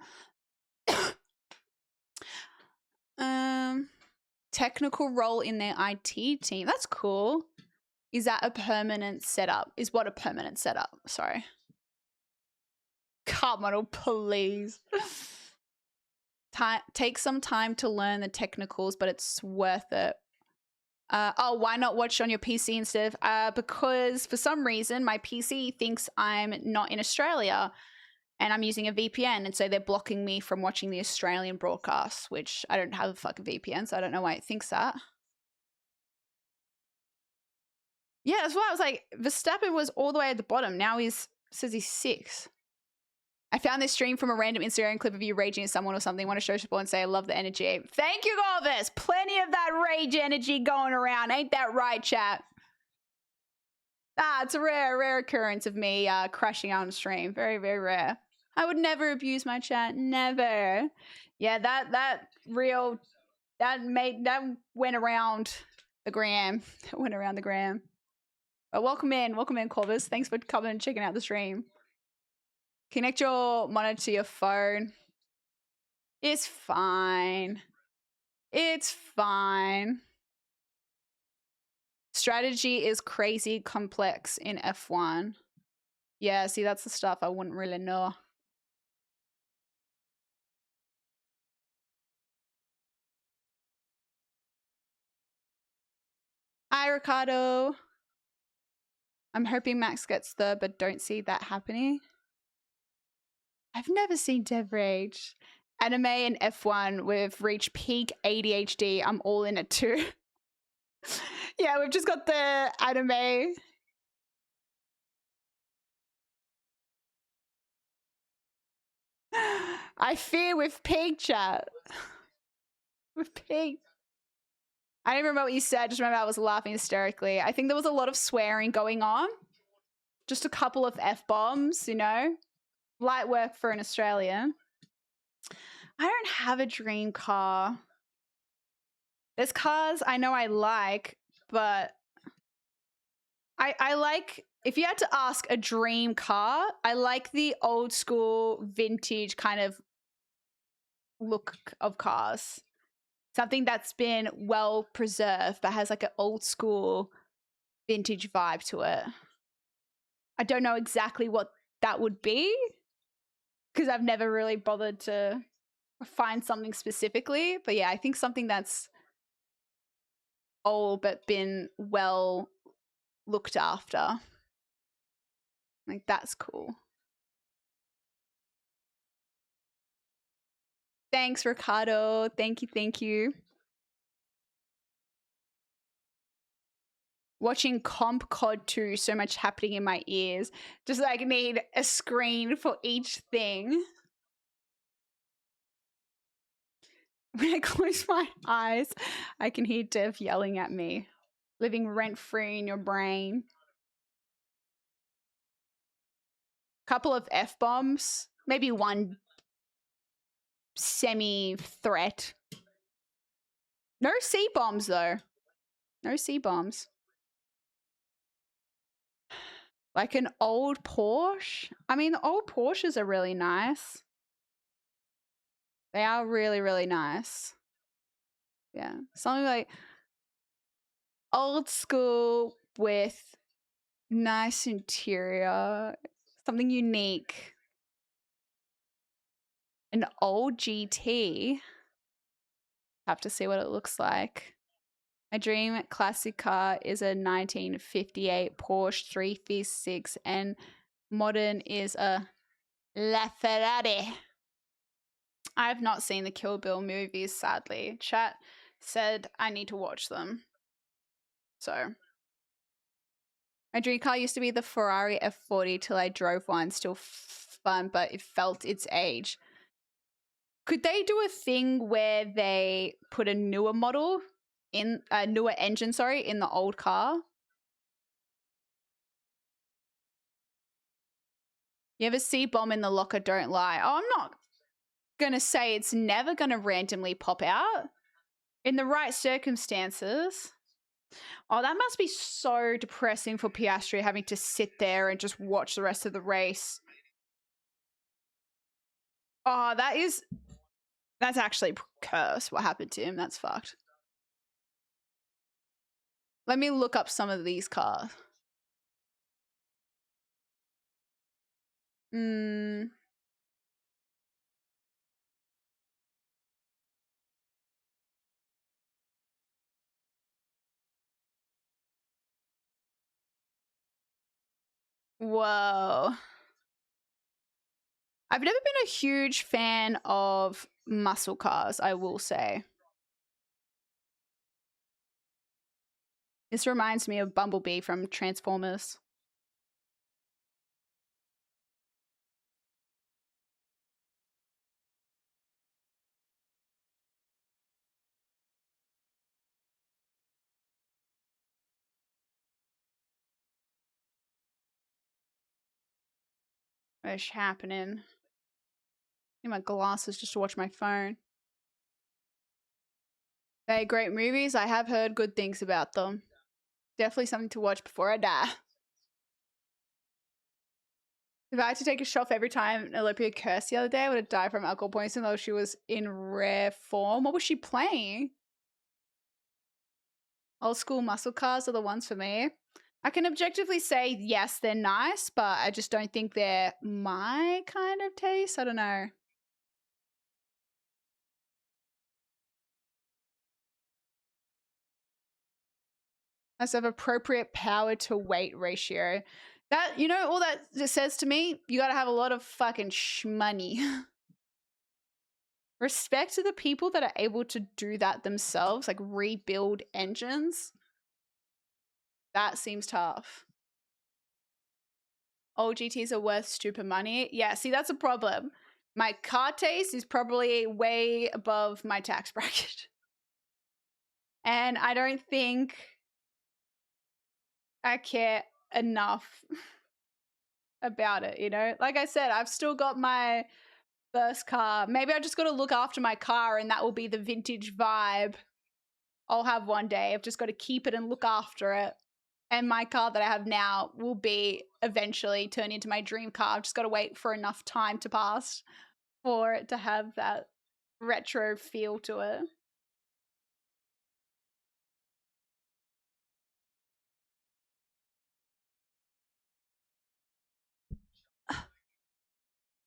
Technical role in their IT team. That's cool. Is that a permanent setup? Is what a permanent setup? Sorry. Come on, please. Take some time to learn the technicals, but it's worth it. Why not watch on your PC instead of... because for some reason, my PC thinks I'm not in Australia and I'm using a VPN, and so they're blocking me from watching the Australian broadcasts, which I don't have a fucking VPN, so I don't know why it thinks that. Yeah, that's why I was like, Verstappen was all the way at the bottom. Now says he's 6. I found this stream from a random Instagram clip of you raging at someone or something. Want to show support and say I love the energy. Thank you, Golvis. Plenty of that rage energy going around. Ain't that right, chat? It's a rare occurrence of me crashing out on stream. Very, very rare. I would never abuse my chat. Never. Yeah, that went around the gram. That went around the gram. But welcome in, Corvus. Thanks for coming and checking out the stream. Connect your monitor to your phone. It's fine. It's fine. Strategy is crazy complex in F1. Yeah, see, that's the stuff I wouldn't really know. Hi, Ricardo. I'm hoping Max gets third, but don't see that happening. I've never seen Dev Rage. Anime and F1, we've reached peak ADHD. I'm all in it too. Yeah, we've just got the anime. I fear with pig chat. With pig. I don't remember what you said. Just remember I was laughing hysterically. I think there was a lot of swearing going on. Just a couple of F-bombs, you know? Light work for an Australian. I don't have a dream car. There's cars I know I like, but I like, if you had to ask a dream car, I like the old school vintage kind of look of cars. Something that's been well preserved but has like an old school vintage vibe to it. I don't know exactly what that would be because I've never really bothered to find something specifically. But yeah, I think something that's old but been well looked after. Like, that's cool. Thanks, Ricardo. Thank you, thank you. Watching Comp COD 2, so much happening in my ears. Just like need a screen for each thing. When I close my eyes, I can hear Dev yelling at me. Living rent-free in your brain. Couple of F-bombs. Maybe one semi-threat. No C-bombs, though. No C-bombs. Like an old Porsche. I mean, the old Porsches are really nice. They are really, really nice. Yeah. Something like old school with nice interior. Something unique. An old GT. Have to see what it looks like. My dream classic car is a 1958 Porsche 356 and modern is a LaFerrari. I have not seen the Kill Bill movies, sadly. Chat said I need to watch them. So, my dream car used to be the Ferrari F40 till I drove one. Still fun, but it felt its age. Could they do a thing where they put a newer model in a newer engine, in the old car? You ever see bomb in the locker, don't lie. Oh, I'm not going to say it's never going to randomly pop out. In the right circumstances. Oh, that must be so depressing for Piastri having to sit there and just watch the rest of the race. Oh, that's actually cursed what happened to him. That's fucked. Let me look up some of these cars. Whoa. I've never been a huge fan of muscle cars, I will say. This reminds me of Bumblebee from Transformers. What's happening? I need my glasses just to watch my phone. They're great movies. I have heard good things about them. Definitely something to watch before I die. If I had to take a shot for every time Olympia cursed the other day, I would have died from alcohol poisoning, though she was in rare form. What was she playing? Old school muscle cars are the ones for me. I can objectively say, yes, they're nice, but I just don't think they're my kind of taste. I don't know. Has to have appropriate power to weight ratio. That, you know, all that just says to me, you gotta have a lot of fucking shmoney. Respect to the people that are able to do that themselves, like rebuild engines. That seems tough. Old GTs are worth stupid money. Yeah, see, that's a problem. My car taste is probably way above my tax bracket. And I don't think I care enough about it, you know? Like I said, I've still got my first car. Maybe I just got to look after my car and that will be the vintage vibe I'll have one day. I've just got to keep it and look after it. And my car that I have now will be eventually turn into my dream car. I've just got to wait for enough time to pass for it to have that retro feel to it.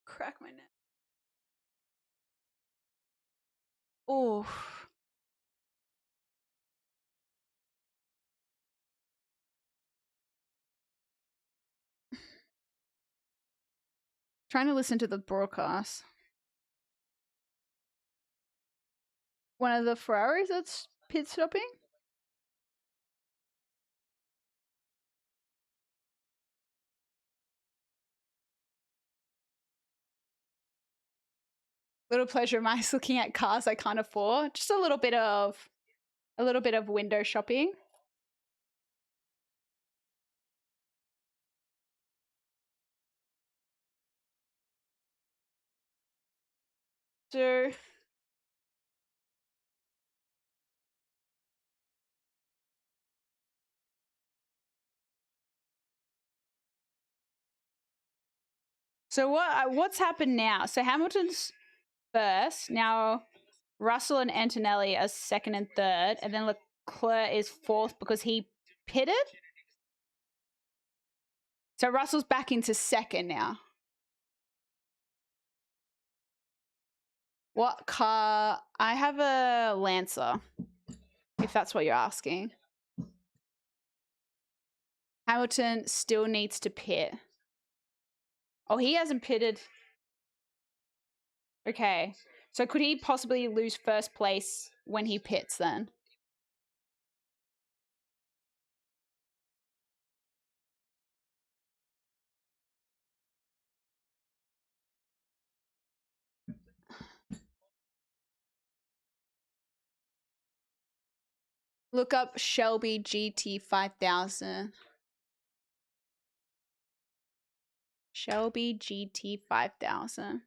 Crack my neck. Oh. Trying to listen to the broadcast. One of the Ferraris that's pit stopping? Little pleasure of mine is looking at cars I can't afford. Just a little bit of window shopping. So what's happened now? So Hamilton's first. Now Russell and Antonelli are second and third, and then Leclerc is fourth because he pitted. So Russell's back into second now. What car? I have a Lancer, if that's what you're asking. Hamilton still needs to pit. Oh, he hasn't pitted. Okay. So could he possibly lose first place when he pits then? Look up Shelby GT 5000. Shelby GT 5000.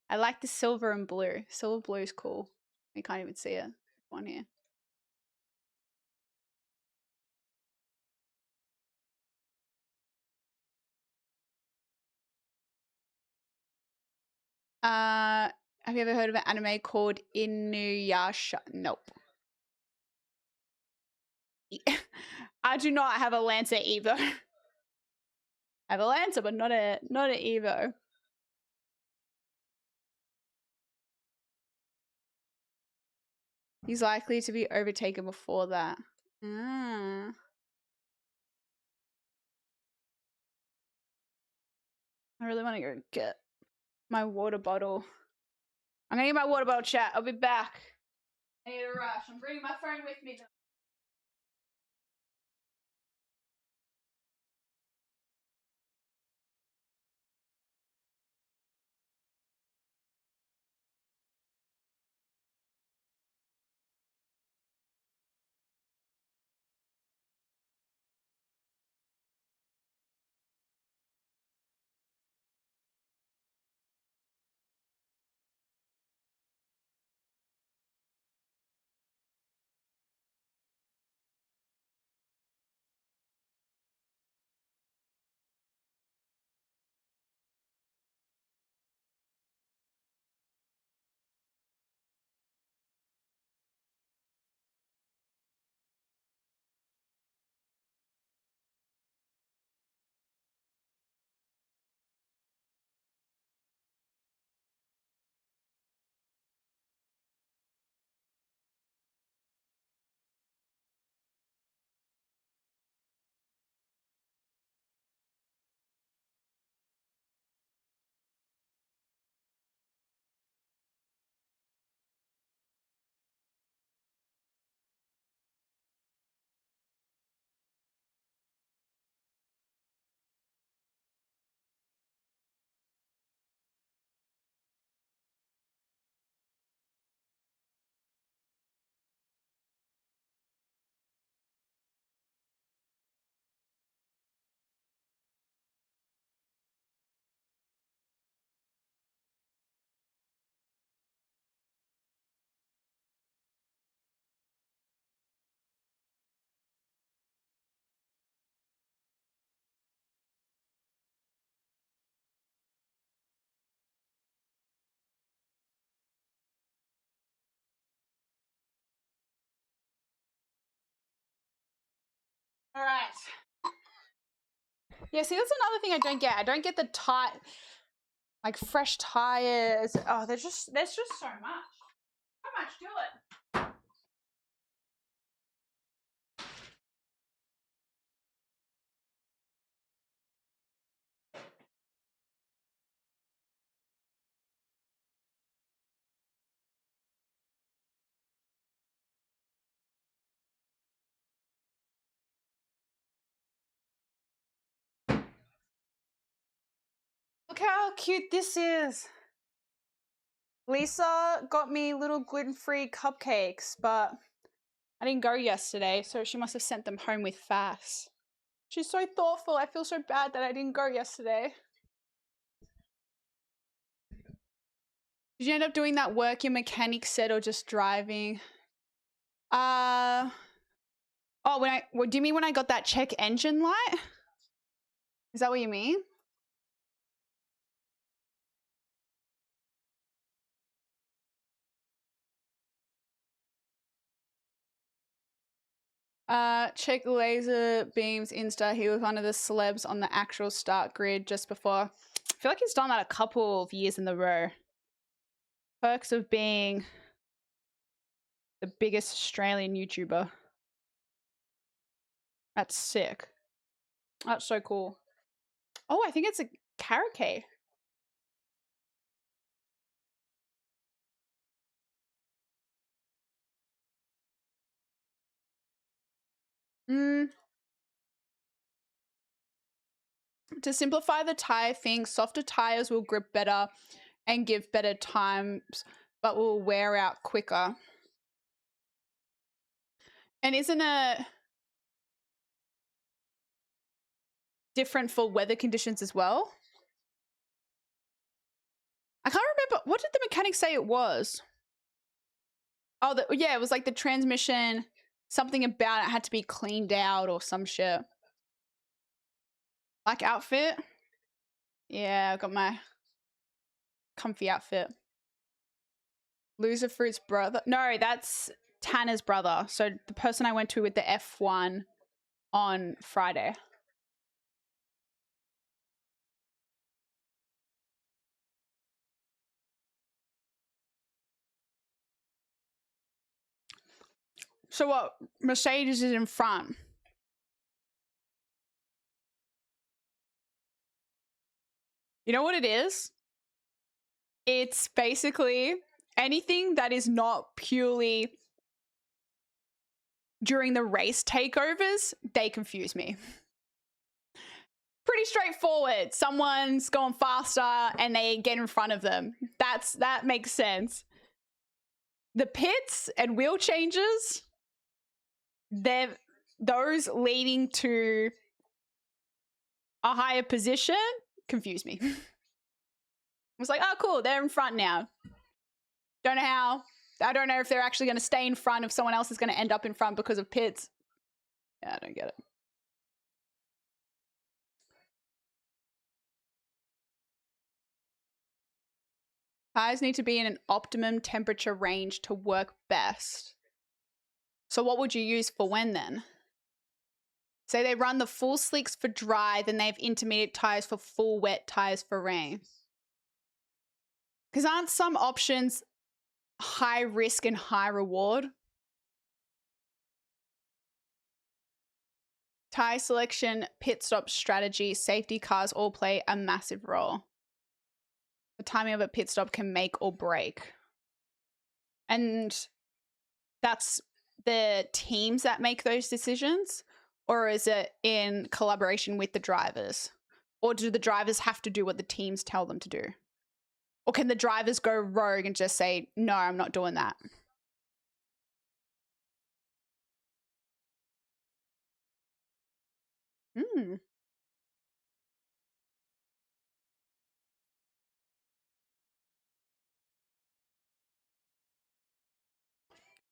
I like the silver and blue. Silver blue is cool. You can't even see it. One here. Have you ever heard of an anime called Inuyasha? Nope. I do not have a Lancer Evo. I have a Lancer, but not an Evo. He's likely to be overtaken before that. Ah. I really want to go get my water bottle. I'm gonna get my water bottle, chat. I'll be back. I need a rush. I'm bringing my phone with me. All right. Yeah, see, that's another thing I don't get. I don't get the tight, like fresh tires. Oh, there's just so much. How much do it? Look how cute this is. Lisa got me little gluten-free cupcakes, but I didn't go yesterday, so she must have sent them home with Fass. She's so thoughtful. I feel so bad that I didn't go yesterday. Did you end up doing that work your mechanic said or just driving? Oh, what do you mean when I got that check engine light? Is that what you mean? Check laser beams Insta. He was one of the celebs on the actual start grid just before. I feel like he's done that a couple of years in a row. Perks of being the biggest Australian YouTuber. That's sick. That's so cool. Oh, I think it's a carrot cake. To simplify the tire thing, softer tires will grip better and give better times, but will wear out quicker. And isn't it different for weather conditions as well? I can't remember. What did the mechanic say it was? Oh, yeah, it was like the transmission, something about it had to be cleaned out or some shit. Like outfit? Yeah, I got my comfy outfit. Loser Fruit's brother? No, that's Tanner's brother. So the person I went to with the F1 on Friday. So what? Mercedes is in front. You know what it is? It's basically anything that is not purely during the race takeovers, they confuse me. Pretty straightforward. Someone's going faster and they get in front of them. That makes sense. The pits and wheel changes, those leading to a higher position confuse me. I was like, oh, cool, they're in front now. Don't know how. I don't know if they're actually going to stay in front, if someone else is going to end up in front because of pits. Yeah, I don't get it. Tires need to be in an optimum temperature range to work best. So what would you use for when then? Say they run the full slicks for dry, then they have intermediate tires for full wet tires for rain. Because aren't some options high risk and high reward? Tire selection, pit stop strategy, safety cars all play a massive role. The timing of a pit stop can make or break. And that's the teams that make those decisions? Or is it in collaboration with the drivers? Or do the drivers have to do what the teams tell them to do? Or can the drivers go rogue and just say, no, I'm not doing that?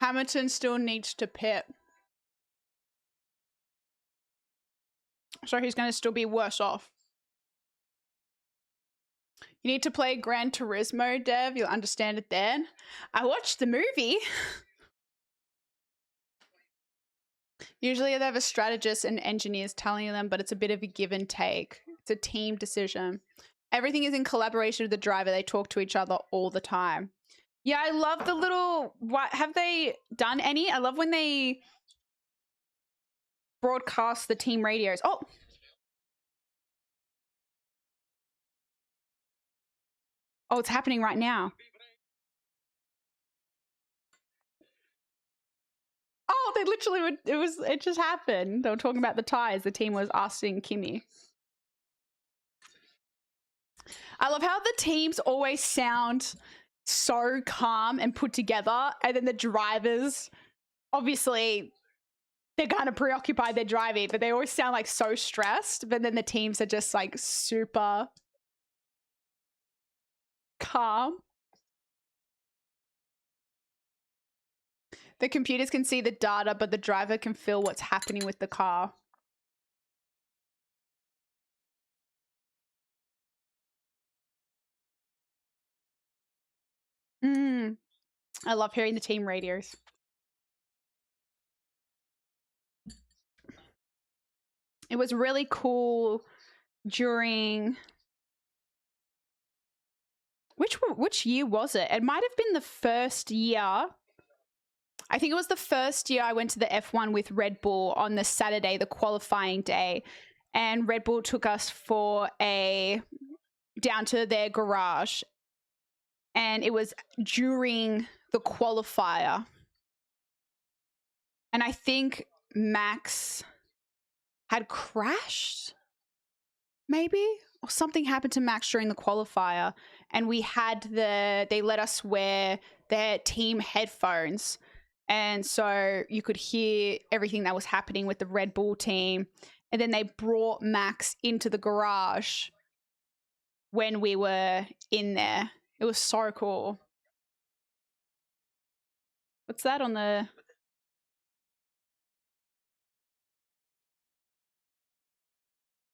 Hamilton still needs to pit. So he's going to still be worse off. You need to play Gran Turismo, Dev. You'll understand it then. I watched the movie. Usually they have a strategist and engineers telling them, but it's a bit of a give and take. It's a team decision. Everything is in collaboration with the driver. They talk to each other all the time. Yeah, I love the little, what have they done any? I love when they broadcast the team radios. Oh, it's happening right now. Oh, they literally would, it just happened. They were talking about the tires. The team was asking Kimmy. I love how the teams always sound so calm and put together, and then the drivers, obviously, they're kind of preoccupied, they're driving, but they always sound like so stressed, but then the teams are just like super calm. The computers can see the data, but the driver can feel what's happening with the car. I love hearing the team radios. It was really cool during... Which year was it? It might have been the first year. I think it was the first year I went to the F1 with Red Bull on the Saturday, the qualifying day. And Red Bull took us down to their garage. And it was during the qualifier. And I think Max had crashed, maybe? Or something happened to Max during the qualifier. And they let us wear their team headphones. And so you could hear everything that was happening with the Red Bull team. And then they brought Max into the garage when we were in there. It was so cool. What's that on the...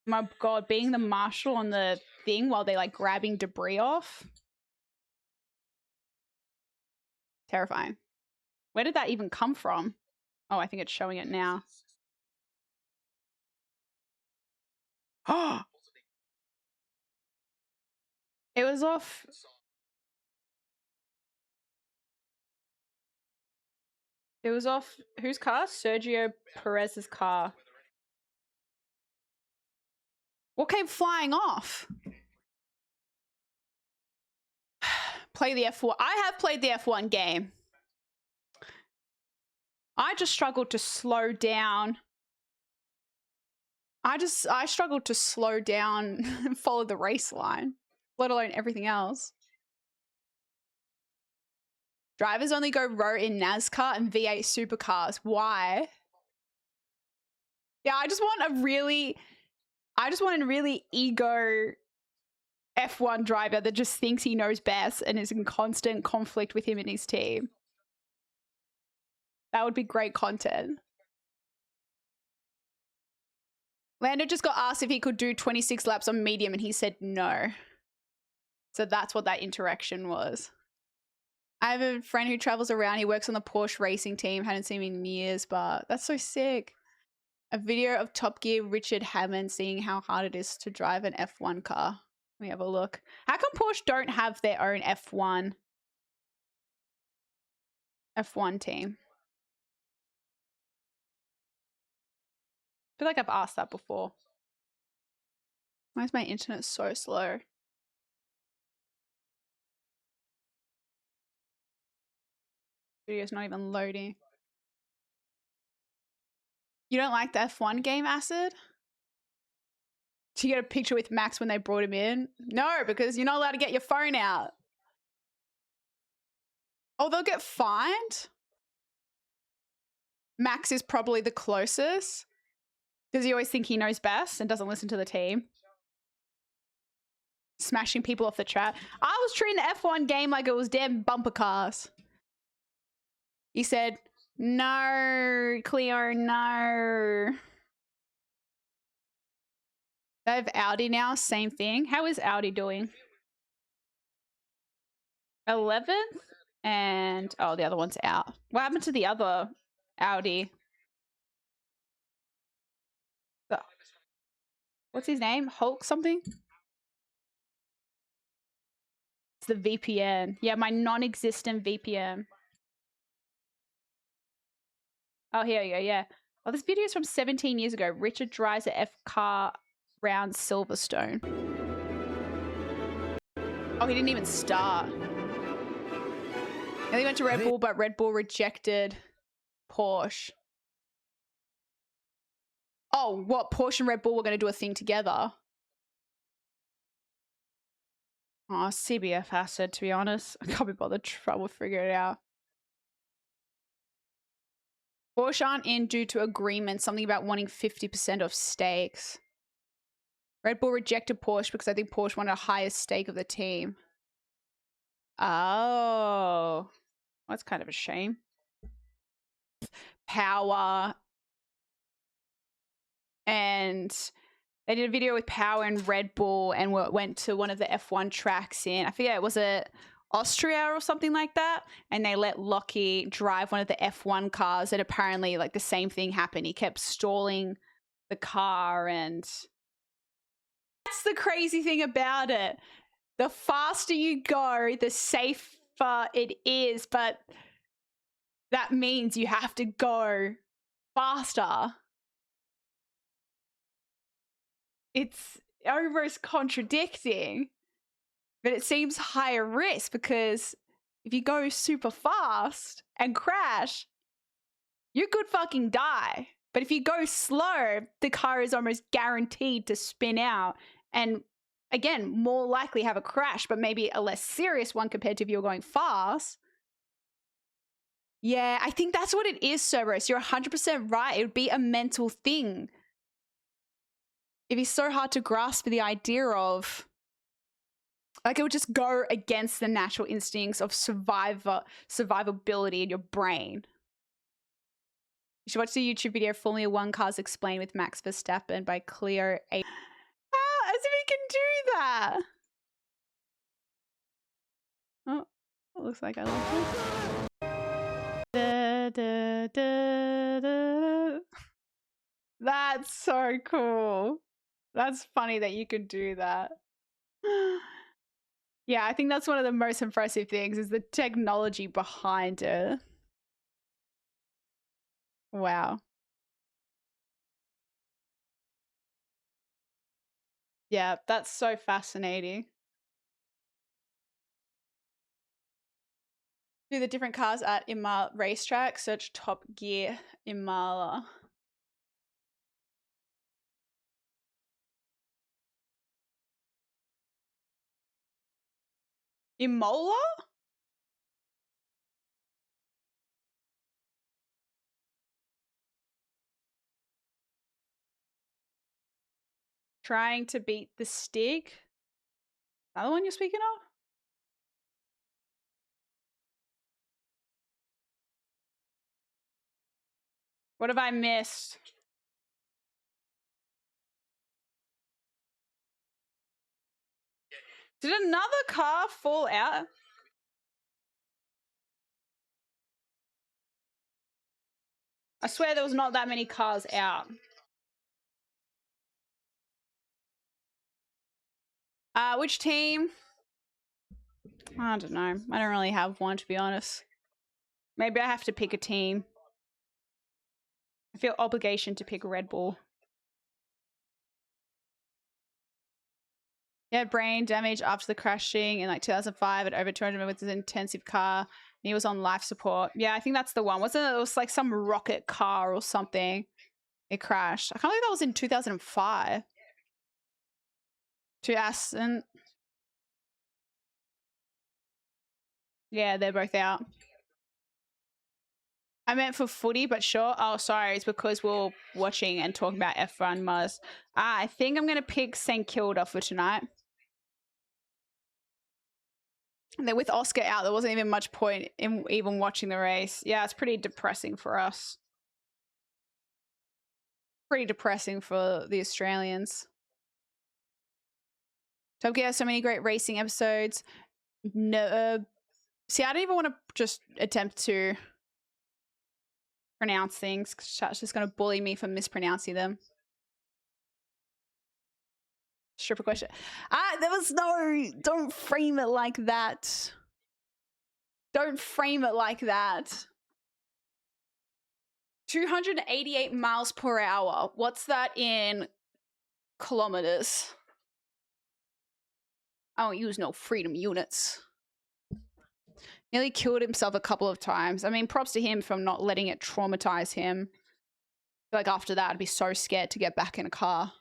My God, being the marshal on the thing while they're like grabbing debris off. Terrifying. Where did that even come from? Oh, I think it's showing it now. Oh! It was off... It was off whose car? Sergio Perez's car. What came flying off? Play the F1. I have played the F1 game. I just struggled to slow down. I struggled to slow down and follow the race line, let alone everything else. Drivers only go row in NASCAR and V8 supercars. Why? Yeah, I just want a really ego F1 driver that just thinks he knows best and is in constant conflict with him and his team. That would be great content. Lando just got asked if he could do 26 laps on medium and he said no. So that's what that interaction was. I have a friend who travels around. He works on the Porsche racing team. Hadn't seen him in years, but that's so sick. A video of Top Gear Richard Hammond seeing how hard it is to drive an F1 car. Let me have a look. How come Porsche don't have their own F1 team? I feel like I've asked that before. Why is my internet so slow? Video's not even loading. You don't like the F1 game, Acid? Did you get a picture with Max when they brought him in? No, because you're not allowed to get your phone out. Oh, they'll get fined? Max is probably the closest. Does he always think he knows best and doesn't listen to the team? Smashing people off the track. I was treating the F1 game like it was damn bumper cars. He said, no, Cleo, no. They have Audi now, same thing. How is Audi doing? 11th? And, oh, the other one's out. What happened to the other Audi? What's his name? Hulk something? It's the VPN. Yeah, my non-existent VPN. Oh, here you go, yeah. Oh, this video is from 17 years ago. Richard drives a F car round Silverstone. Oh, he didn't even start. And he went to Red Bull, but Red Bull rejected Porsche. Oh, what? Porsche and Red Bull were going to do a thing together? Oh, CBF acid, to be honest. I can't be bothered trouble figuring it out. Porsche aren't in due to agreement, something about wanting 50% of stakes. Red Bull rejected Porsche because I think Porsche wanted a higher stake of the team. Oh, that's kind of a shame. Power. And they did a video with Power and Red Bull and went to one of the F1 tracks in, I forget, was it Austria or something like that? And they let Lockie drive one of the F1 cars, and apparently like the same thing happened. He kept stalling the car, and that's the crazy thing about it. The faster you go, the safer it is, but that means you have to go faster. It's almost contradicting, but it seems higher risk because if you go super fast and crash, you could fucking die. But if you go slow, the car is almost guaranteed to spin out and, again, more likely have a crash, but maybe a less serious one compared to if you're going fast. Yeah, I think that's what it is, Cerberus. You're 100% right. It would be a mental thing. It'd be so hard to grasp the idea of, like, it would just go against the natural instincts of survivability in your brain. You should watch the YouTube video Formula One Cars Explained with Max Verstappen by Cleo A. As if he can do that. Oh, it looks like I love it. That's so cool. That's funny that you could do that. Yeah, I think that's one of the most impressive things is the technology behind it. Wow. Yeah, that's so fascinating. Do the different cars at Imola racetrack, search Top Gear Imola. Imola? Trying to beat the stick. Another one you're speaking of? What have I missed? Did another car fall out? I swear there was not that many cars out. Which team? I don't know. I don't really have one, to be honest. Maybe I have to pick a team. I feel obligation to pick Red Bull. He had brain damage after the crashing in like 2005 at over 200 with his intensive car. And he was on life support. Yeah, I think that's the one. Wasn't it? It was like some rocket car or something. It crashed. I can't believe that was in 2005. To Aston. Yeah, they're both out. I meant for footy, but sure. Oh, sorry. It's because we're watching and talking about F1 Mars. I think I'm going to pick St. Kilda for tonight. And then with Oscar out, there wasn't even much point in even watching the race. Yeah, it's pretty depressing for us. Pretty depressing for the Australians. Top Gear has so many great racing episodes. No, see, I don't even want to just attempt to pronounce things because chat's just going to bully me for mispronouncing them. Stripper question. There was no, don't frame it like that. Don't frame it like that. 288 miles per hour. What's that in kilometers? I don't use no freedom units. Nearly killed himself a couple of times. I mean, props to him for not letting it traumatize him. Like after that, I'd be so scared to get back in a car.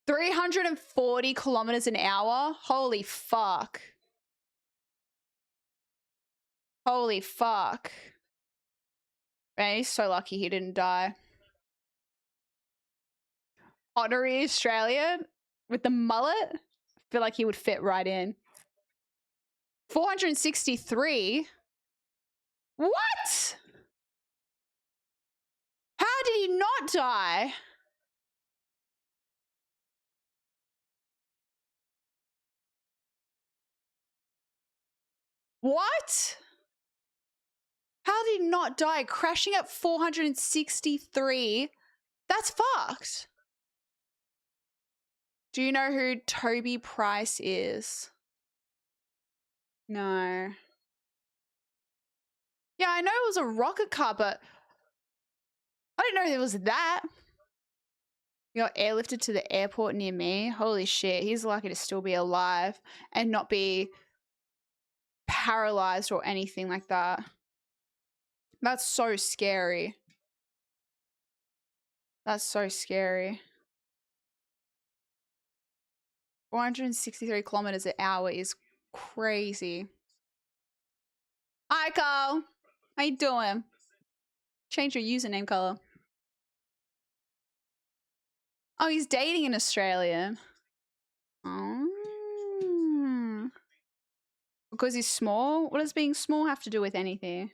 340 kilometers an hour? Holy fuck. Holy fuck. Man, he's so lucky he didn't die. Honorary Australian with the mullet? I feel like he would fit right in. 463? What? How did he not die? What? How did he not die? Crashing at 463? That's fucked. Do you know who Toby Price is? No. Yeah, I know it was a rocket car, but I didn't know there was that. You got airlifted to the airport near me. Holy shit, he's lucky to still be alive and not be paralyzed or anything like that. That's so scary. That's so scary. 463 kilometers an hour is crazy. Hi, Carl. How you doing? Change your username color. Oh, he's dating an Australian. Oh. Because he's small? What does being small have to do with anything?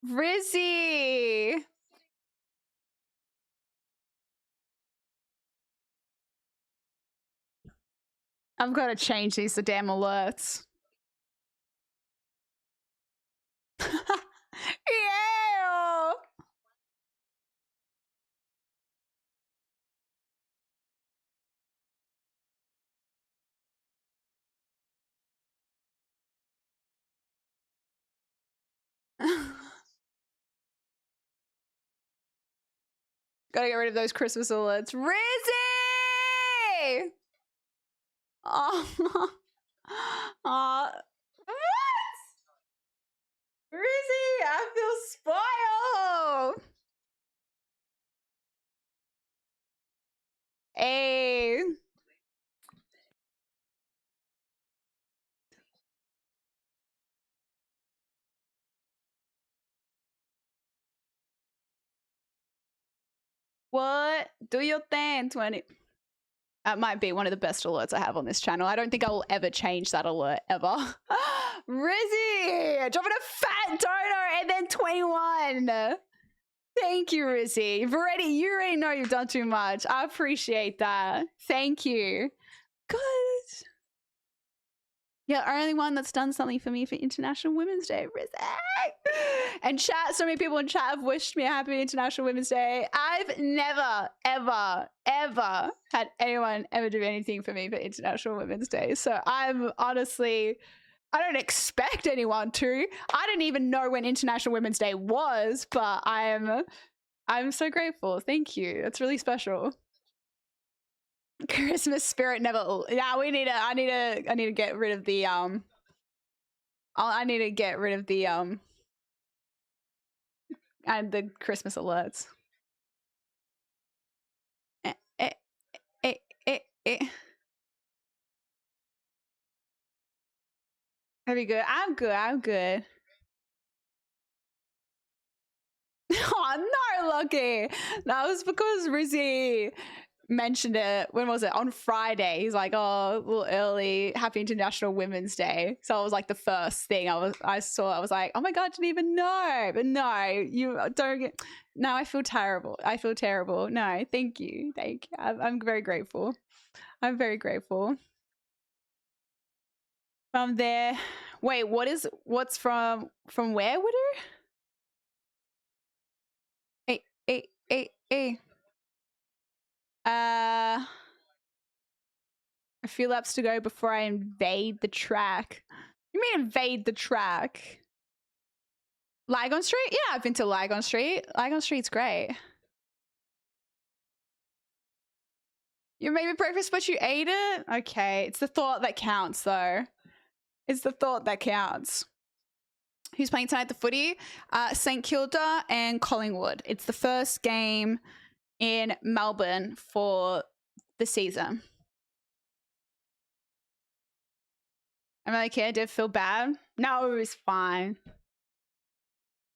Rizzy! I've got to change these damn alerts. Yeah! Gotta get rid of those Christmas alerts. Rizzy! Oh. Oh. What? Rizzy, I feel spoiled. Hey. What? Do your thing, 20. That might be one of the best alerts I have on this channel. I don't think I will ever change that alert, ever. Rizzy! Dropping a fat donor and then 21. Thank you, Rizzy. You already know you've done too much. I appreciate that. Thank you. Good. Yeah, only one that's done something for me for International Women's Day, Rizzy. And chat, so many people in chat have wished me a happy International Women's Day. I've never, ever, ever had anyone ever do anything for me for International Women's Day. So I'm honestly, I don't expect anyone to. I didn't even know when International Women's Day was, but I'm so grateful. Thank you. It's really special. Christmas spirit never. Yeah, I need to get rid of the I need to get rid of the and the Christmas alerts. Very good. I'm good. Oh no, Lucky. That was because Rizzy mentioned it. When was it? On Friday. He's like, oh, a little early. Happy International Women's Day. So it was like the first thing I saw. I was like, oh my God, I didn't even know. But no, you don't get. No, I feel terrible. No, thank you. I'm very grateful. I'm very grateful. From there, Wait, what's from where, Widow? Hey. A few laps to go before I invade the track. You mean invade the track? Lygon Street? Yeah, I've been to Lygon Street. Lygon Street's great. You made me breakfast, but you ate it? Okay, it's the thought that counts, though. It's the thought that counts. Who's playing tonight, the footy? St Kilda and Collingwood. It's the first game in Melbourne for the season. I really care. Did it feel bad? No, it was fine.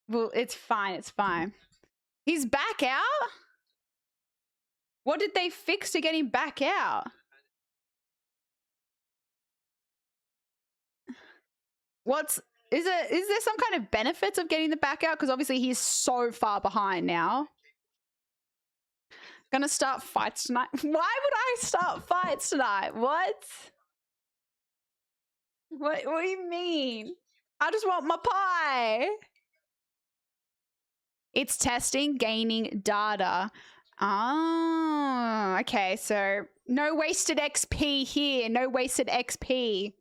Well, it's fine. It's fine. He's back out? What did they fix to get him back out? Is there some kind of benefits of getting the back out? Because obviously he's so far behind now. Gonna start fights tonight. Why would I start fights tonight? What do you mean? I just want my pie. It's testing, gaining data. Oh, okay. So no wasted XP here. No wasted XP.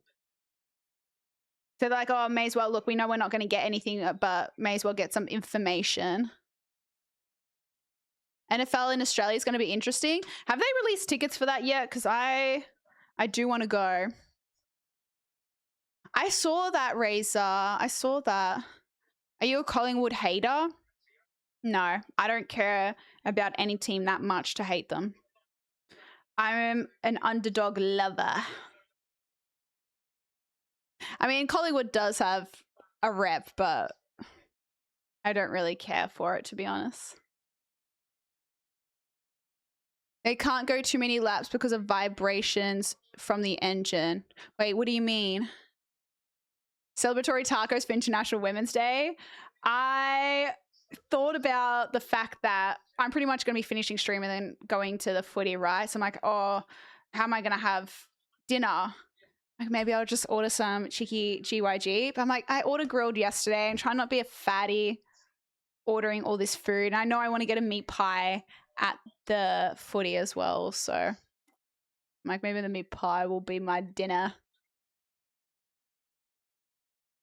So they're like, oh, may as well, look, we know we're not going to get anything, but may as well get some information. NFL in Australia is going to be interesting. Have they released tickets for that yet? Because I do want to go. I saw that, Razor. I saw that. Are you a Collingwood hater? No, I don't care about any team that much to hate them. I'm an underdog lover. I mean, Collingwood does have a rep, but I don't really care for it, to be honest. They can't go too many laps because of vibrations from the engine. Wait, what do you mean? Celebratory tacos for International Women's Day. I thought about the fact that I'm pretty much going to be finishing stream and then going to the footy, right? So I'm like, oh, how am I going to have dinner? Like, maybe I'll just order some cheeky GYG. But I'm like, I ordered grilled yesterday. I'm trying not to be a fatty ordering all this food. And I know I want to get a meat pie at the footy as well. So I'm like, maybe the meat pie will be my dinner.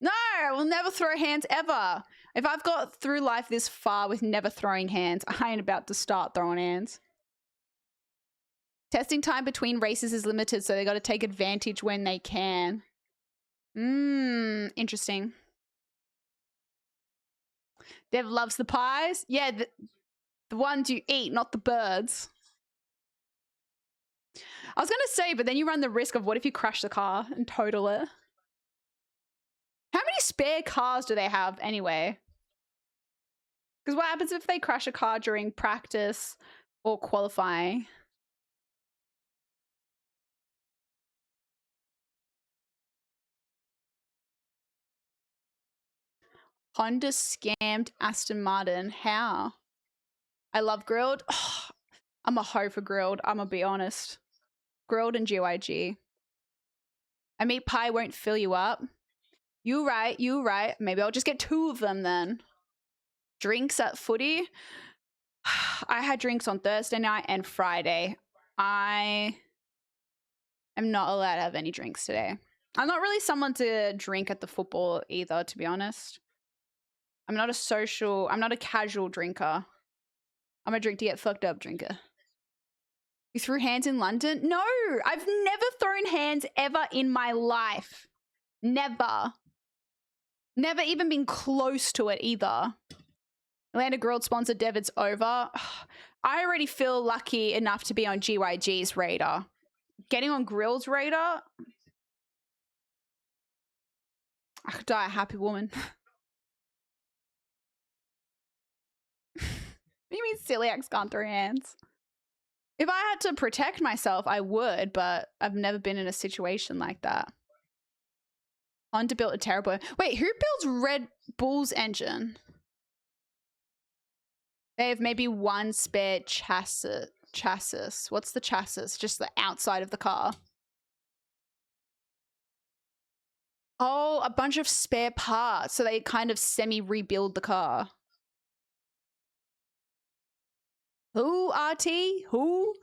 No, I will never throw hands ever. If I've got through life this far with never throwing hands, I ain't about to start throwing hands. Testing time between races is limited, so they got to take advantage when they can. Interesting. Dev loves the pies. Yeah, the ones you eat, not the birds. I was going to say, but then you run the risk of what if you crash the car and total it? How many spare cars do they have anyway? Because what happens if they crash a car during practice or qualifying? Honda scammed Aston Martin. How? I love grilled. Oh, I'm a hoe for grilled. I'm going to be honest. Grilled and GYG. A meat pie won't fill you up. You right. Maybe I'll just get 2 of them then. Drinks at footy. I had drinks on Thursday night and Friday. I am not allowed to have any drinks today. I'm not really someone to drink at the football either, to be honest. I'm not a casual drinker. I'm a drink to get fucked up drinker. You threw hands in London? No, I've never thrown hands ever in my life. Never. Never even been close to it either. Atlanta Grilled sponsor Dev, it's over. I already feel lucky enough to be on GYG's radar. Getting on Grill's radar? I could die a happy woman. You mean celiacs can't throw hands? If I had to protect myself, I would, but I've never been in a situation like that. Honda built a terrible... Wait, who builds Red Bull's engine? They have maybe one spare chassis. What's the chassis? Just the outside of the car. Oh, a bunch of spare parts. So they kind of semi-rebuild the car. Who, RT? Who?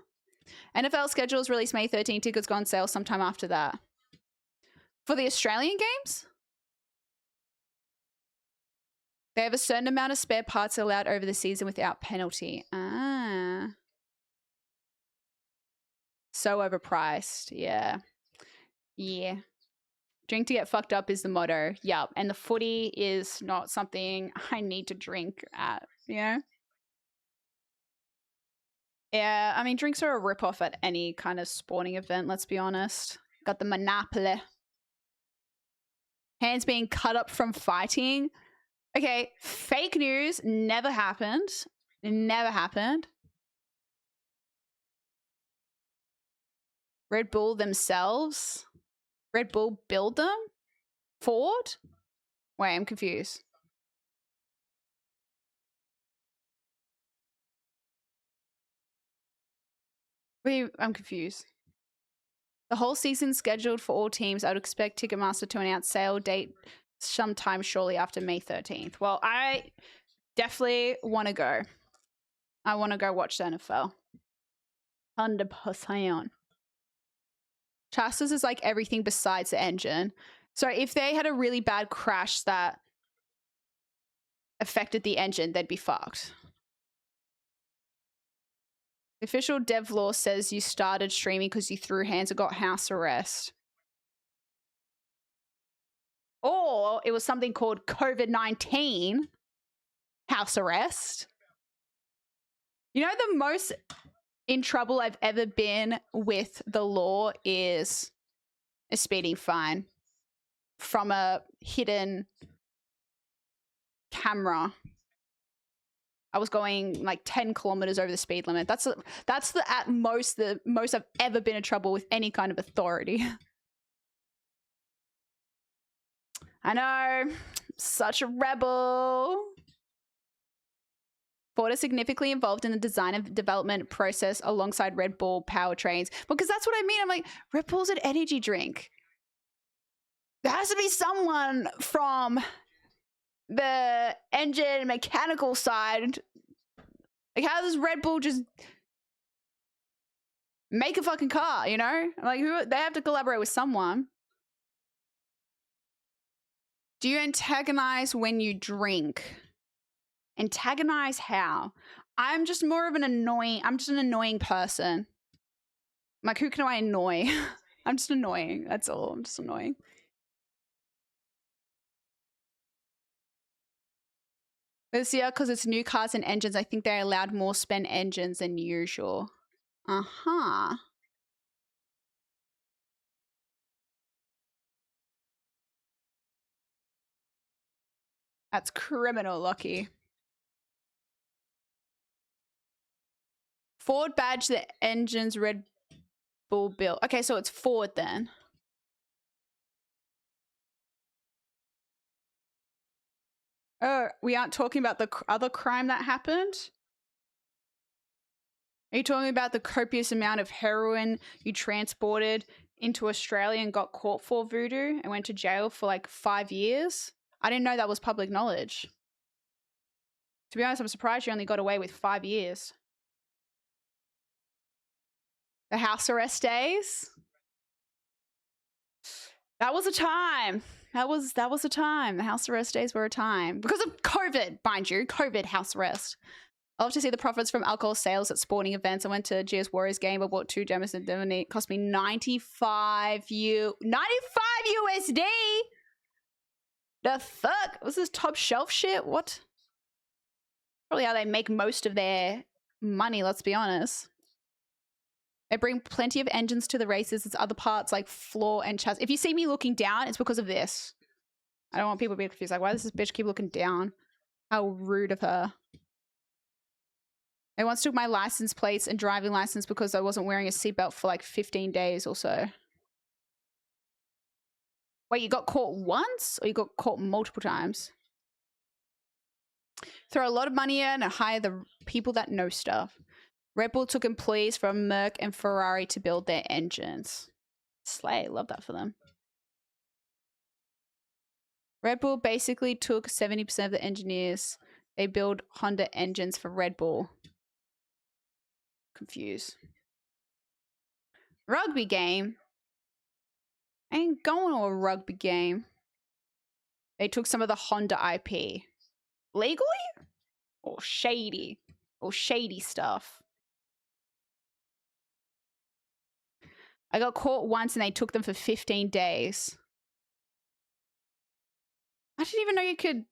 NFL schedules released May 13. Tickets go on sale sometime after that. For the Australian games? They have a certain amount of spare parts allowed over the season without penalty. Ah. So overpriced. Yeah. Yeah. Drink to get fucked up is the motto. Yup. And the footy is not something I need to drink at, you know? Yeah, I mean, drinks are a rip-off at any kind of sporting event, let's be honest. Got the monopoly. Hands being cut up from fighting. Okay, fake news. Never happened. Never happened. Red Bull themselves? Red Bull build them? Ford? Wait, I'm confused. Wait, I'm confused. The whole season scheduled for all teams. I would expect Ticketmaster to announce sale date sometime shortly after May 13th. Well, I definitely want to go. I want to go watch the NFL. 100%. Chassis is like everything besides the engine. So if they had a really bad crash that affected the engine, they'd be fucked. The official dev law says you started streaming because you threw hands and got house arrest. Or it was something called COVID-19 house arrest. You know, the most in trouble I've ever been with the law is a speeding fine from a hidden camera. I was going like 10 kilometers over the speed limit. That's the most I've ever been in trouble with any kind of authority. I know, such a rebel. Ford is significantly involved in the design and development process alongside Red Bull powertrains. Because that's what I mean. I'm like, Red Bull's an energy drink. There has to be someone from the engine mechanical side. Like, how does Red Bull just make a fucking car, you know? Like, they have to collaborate with someone. Do you antagonize when you drink? Antagonize how? I'm just more of an I'm just an annoying person. Like, who can I annoy? I'm just annoying. That's all. I'm just annoying. This year, because it's new cars and engines, I think they allowed more spent engines than usual. Uh-huh. That's criminal, Lucky. Ford badge the engines Red Bull built. Okay, so it's Ford then. Oh, we aren't talking about the other crime that happened? Are you talking about the copious amount of heroin you transported into Australia and got caught for, Voodoo, and went to jail for like 5 years? I didn't know that was public knowledge. To be honest, I'm surprised you only got away with 5 years. The house arrest days? That was a time. That was a time. The house arrest days were a time. Because of COVID, mind you. COVID house arrest. I love to see the profits from alcohol sales at sporting events. I went to a GS Warriors game. I bought 2 Jameson Develique. It cost me 95 USD. The fuck? Was this top shelf shit? What? Probably how they make most of their money, let's be honest. They bring plenty of engines to the races. It's other parts like floor and chassis. If you see me looking down, it's because of this. I don't want people to be confused. Like, why does this bitch keep looking down? How rude of her. They once took my license plates and driving license because I wasn't wearing a seatbelt for like 15 days or so. Wait, you got caught once or you got caught multiple times? Throw a lot of money in and hire the people that know stuff. Red Bull took employees from Merck and Ferrari to build their engines. Slay, love that for them. Red Bull basically took 70% of the engineers. They build Honda engines for Red Bull. Confused. Rugby game? I ain't going to a rugby game. They took some of the Honda IP. Legally? Or shady? Or shady stuff? I got caught once and they took them for 15 days. I didn't even know you could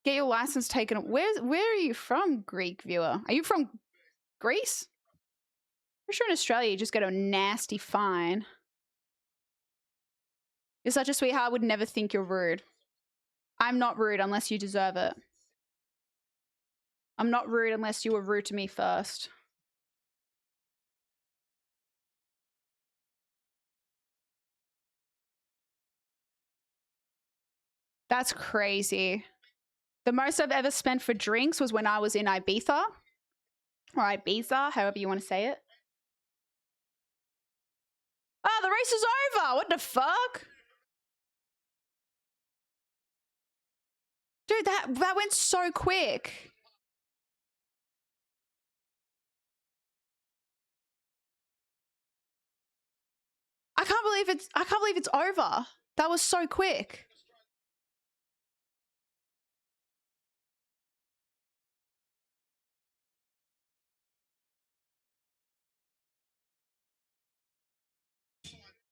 get your license taken. Where are you from, Greek viewer? Are you from Greece? I'm sure in Australia you just get a nasty fine. You're such a sweetheart, I would never think you're rude. I'm not rude unless you deserve it. I'm not rude unless you were rude to me first. That's crazy. The most I've ever spent for drinks was when I was in Ibiza. Or Ibiza, however you want to say it. Oh, the race is over. What the fuck? Dude, that went so quick. I can't believe it's over. That was so quick.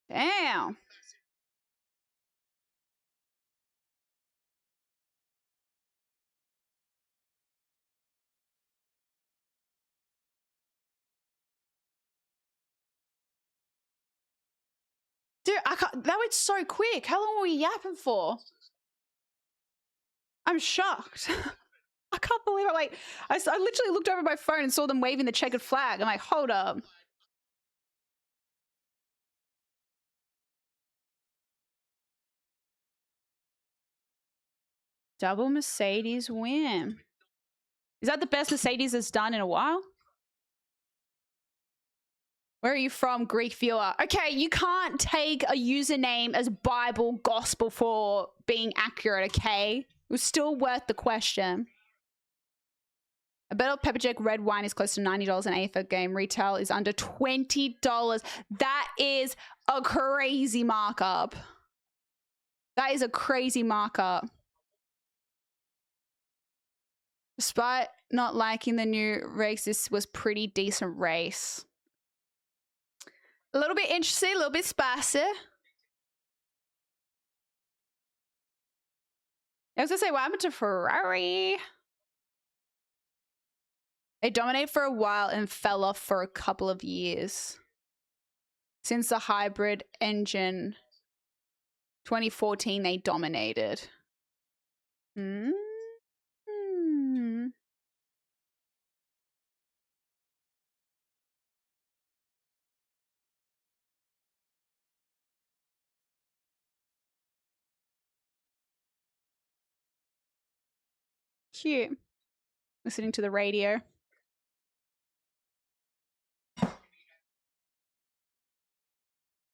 Damn. Dude, that went so quick. How long were we yapping for? I'm shocked. I can't believe it. Like, I literally looked over at my phone and saw them waving the checkered flag. I'm like, hold up. Double Mercedes win. Is that the best Mercedes has done in a while? Where are you from, Greek viewer? Okay, you can't take a username as Bible gospel for being accurate, okay? It was still worth the question. A bottle of Pepper Jack red wine is close to $90 an AFL game. Retail is under $20. That is a crazy markup. That is a crazy markup. Despite not liking the new race, this was pretty decent race. A little bit interesting, a little bit spicy. I was gonna say, what happened to Ferrari? They dominated for a while and fell off for a couple of years. Since the hybrid engine 2014, they dominated. Cute. Listening to the radio.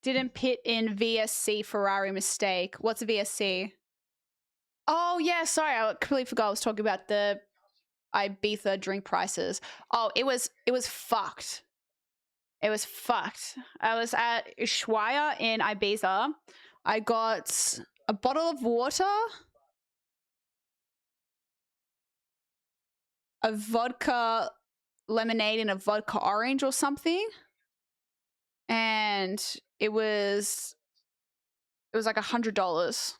Didn't pit in VSC Ferrari mistake. What's a VSC? Oh, yeah, sorry. I completely forgot I was talking about the Ibiza drink prices. Oh, it was fucked. It was fucked. I was at Ushuaia in Ibiza. I got a bottle of water, a vodka lemonade and a vodka orange or something. And it was like $100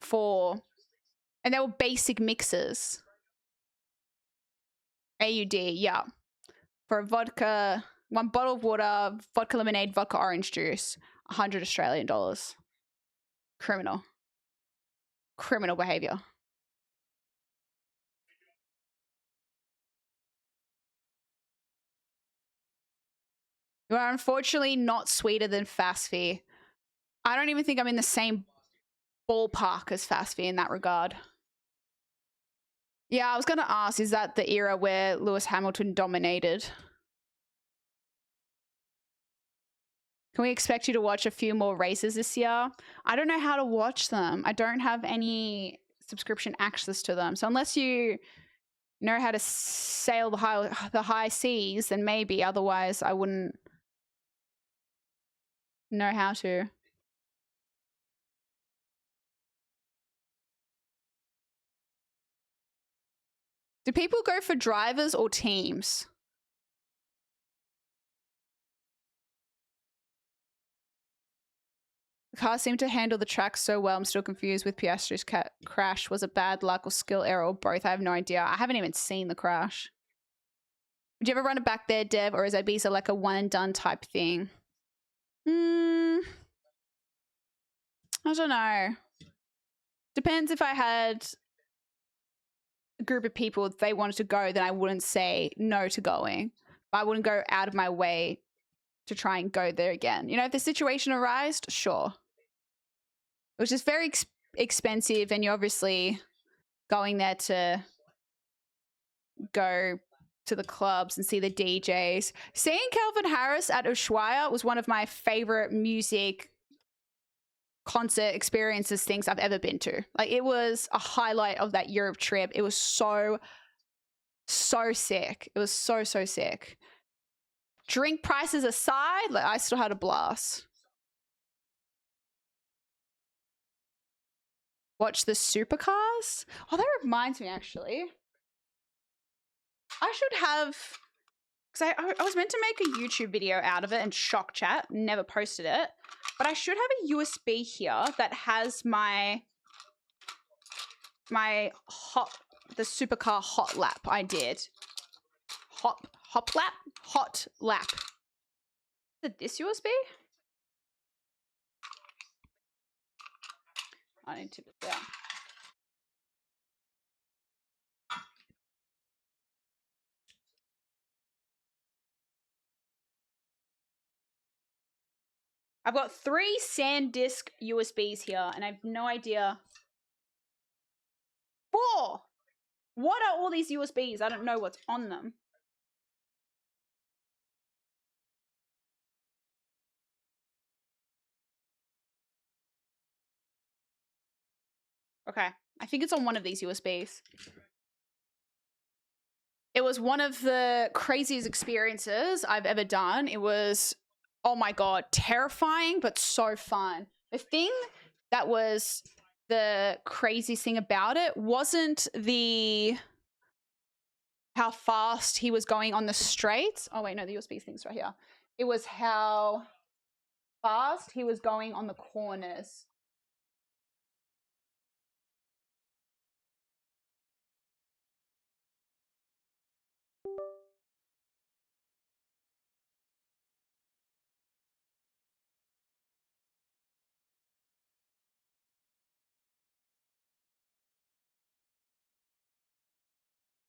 for, and they were basic mixes. AUD, yeah. For a vodka, one bottle of water, vodka lemonade, vodka orange juice, 100 Australian dollars. Criminal behavior. You are unfortunately not sweeter than Fastfee. I don't even think I'm in the same ballpark as Fastfee in that regard. Yeah, I was going to ask, is that the era where Lewis Hamilton dominated? Can we expect you to watch a few more races this year? I don't know how to watch them. I don't have any subscription access to them. So unless you know how to sail the high seas, then maybe. Otherwise, I wouldn't know how to. Do people go for drivers or teams? The car seemed to handle the track so well. I'm still confused with Piastri's crash. Was it bad luck or skill error or both? I have no idea. I haven't even seen the crash. Would you ever run it back there, Dev, or is Ibiza like a one and done type thing? I don't know. Depends. If I had a group of people, if they wanted to go, then I wouldn't say no to going. I wouldn't go out of my way to try and go there again. You know, if the situation arose, sure. It was just very expensive, and you're obviously going there to go to the clubs and see the DJs. Seeing Calvin Harris at Ushuaia was one of my favorite music concert experiences, things I've ever been to. Like, it was a highlight of that Europe trip. It was so sick. It was so sick. Drink prices aside, like, I still had a blast. Watch the supercars. Oh, that reminds me, actually. I should have, because I was meant to make a YouTube video out of it and shock chat, never posted it, but I should have a USB here that has the supercar hot lap I did. Hot lap. Is it this USB? I need to put it down. I've got 3 SanDisk USBs here, and I have no idea. 4! What are all these USBs? I don't know what's on them. Okay, I think it's on one of these USBs. It was one of the craziest experiences I've ever done. It was, oh my God, terrifying, but so fun. The thing that was the craziest thing about it wasn't how fast he was going on the straights. Oh wait, no, the USB thing's right here. It was how fast he was going on the corners.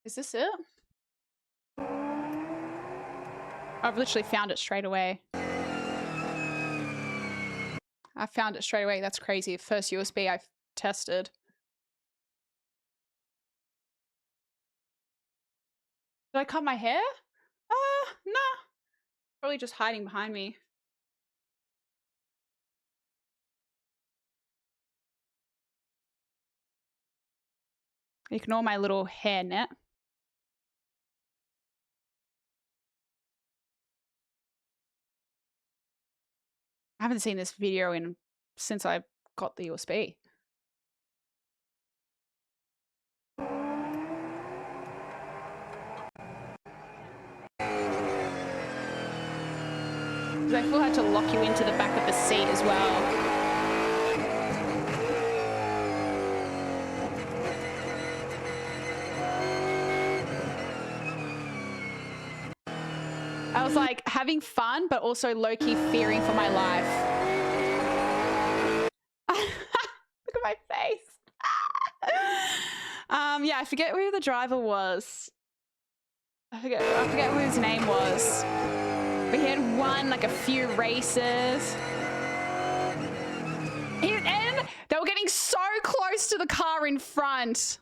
Is this it? I've literally found it straight away. I found it straight away. That's crazy. First USB I've tested. Did I cut my hair? Nah. Probably just hiding behind me. Ignore my little hair net. I haven't seen this video since I got the USB. I feel I had to lock you into the back of the seat as well. I was like having fun, but also low-key fearing for my life. Look at my face. Yeah, I forget who the driver was. I forget who his name was. But he had won like a few races. And they were getting so close to the car in front.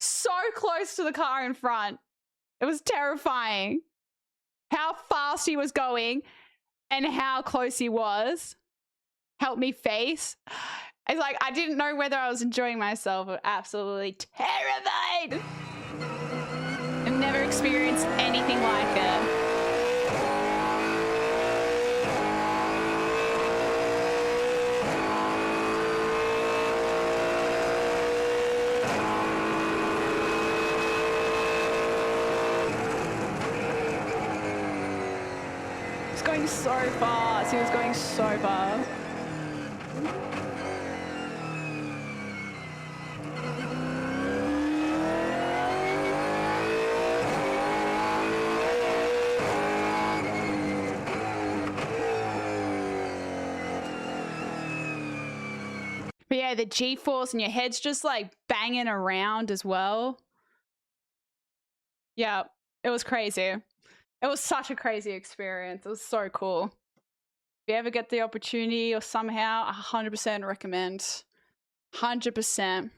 So close to the car in front. It was terrifying how fast he was going. and how close he was helped me face. It's like I didn't know whether I was enjoying myself or absolutely terrified. I've never experienced anything like it. Going so fast. He was going so fast. But yeah, the G-force and your head's just like banging around as well. Yeah, it was crazy. It was such a crazy experience. It was so cool. If you ever get the opportunity or somehow, 100% recommend. 100%.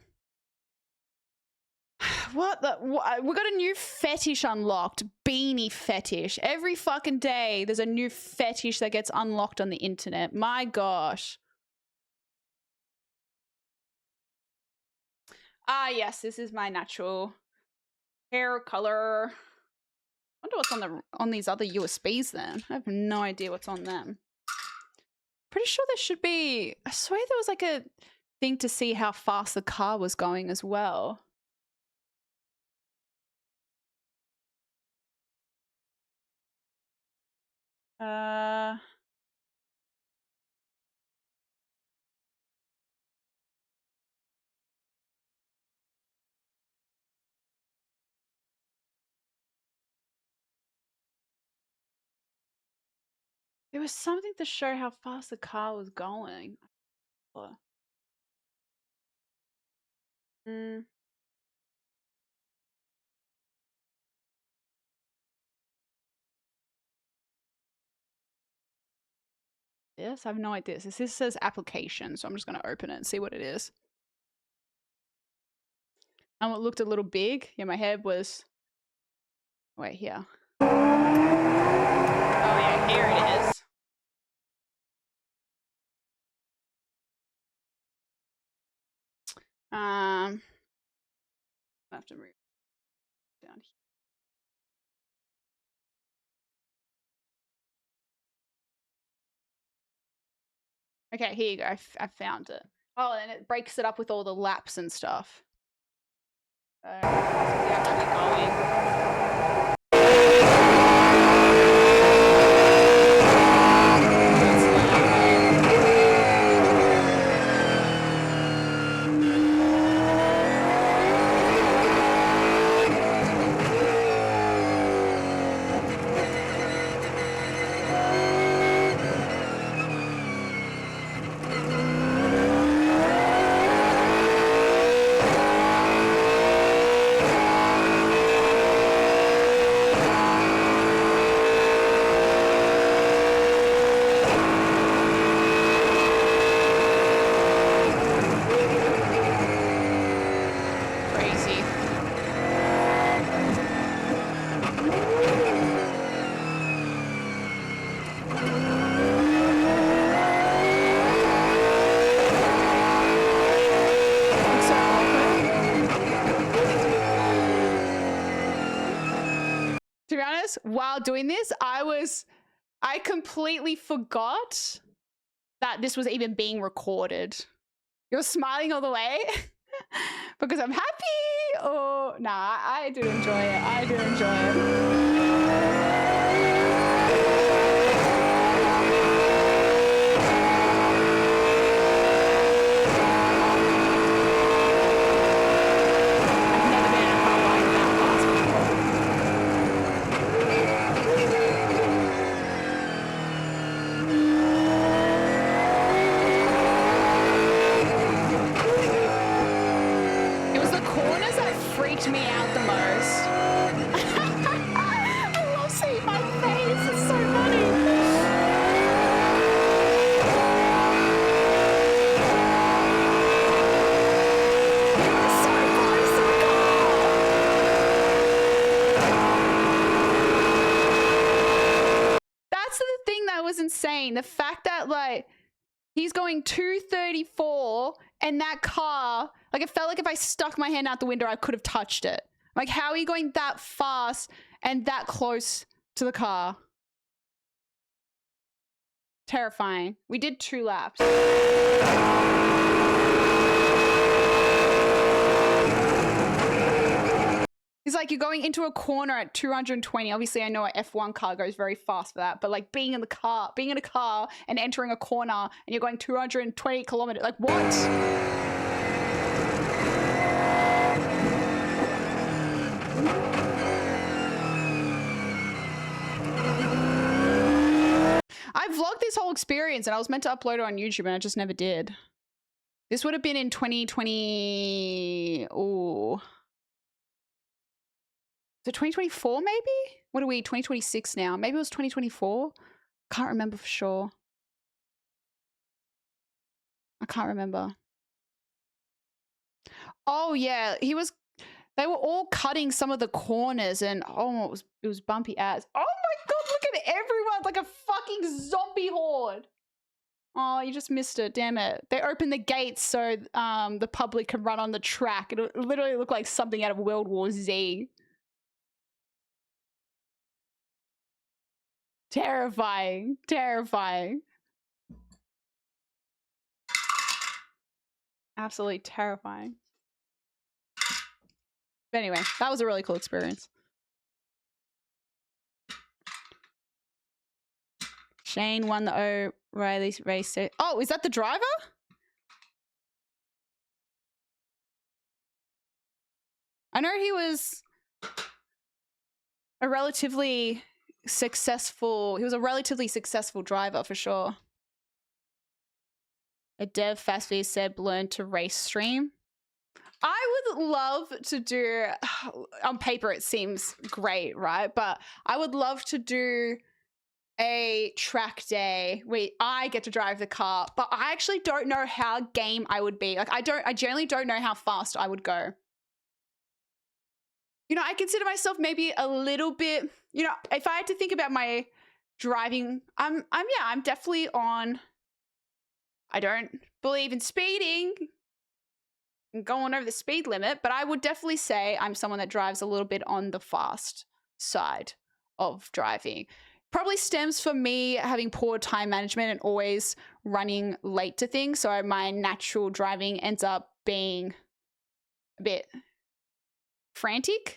What the? We got a new fetish unlocked. Beanie fetish. Every fucking day there's a new fetish that gets unlocked on the internet. My gosh. Ah, yes, this is my natural hair color. I wonder what's on these other USBs then. I have no idea what's on them. Pretty sure there should be... I swear there was like a thing to see how fast the car was going as well. There was something to show how fast the car was going. Yes, I have no idea. This says application, so I'm just going to open it and see what it is. And it looked a little big. Yeah, my head was... Wait, here. Oh, yeah, here it is. I have to move down here. Okay, here you go. I found it. Oh, and it breaks it up with all the laps and stuff. So, yeah, how we're going. While doing this, I completely forgot that this was even being recorded. You're smiling all the way because I'm happy, or nah, I do enjoy it. I do enjoy it. Me out the most. I love seeing my face. It's so funny. insane. The fact that like he's going 234 and that car, like it felt like if I stuck my hand out the window, I could have touched it. Like how are you going that fast and that close to the car? Terrifying. We did 2 laps. It's like you're going into a corner at 220. Obviously, I know an F1 car goes very fast for that, but like being in a car and entering a corner and you're going 220 kilometers, like what? I vlogged this whole experience and I was meant to upload it on YouTube and I just never did. This would have been in 2020. Oh. So 2024 maybe? What are we, 2026 now? Maybe it was 2024? Can't remember for sure. I can't remember. Oh yeah, they were all cutting some of the corners and oh, it was bumpy as. Oh my God, look at everyone, like a fucking zombie horde. Oh, you just missed it, damn it. They opened the gates so the public can run on the track. It literally looked like something out of World War Z. Terrifying, terrifying. Absolutely terrifying. But anyway, that was a really cool experience. Shane won the O'Reilly race. Oh, is that the driver? I know he was a relatively successful driver for sure. A dev Fastv said learn to race stream. I would love to do, on paper it seems great, right? But I would love to do a track day where I get to drive the car, but I actually don't know how game I would be. Like I generally don't know how fast I would go. You know, I consider myself maybe a little bit, you know, if I had to think about my driving, I'm definitely on, I don't believe in speeding and going over the speed limit, but I would definitely say I'm someone that drives a little bit on the fast side of driving. Probably stems from me having poor time management and always running late to things. So my natural driving ends up being a bit frantic.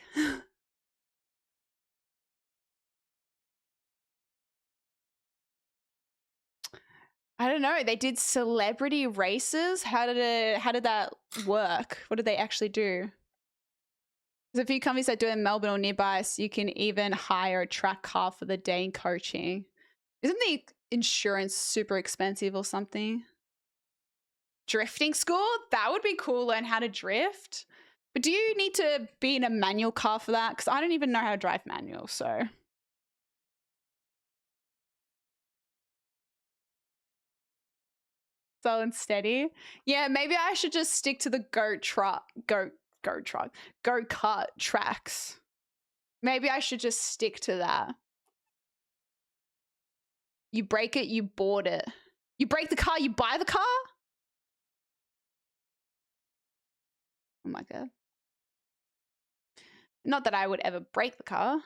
I don't know. They did celebrity races. How did that work? What did they actually do? There's a few companies that do it in Melbourne or nearby, so you can even hire a track car for the day in coaching. Isn't the insurance super expensive or something? Drifting school? That would be cool. Learn how to drift. But do you need to be in a manual car for that? Because I don't even know how to drive manual, so. So unsteady. Yeah, maybe I should just stick to the go-kart tracks. Maybe I should just stick to that. You break it, you board it. You break the car, you buy the car? Oh my God. Not that I would ever break the car.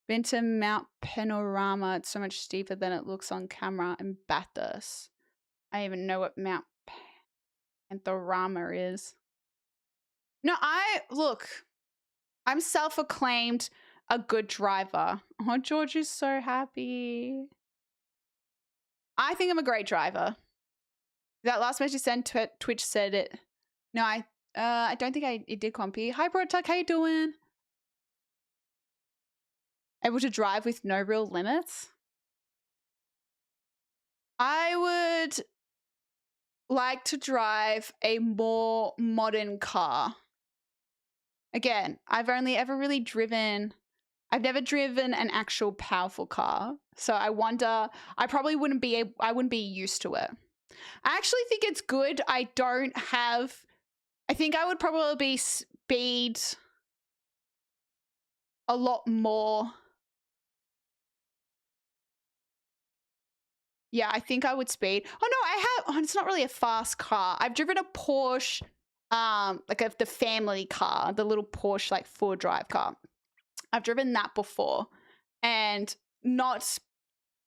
Been to Mount Panorama. It's so much steeper than it looks on camera in Bathurst. I don't even know what Mount Panorama is. No, look, I'm self-acclaimed a good driver. Oh, George is so happy. I think I'm a great driver. That last message you sent to Twitch said it. No, I don't think it did, Compy. Hi, Brotuck, how you doing? Able to drive with no real limits? I would like to drive a more modern car. Again, I've only ever really I've never driven an actual powerful car. So I wonder, I probably wouldn't be used to it. I actually think it's good. I think I would probably speed a lot more Yeah, I think I would speed. Oh no, it's not really a fast car. I've driven a Porsche, like the family car, the little Porsche like 4-drive car. I've driven that before, and not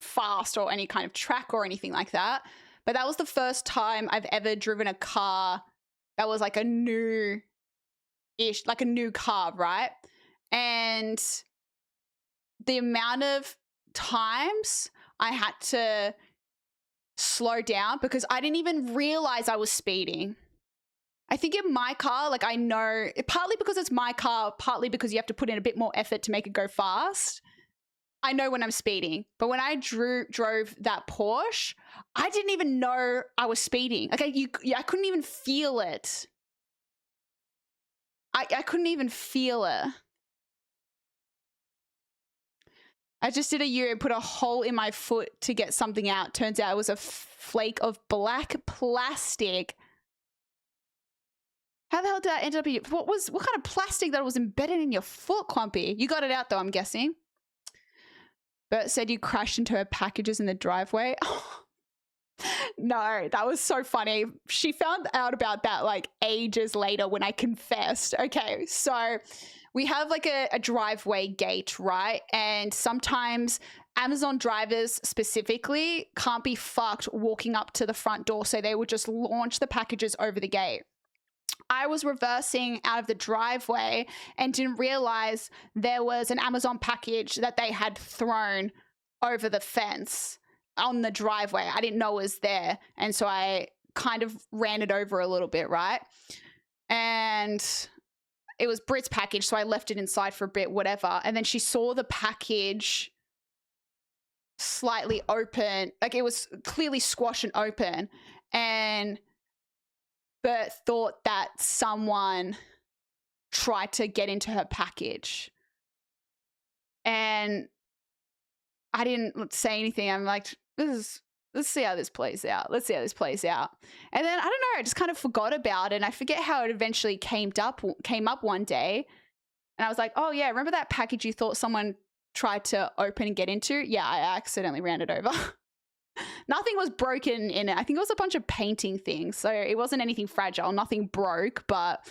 fast or any kind of track or anything like that. But that was the first time I've ever driven a car that was like a new car, right? And the amount of times I had to slow down because I didn't even realize I was speeding. I think in my car, like I know, partly because it's my car, partly because you have to put in a bit more effort to make it go fast. I know when I'm speeding. But when I drove that Porsche, I didn't even know I was speeding. Like I couldn't even feel it. I couldn't even feel it. I just did a U and put a hole in my foot to get something out. Turns out it was a flake of black plastic. How the hell did I end up here? What kind of plastic that was embedded in your foot, Clumpy? You got it out though, I'm guessing. Bert said you crashed into her packages in the driveway. No, that was so funny. She found out about that like ages later when I confessed. Okay, so we have like a driveway gate, right? And sometimes Amazon drivers specifically can't be fucked walking up to the front door, so they would just launch the packages over the gate. I was reversing out of the driveway and didn't realize there was an Amazon package that they had thrown over the fence on the driveway. I didn't know it was there. And so I kind of ran it over a little bit, right? And it was Brit's package, so I left it inside for a bit, whatever. And then she saw the package slightly open, like it was clearly squashed and open. And Bert thought that someone tried to get into her package. And I didn't say anything. I'm like, let's see how this plays out. Let's see how this plays out. And then, I don't know, I just kind of forgot about it. And I forget how it eventually came up one day. And I was like, oh yeah, remember that package you thought someone tried to open and get into? Yeah, I accidentally ran it over. Nothing was broken in it. I think it was a bunch of painting things. So it wasn't anything fragile. Nothing broke, but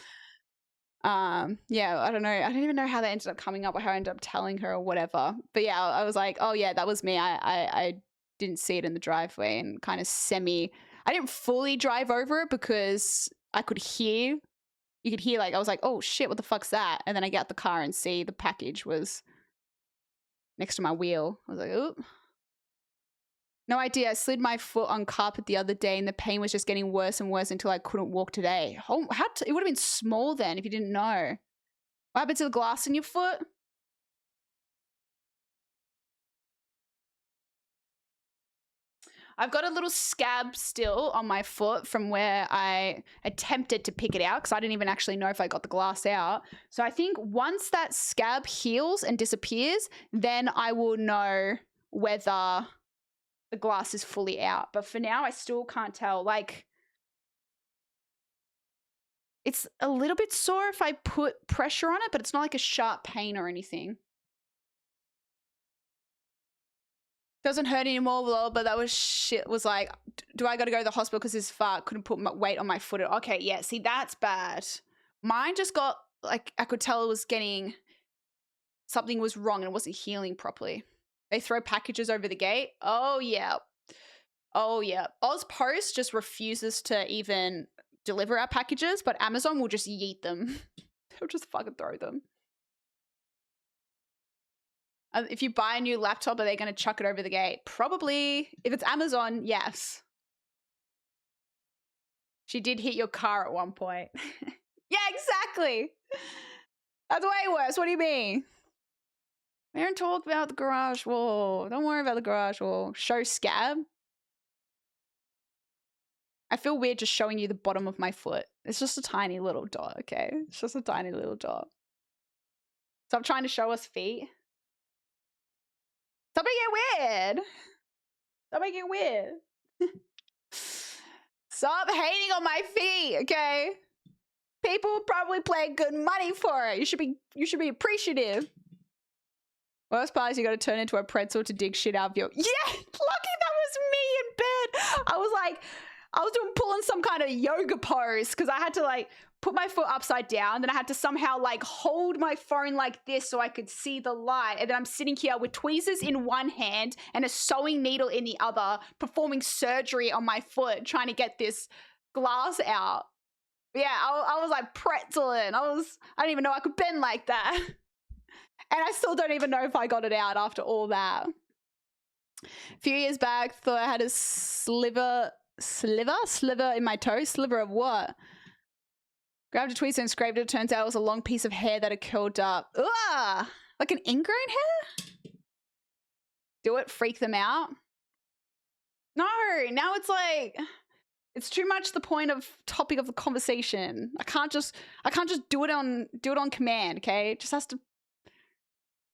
yeah, I don't know. I don't even know how that ended up coming up or how I ended up telling her or whatever. But yeah, I was like, oh yeah, that was me. I didn't see it in the driveway and kind of I didn't fully drive over it because I could hear, you could hear like, I was like, oh shit, what the fuck's that? And then I get out the car and see the package was next to my wheel. I was like, oop. No idea. I slid my foot on carpet the other day and the pain was just getting worse and worse until I couldn't walk today. Oh, it would have been small then if you didn't know. What happened to the glass in your foot? I've got a little scab still on my foot from where I attempted to pick it out because I didn't even actually know if I got the glass out. So I think once that scab heals and disappears, then I will know whether the glass is fully out. But for now, I still can't tell. Like, it's a little bit sore if I put pressure on it, but it's not like a sharp pain or anything. Doesn't hurt anymore, blah, but that was shit. Was like, do I got to go to the hospital because this fart couldn't put my weight on my foot? Okay, yeah, see, that's bad. Mine just got, like, I could tell it was getting, something was wrong and it wasn't healing properly. They throw packages over the gate. Oh, yeah. Oh, yeah. Ozpost just refuses to even deliver our packages, but Amazon will just yeet them. They'll just fucking throw them. If you buy a new laptop, are they going to chuck it over the gate? Probably. If it's Amazon, yes. She did hit your car at one point. Yeah, exactly. That's way worse. What do you mean? We don't talk about the garage wall. Don't worry about the garage wall. Show scab. I feel weird just showing you the bottom of my foot. It's just a tiny little dot, okay? It's just a tiny little dot. Stop trying to show us feet. Stop making it weird. Stop making it weird. Stop hating on my feet, okay? People probably pay good money for it. You should be appreciative. Worst part is you got to turn into a pretzel to dig shit out of your. Yeah, lucky that was me in I was pulling some kind of yoga pose because I had to like put my foot upside down. Then I had to somehow like hold my phone like this so I could see the light. And then I'm sitting here with tweezers in one hand and a sewing needle in the other, performing surgery on my foot, trying to get this glass out. Yeah, I was like pretzeling. I didn't even know I could bend like that. And I still don't even know if I got it out after all that. A few years back, thought I had a sliver in my toe. Sliver of what? Grabbed a tweezer and scraped it. Turns out it was a long piece of hair that had curled up. Ugh! Like an ingrown hair? Do it? Freak them out? No, now it's like, it's too much the point of topic of the conversation. I can't just do it on command, okay? It just has to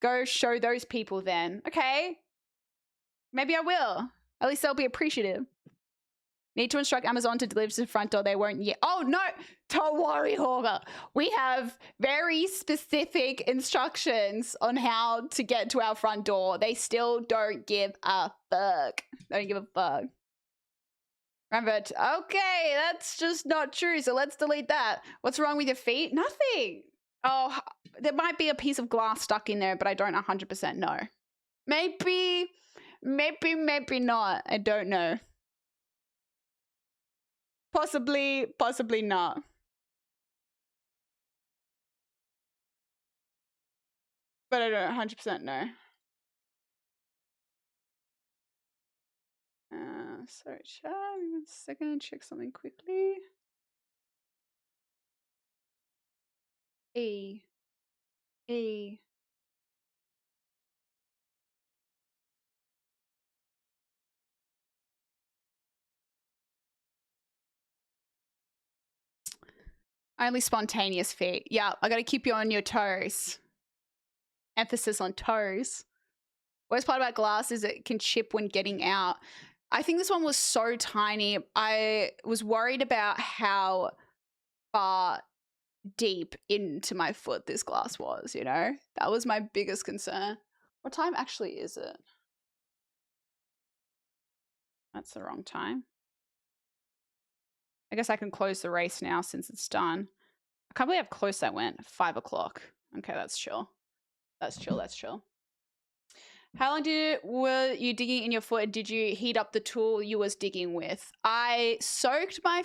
go show those people then. Okay. Maybe I will. At least they'll be appreciative. Need to instruct Amazon to deliver to the front door. They won't yet. Oh, no. Don't worry, Hawker. We have very specific instructions on how to get to our front door. They still don't give a fuck. They don't give a fuck. Remember, okay, that's just not true. So let's delete that. What's wrong with your feet? Nothing. Oh, there might be a piece of glass stuck in there, but I don't 100% know. Maybe not. I don't know. Possibly not. But I don't 100% know. Sorry, chat. One second. Check something quickly. E. Only spontaneous feet. Yeah, I got to keep you on your toes. Emphasis on toes. Worst part about glass is it can chip when getting out. I think this one was so tiny. I was worried about how far deep into my foot this glass was, you know? That was my biggest concern. What time actually is it? That's the wrong time. I guess I can close the race now since it's done. I can't believe how close that went. 5 o'clock. Okay, that's chill. That's chill. How long were you digging in your foot, and did you heat up the tool you was digging with? I soaked my...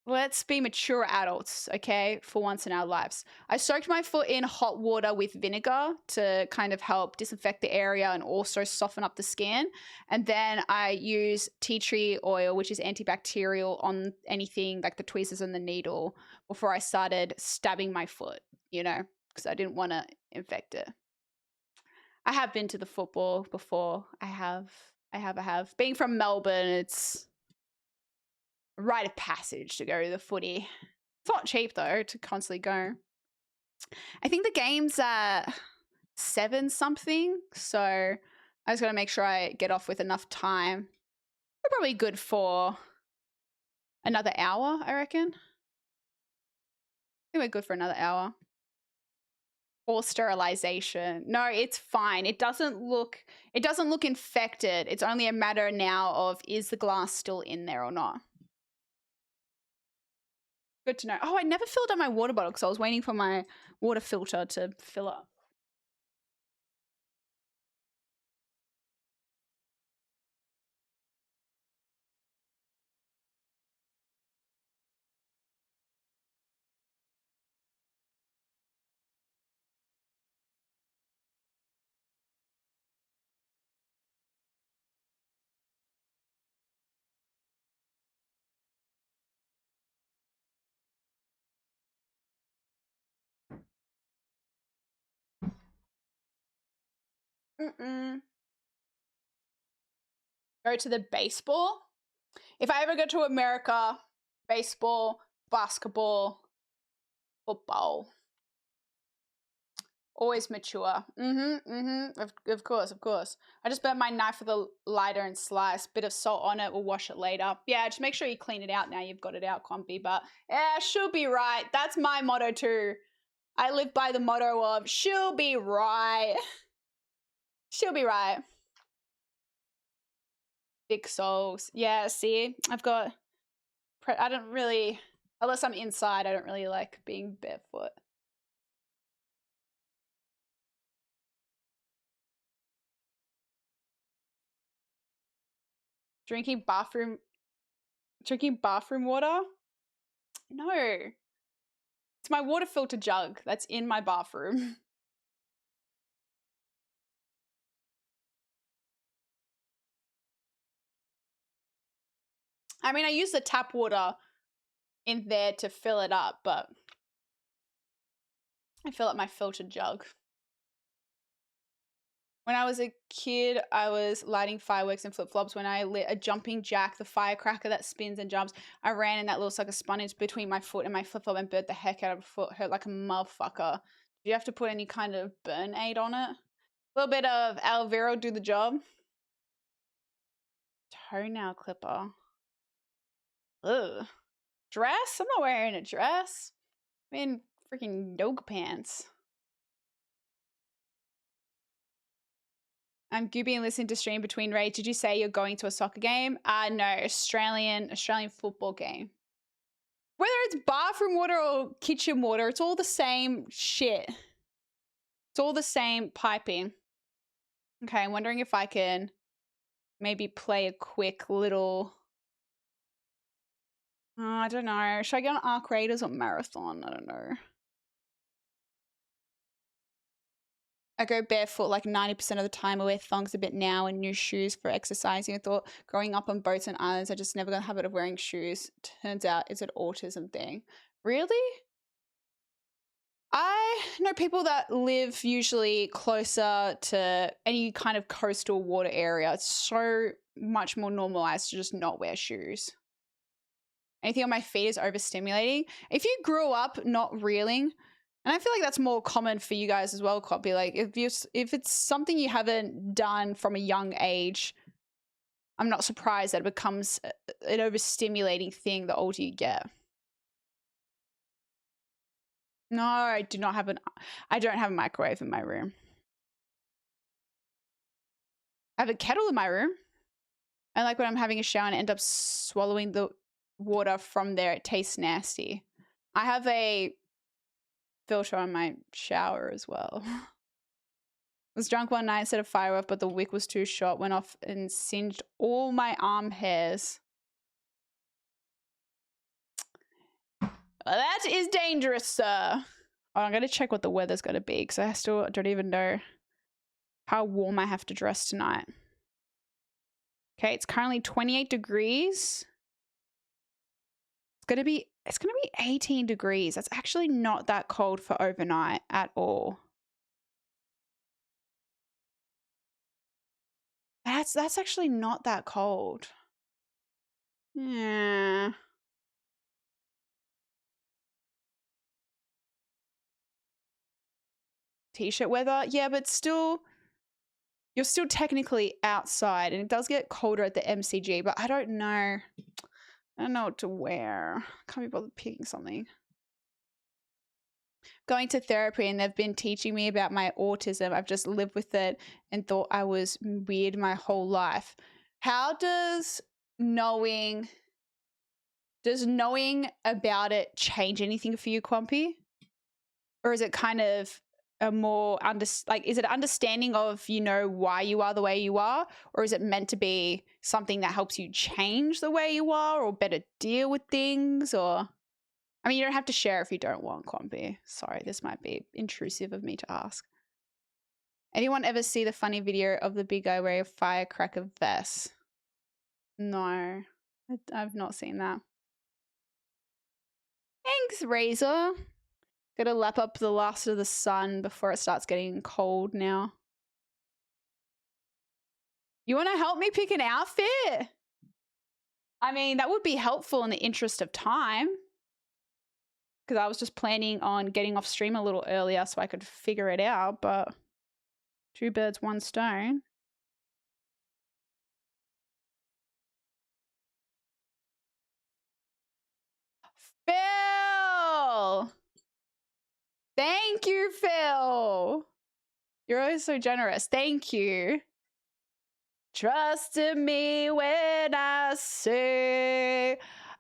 Let's be mature adults, okay, for once in our lives. I soaked my foot in hot water with vinegar to kind of help disinfect the area and also soften up the skin. And then I use tea tree oil, which is antibacterial, on anything like the tweezers and the needle before I started stabbing my foot, you know, because I didn't want to infect it. I have been to the football before. I have. Being from Melbourne, it's a rite of passage to go to the footy. It's not cheap though to constantly go. I think the game's at 7 something, so I just gotta make sure I get off with enough time. We're probably good for another hour, I reckon. I think we're good for another hour. Or sterilization. No, it's fine. It doesn't look infected. It's only a matter now of, is the glass still in there or not? Good to know. Oh, I never filled up my water bottle because I was waiting for my water filter to fill up. Go to the baseball. If I ever go to America, baseball, basketball, football. Always mature. Of course. I just burnt my knife with a lighter and slice. Bit of salt on it. We'll wash it later. Yeah, just make sure you clean it out now. You've got it out, Compy. But yeah, she'll be right. That's my motto too. I live by the motto of she'll be right. She'll be right. Big soles. Yeah, see, I've got, I don't really, unless I'm inside, I don't really like being barefoot. Drinking bathroom water? No. It's my water filter jug that's in my bathroom. I mean, I use the tap water in there to fill it up, but I fill up my filtered jug. When I was a kid, I was lighting fireworks and flip-flops. When I lit a jumping jack, the firecracker that spins and jumps, I ran and that little sucker spun in between my foot and my flip-flop and burnt the heck out of a foot. Hurt like a motherfucker. Do you have to put any kind of burn aid on it? A little bit of aloe vera do the job. Toenail clipper. Ugh. Dress? I'm not wearing a dress. I'm in freaking yoga pants. I'm Gooby and listening to stream between raids. Did you say you're going to a soccer game? No, Australian football game. Whether it's bathroom water or kitchen water, it's all the same shit. It's all the same piping. Okay, I'm wondering if I can maybe play a quick little... I don't know. Should I get on Arc Raiders or Marathon? I don't know. I go barefoot like 90% of the time. I wear thongs a bit now and new shoes for exercising. I thought growing up on boats and islands, I just never got a habit of wearing shoes. Turns out it's an autism thing. Really? I know people that live usually closer to any kind of coastal water area. It's so much more normalized to just not wear shoes. Anything on my feet is overstimulating. If you grew up not reeling, and I feel like that's more common for you guys as well, Copy. Like if it's something you haven't done from a young age, I'm not surprised that it becomes an overstimulating thing the older you get. No, I do not have I don't have a microwave in my room. I have a kettle in my room. I like when I'm having a shower and end up swallowing the water from there. It tastes nasty. I have a filter on my shower as well. I was drunk one night, set a fire off, but the wick was too short, went off and singed all my arm hairs. Well, that is dangerous, sir. Oh, I'm going to check what the weather's going to be because I still don't even know how warm I have to dress tonight. Okay, it's currently 28 degrees. It's going to be 18 degrees. That's actually not that cold for overnight at all. That's actually not that cold. Yeah. T-shirt weather. Yeah, but still, you're still technically outside and it does get colder at the MCG, but I don't know. I don't know what to wear. Can't be bothered picking something. Going to therapy and they've been teaching me about my autism. I've just lived with it and thought I was weird my whole life. How does knowing about it change anything for you, Quampy? Or is it kind of a more is it understanding of, you know, why you are the way you are, or is it meant to be something that helps you change the way you are or better deal with things? Or I mean, you don't have to share if you don't want, Quampy. Sorry, this might be intrusive of me to ask. Anyone ever see the funny video of the big guy wearing a firecracker vest? No, I've not seen that. Thanks, Razor. Gotta lap up the last of the sun before it starts getting cold now. You want to help me pick an outfit? I mean, that would be helpful in the interest of time. Because I was just planning on getting off stream a little earlier so I could figure it out, but 2 birds, 1 stone. Phil! Thank you, Phil. You're always so generous. Thank you. Trust in me when I say,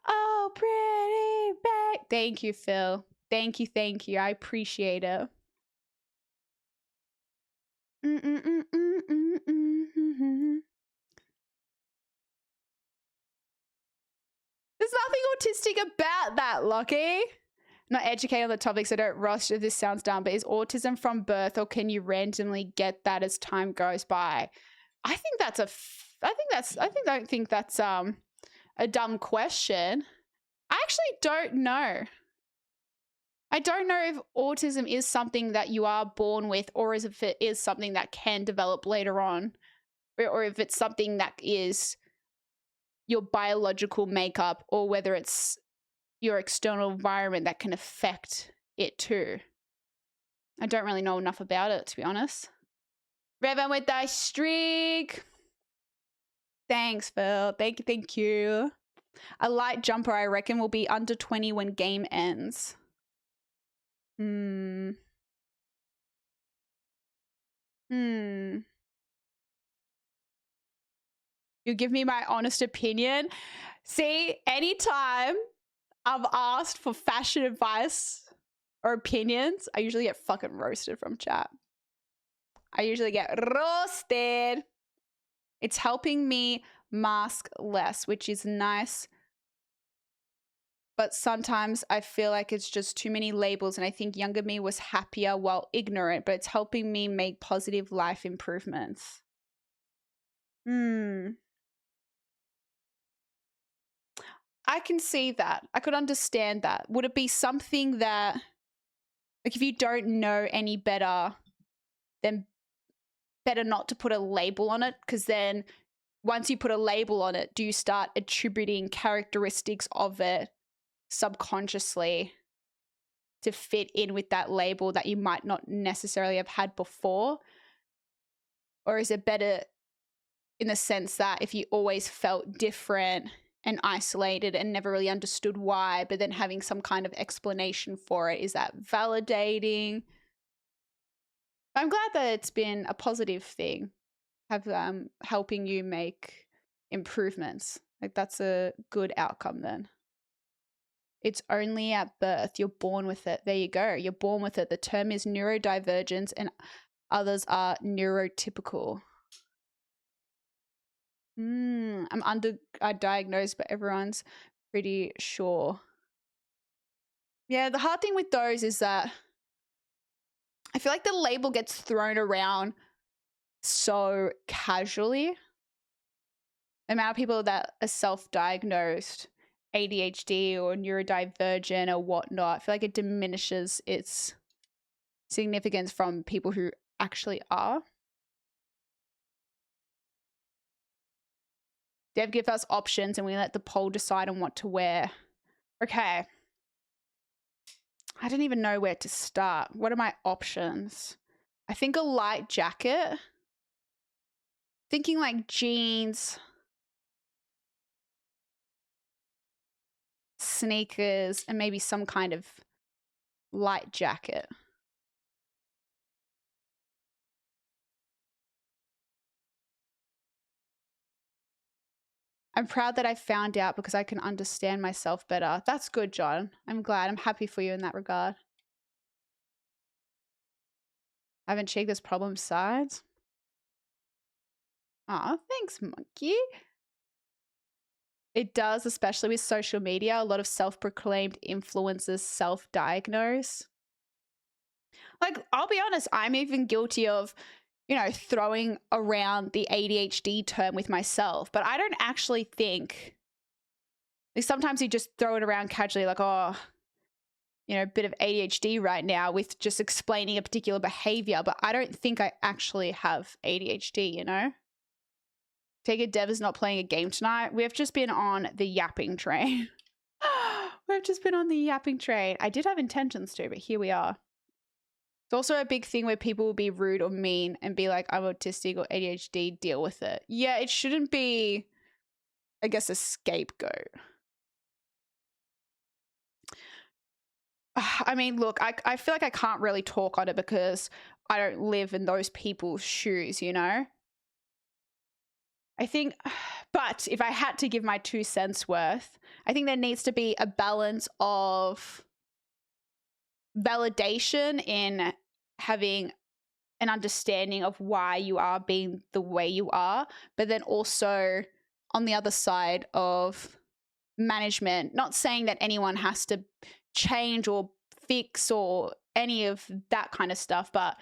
oh, pretty back. Thank you, Phil. Thank you, thank you. I appreciate it. There's nothing autistic about that, Lockie. Not educated on the topic, so don't rush if this sounds dumb, but is autism from birth or can you randomly get that as time goes by? I don't think that's a dumb question. I actually don't know. I don't know if autism is something that you are born with or if it is something that can develop later on, or if it's something that is your biological makeup, or whether it's your external environment that can affect it too. I don't really know enough about it, to be honest. Revan with thy streak. Thanks, Phil. Thank you. A light jumper, I reckon, will be under 20 when game ends. You give me my honest opinion. See, anytime I've asked for fashion advice or opinions, I usually get fucking roasted from chat. I usually get roasted. It's helping me mask less, which is nice. But sometimes I feel like it's just too many labels, and I think younger me was happier while ignorant, but it's helping me make positive life improvements. I can see that. I could understand that. Would it be something that, like, if you don't know any better, then better not to put a label on it? Because then once you put a label on it, do you start attributing characteristics of it subconsciously to fit in with that label that you might not necessarily have had before? Or is it better in the sense that if you always felt different and isolated and never really understood why, but then having some kind of explanation for it, is that validating? I'm glad that it's been a positive thing, helping you make improvements. Like, that's a good outcome then. It's only at birth. You're born with it. There you go. You're born with it. The term is neurodivergence and others are neurotypical. I'm diagnosed, but everyone's pretty sure. Yeah, the hard thing with those is that I feel like the label gets thrown around so casually. The amount of people that are self-diagnosed ADHD or neurodivergent or whatnot, I feel like it diminishes its significance from people who actually are. Dev give us options and we let the poll decide on what to wear. Okay. I don't even know where to start. What are my options? I think a light jacket. Thinking like jeans, sneakers, and maybe some kind of light jacket. I'm proud that I found out because I can understand myself better. That's good, John. I'm glad. I'm happy for you in that regard. I haven't checked this problem sides. Aw, thanks, monkey. It does, especially with social media. A lot of self-proclaimed influencers self-diagnose. Like, I'll be honest, I'm even guilty of, you know, throwing around the ADHD term with myself, but I don't actually think, like, sometimes you just throw it around casually, like, oh, you know, a bit of ADHD right now with just explaining a particular behavior, but I don't think I actually have ADHD, you know? Take it, Dev is not playing a game tonight. We've just been on the yapping train. We've just been on the yapping train. I did have intentions to, but here we are. It's also a big thing where people will be rude or mean and be like, I'm autistic or ADHD, deal with it. Yeah, it shouldn't be, I guess, a scapegoat. I mean, look, I feel like I can't really talk on it because I don't live in those people's shoes, you know? I think, but if I had to give my 2 cents worth, I think there needs to be a balance of validation in having an understanding of why you are being the way you are, but then also on the other side of management, not saying that anyone has to change or fix or any of that kind of stuff, but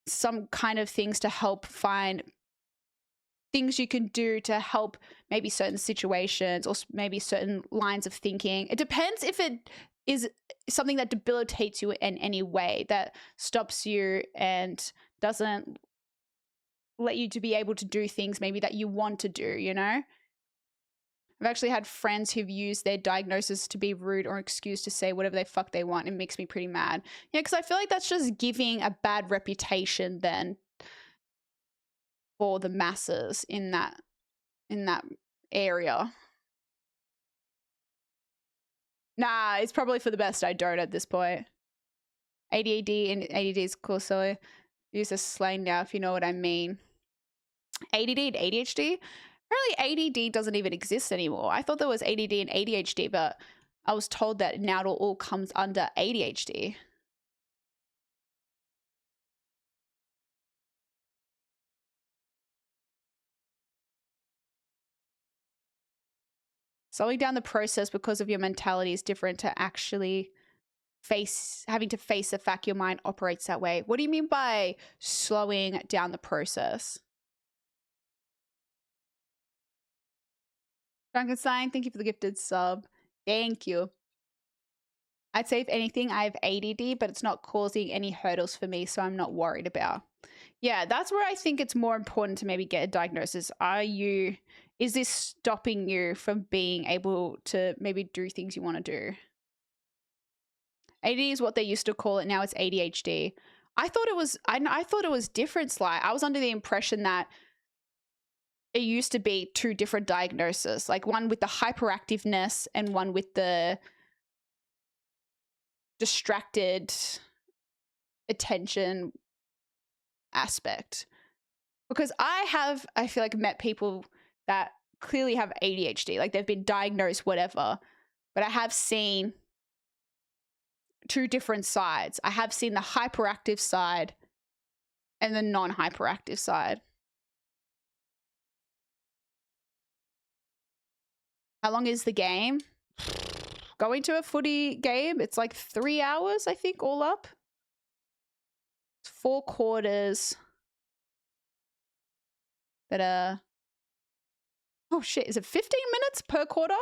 some kind of things to help find things you can do to help maybe certain situations or maybe certain lines of thinking. It depends if it is something that debilitates you in any way, that stops you and doesn't let you to be able to do things maybe that you want to do, you know? I've actually had friends who've used their diagnosis to be rude or excuse to say whatever the fuck they want. It makes me pretty mad. Yeah, because I feel like that's just giving a bad reputation then for the masses in that area. Nah, it's probably for the best I don't at this point. ADD and ADD is cool, so use a slang now if you know what I mean. ADD and ADHD? Apparently ADD doesn't even exist anymore. I thought there was ADD and ADHD, but I was told that now it all comes under ADHD. Slowing down the process because of your mentality is different to actually having to face the fact your mind operates that way. What do you mean by slowing down the process? Frankenstein, thank you for the gifted sub. Thank you. I'd say if anything, I have ADD, but it's not causing any hurdles for me, so I'm not worried about. Yeah, that's where I think it's more important to maybe get a diagnosis. Is this stopping you from being able to maybe do things you want to do? ADD is what they used to call it. Now it's ADHD. I thought it was different, Sly. I was under the impression that it used to be 2 different diagnoses, like one with the hyperactiveness and one with the distracted attention aspect. Because I feel like met people that clearly have ADHD, like they've been diagnosed, whatever, but I have seen 2 different sides. I have seen the hyperactive side and the non-hyperactive side. How long is the game? Going to a footy game, it's like 3 hours, I think, all up. It's 4 quarters. But oh shit, is it 15 minutes per quarter?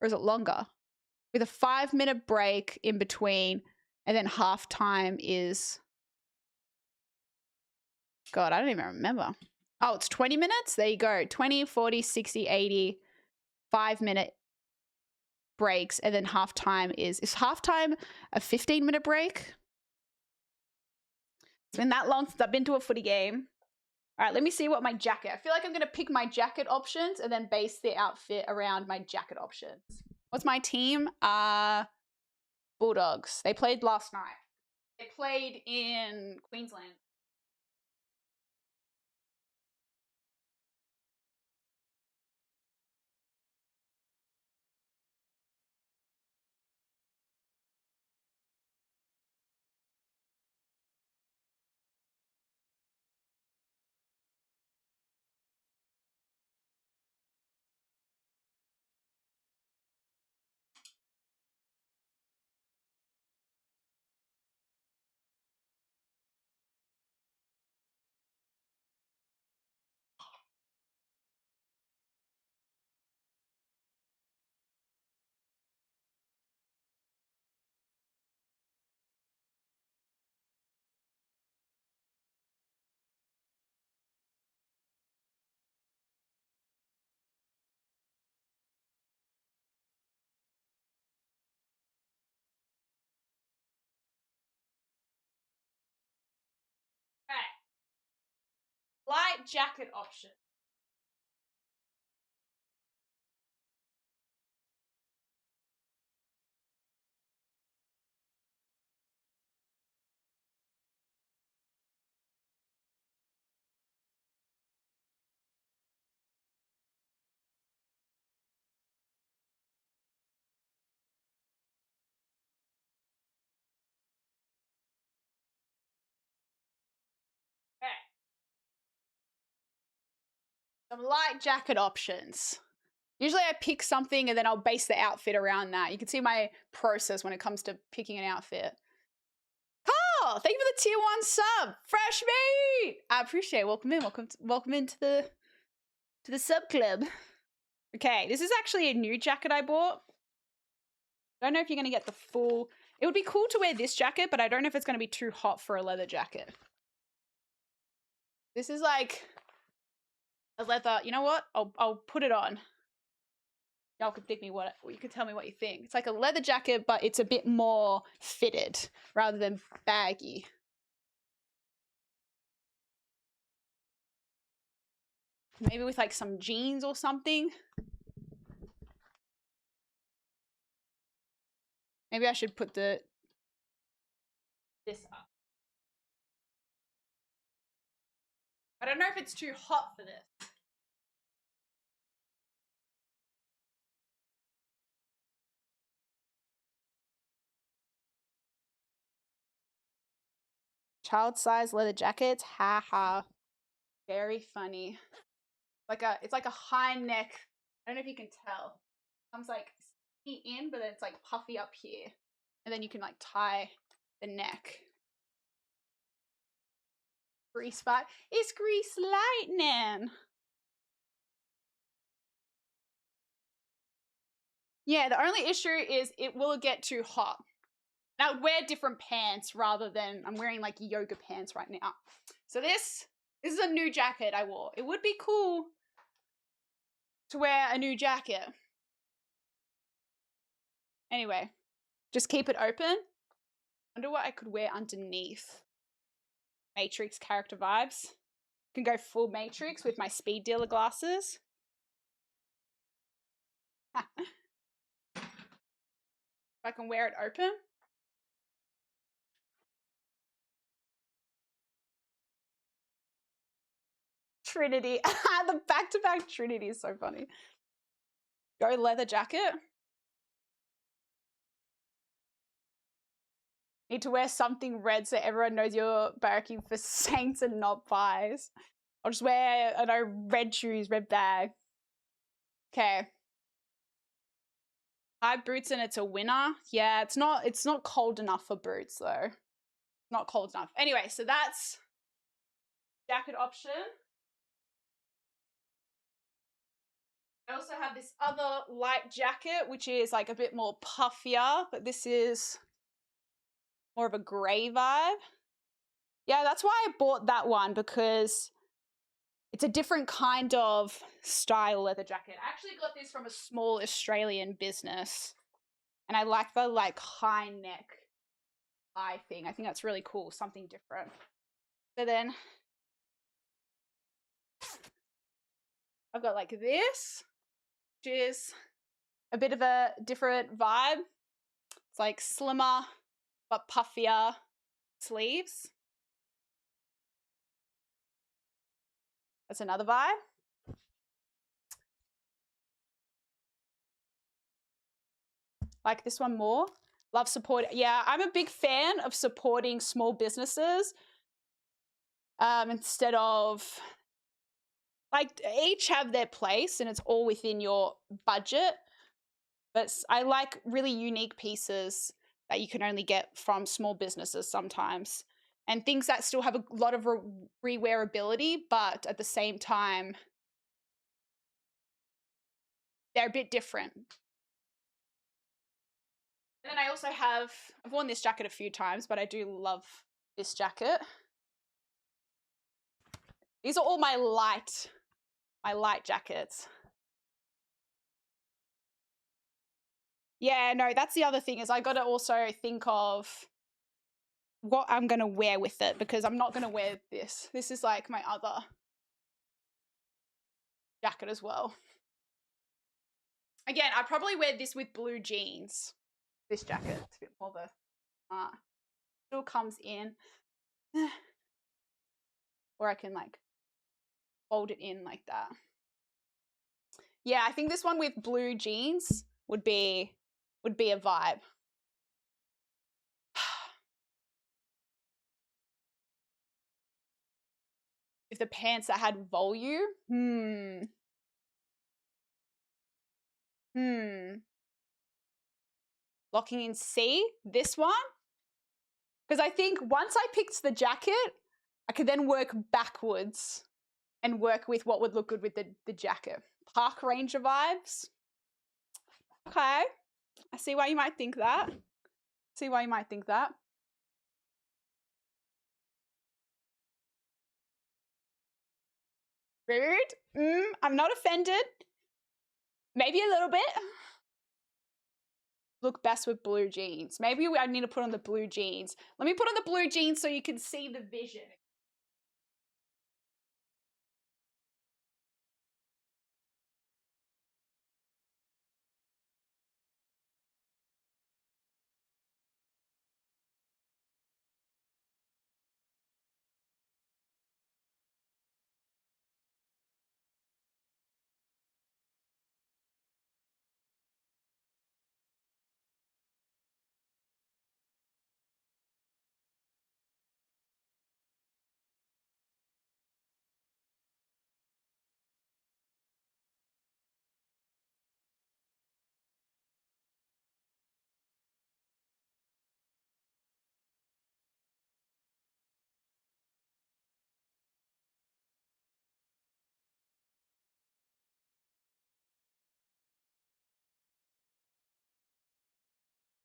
Or is it longer? With a 5-minute break in between, and then halftime is, God, I don't even remember. Oh, it's 20 minutes? There you go. 20, 40, 60, 80, 5-minute breaks, and then halftime is halftime a 15-minute break? It's been that long since I've been to a footy game. All right, let me see what my jacket. I feel like I'm going to pick my jacket options and then base the outfit around my jacket options. What's my team? Bulldogs. They played last night. They played in Queensland. Okay. Light jacket option. Some light jacket options. Usually I pick something and then I'll base the outfit around that. You can see my process when it comes to picking an outfit. Oh, thank you for the tier 1 sub. Fresh meat. I appreciate it. Welcome in. Welcome into the sub club. Okay, this is actually a new jacket I bought. Don't know if you're going to get the full... It would be cool to wear this jacket, but I don't know if it's going to be too hot for a leather jacket. This is like a leather... You know what? I'll put it on. Y'all can think me what you can tell me what you think. It's like a leather jacket, but it's a bit more fitted rather than baggy. Maybe with like some jeans or something. Maybe I should put this up. I don't know if it's too hot for this. Child size leather jackets. Ha ha. Very funny. It's like a high neck. I don't know if you can tell. It comes like skinny in, but then it's like puffy up here. And then you can like tie the neck. Grease fight. It's grease lightning. Yeah, the only issue is it will get too hot. And I would wear different pants rather than I'm wearing like yoga pants right now. So this is a new jacket I wore. It would be cool to wear a new jacket. Anyway, just keep it open. Wonder what I could wear underneath. Matrix character vibes. Can go full Matrix with my speed dealer glasses. If I can wear it open. Trinity. The back-to-back Trinity is so funny. Go leather jacket. Need to wear something red so everyone knows you're barracking for saints and not pies. I'll just wear, I don't know, red shoes, red bag. Okay. High boots and it's a winner. Yeah, it's not cold enough for boots though. Not cold enough. Anyway, so that's jacket option. I also have this other light jacket, which is like a bit more puffier, but this is more of a grey vibe. Yeah, that's why I bought that one, because it's a different kind of style leather jacket. I actually got this from a small Australian business, and I like the like high neck eye thing. I think that's really cool, something different. So then I've got like this, which is a bit of a different vibe. It's like slimmer but puffier sleeves. That's another vibe. Like this one more. Love support. Yeah, I'm a big fan of supporting small businesses instead of, like, each have their place and it's all within your budget. But I like really unique pieces that you can only get from small businesses sometimes. And things that still have a lot of rewearability, but at the same time, they're a bit different. And then I also have, I've worn this jacket a few times, but I do love this jacket. These are all my light jackets. Yeah, no, that's the other thing, is I got to also think of what I'm going to wear with it, because I'm not going to wear this. This is like my other jacket as well. Again, I probably wear this with blue jeans. This jacket, it's a bit more of a, still comes in. Or I can like fold it in like that. Yeah, I think this one with blue jeans would be a vibe. if the pants that had volume. Locking in C, this one. Because I think once I picked the jacket, I could then work backwards and work with what would look good with the jacket. Park ranger vibes. Okay. I see why you might think that. See why you might think that. Rude. I'm not offended. Maybe a little bit. Look best with blue jeans. Maybe I need to put on the blue jeans. Let me put on the blue jeans so you can see the vision.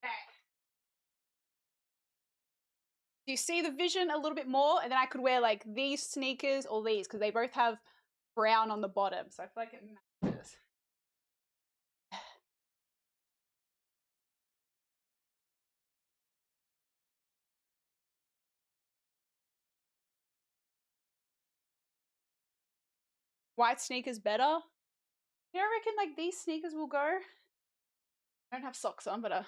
Okay. Do you see the vision a little bit more? And then I could wear like these sneakers or these because they both have brown on the bottom. So I feel like it matches. White sneakers better? You know, I reckon like these sneakers will go. I don't have socks on, but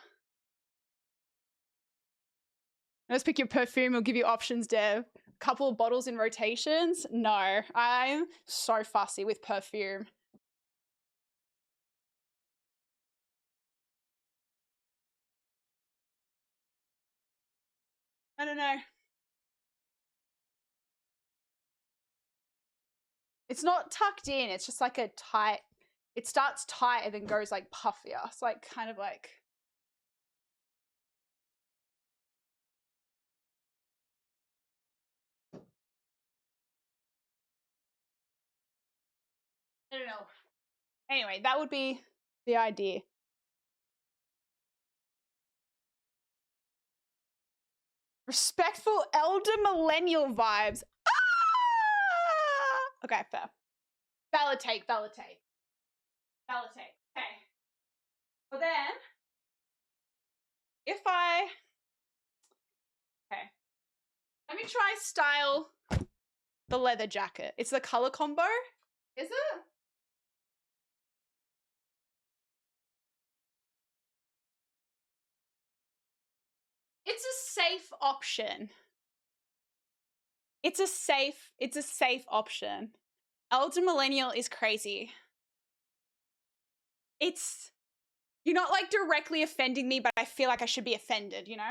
let's pick your perfume. We'll give you options, Dev. Couple of bottles in rotations? No, I'm so fussy with perfume. I don't know. It's not tucked in. It's just like a tight. It starts tight and then goes like puffier. It's like kind of like. I don't know. Anyway, that would be the idea. Respectful elder millennial vibes. Ah! Okay, fair. Valid take, valid take. Valid take. Okay. Well then, if I... Okay. Let me try style the leather jacket. It's the color combo. Is it? It's a safe option. It's a safe option. Elder millennial is crazy. You're not like directly offending me, but I feel like I should be offended, you know?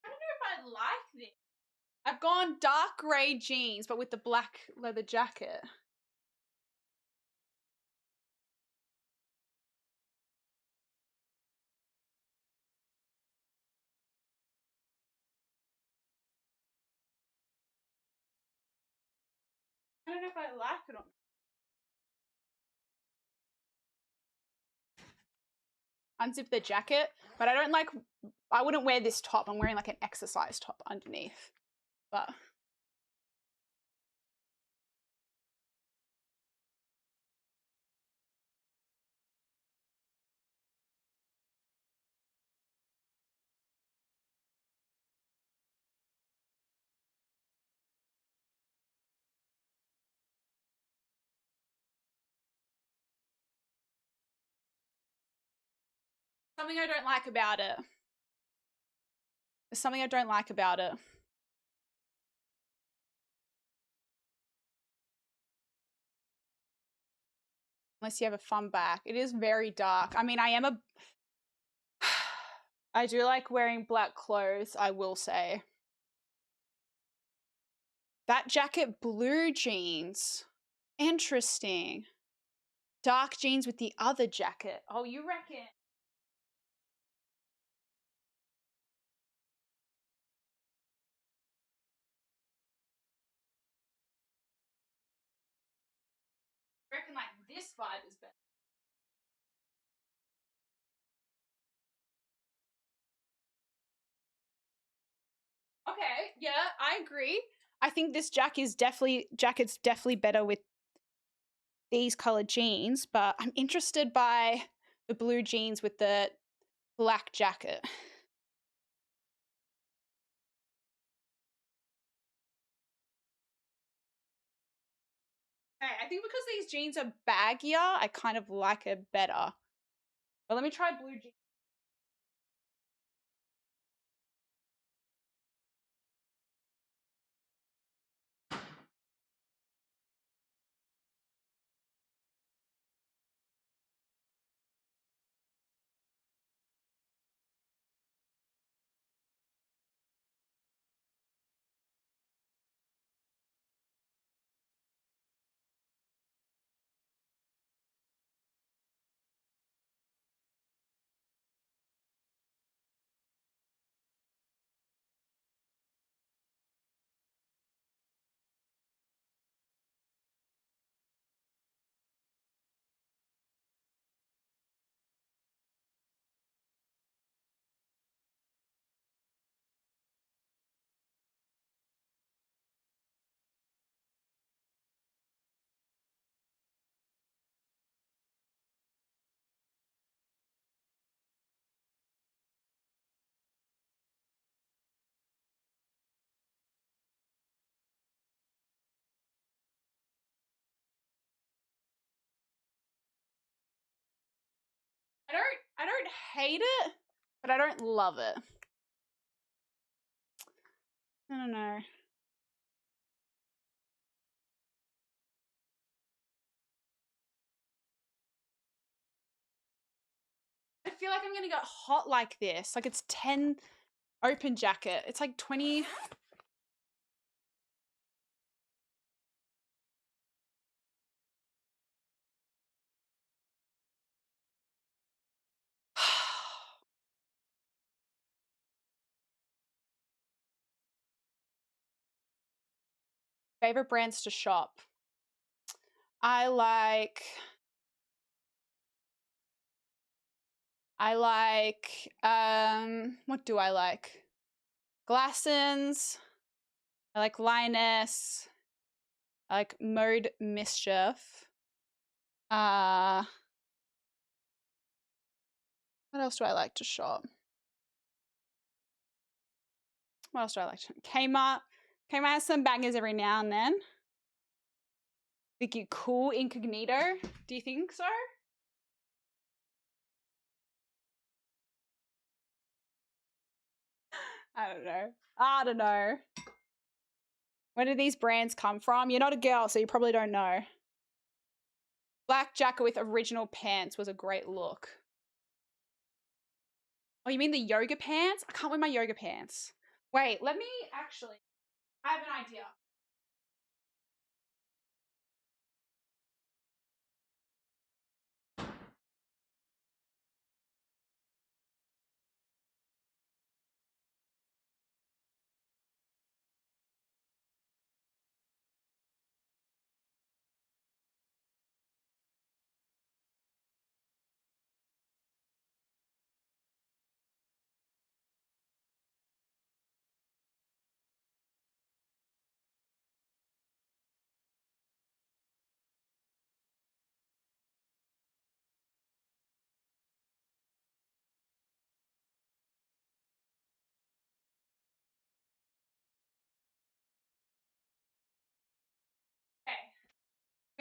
I don't know if I like this. I've gone dark grey jeans, but with the black leather jacket. I don't know if I like it or not. Unzip the jacket, but I don't like, I wouldn't wear this top. I'm wearing like an exercise top underneath, but. Something I don't like about it. There's something I don't like about it. Unless you have a fun back. It is very dark. I mean, I do like wearing black clothes, I will say. That jacket, blue jeans. Interesting. Dark jeans with the other jacket. Oh, you reckon? I reckon like this vibe is better. Okay, yeah, I agree. I think this jacket's definitely better with these colored jeans, but I'm interested by the blue jeans with the black jacket. Okay, I think because these jeans are baggier, I kind of like it better. But let me try blue jeans. I don't hate it, but I don't love it. I don't know. I feel like I'm gonna get hot like this. Like it's 10 open jacket. It's like 20. Favorite brands to shop. I like what do I like? Glassons. I like Lioness. I like Mode Mischief. What else do I like to shop? What else do I like to Kmart. Kmart has some bangers every now and then. Think you cool incognito? Do you think so? I don't know. Where do these brands come from? You're not a girl, so you probably don't know. Black jacket with original pants was a great look. Oh, you mean the yoga pants? I can't wear my yoga pants. Wait, let me actually. I have an idea.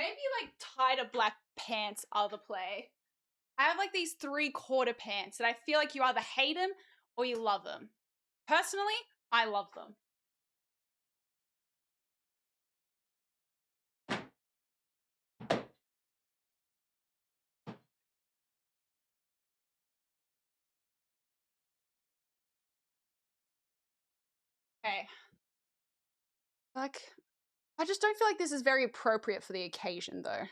Maybe like tighter black pants are the play. I have like these 3/4 pants that I feel like you either hate them or you love them. Personally, I love them. Okay. Like, I just don't feel like this is very appropriate for the occasion, though.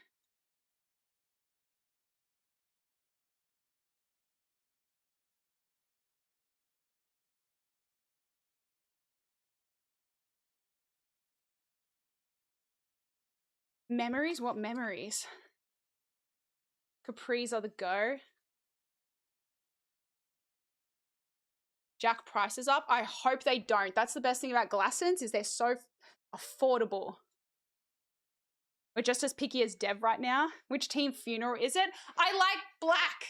Memories? What memories? Capris are the go. Jack prices up. I hope they don't. That's the best thing about Glassons is they're so affordable. We're just as picky as Dev right now. Which team funeral is it? I like black.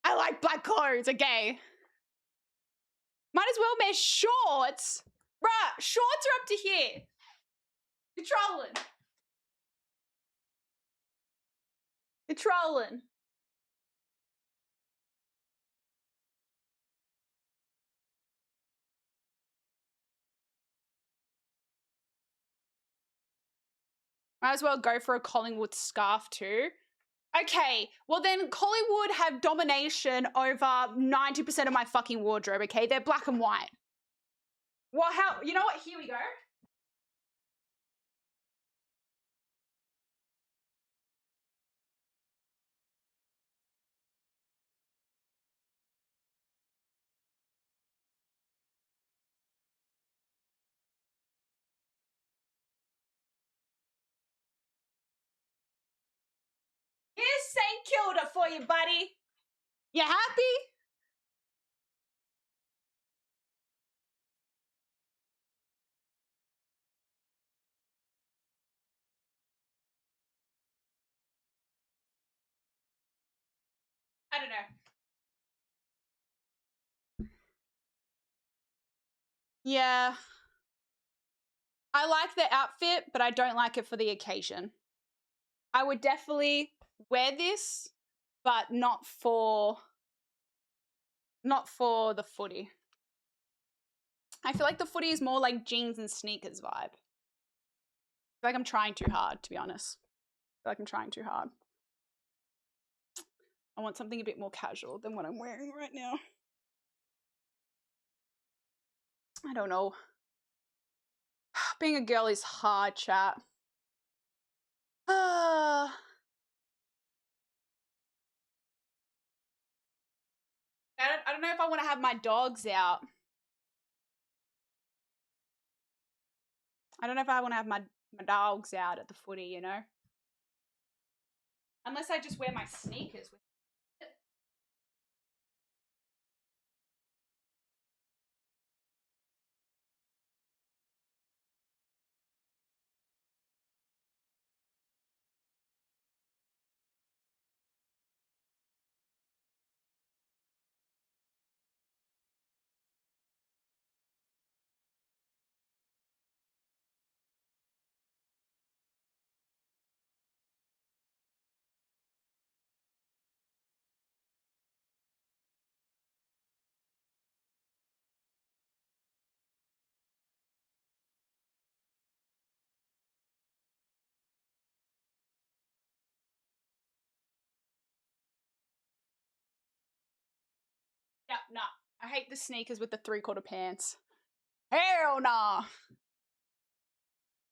I like black clothes, okay? Might as well wear shorts. Bruh, shorts are up to here. You're trolling. You're trolling. Might as well go for a Collingwood scarf too. Okay, well then Collingwood have domination over 90% of my fucking wardrobe, okay? They're black and white. Well, how, you know what? Here we go. Here's St. Kilda for you, buddy. You happy? I don't know. Yeah. I like the outfit, but I don't like it for the occasion. I would definitely wear this, but not for the footy. I feel like the footy is more like jeans and sneakers vibe. I feel like I'm trying too hard, to be honest. I feel like I'm trying too hard. I want something a bit more casual than what I'm wearing right now. I don't know. Being a girl is hard, chat. I don't know if I want to have my dogs out. I don't know if I want to have my dogs out at the footy, you know? Unless I just wear my sneakers with it. Yep, nah. I hate the sneakers with the 3/4 pants. Hell nah.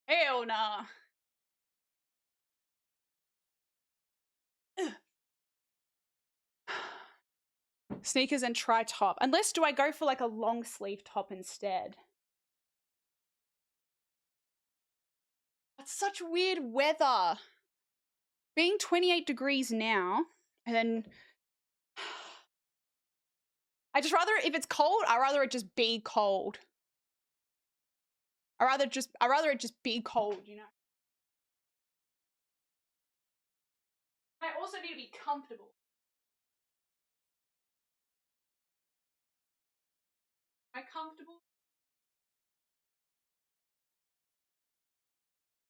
Hell nah. Sneakers and try top. Unless, do I go for like a long sleeve top instead? It's such weird weather. Being 28 degrees now, and then I just rather, if it's cold, I'd rather it just be cold. I'd rather it just be cold, you know? I also need to be comfortable. Am I comfortable?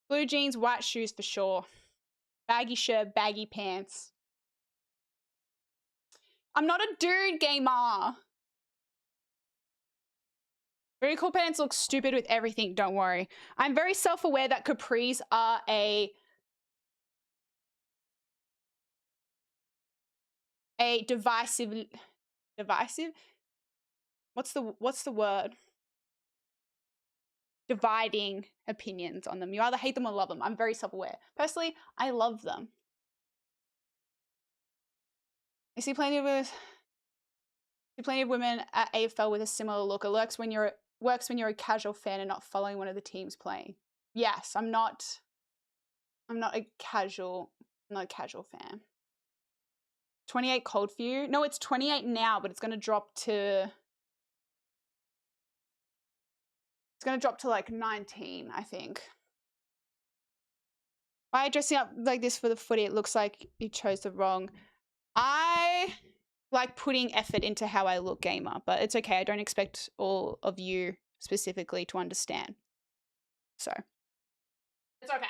Blue jeans, white shoes for sure. Baggy shirt, baggy pants. I'm not a dude gamer. Very cool pants look stupid with everything, don't worry. I'm very self-aware that capris are a divisive, what's the word? Dividing opinions on them. You either hate them or love them. I'm very self-aware. Personally, I love them. I see plenty of women at AFL with a similar look. It works when you're a casual fan and not following one of the teams playing. Yes, I'm not a casual fan. 28 cold for you? No, it's 28 now, but it's going to drop to like 19, I think. Why dressing up like this for the footy? It looks like you chose the wrong. I like putting effort into how I look, gamer, but it's okay. I don't expect all of you specifically to understand. So, it's okay.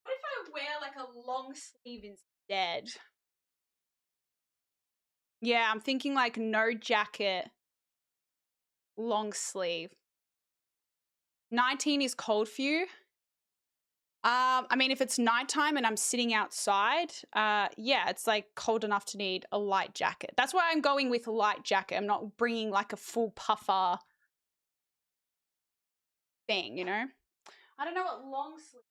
What if I wear like a long sleeve instead? Yeah, I'm thinking like no jacket, long sleeve. 19 is cold for you. I mean, if it's nighttime and I'm sitting outside, yeah, it's like cold enough to need a light jacket. That's why I'm going with a light jacket. I'm not bringing like a full puffer thing, you know? I don't know what long sleeve.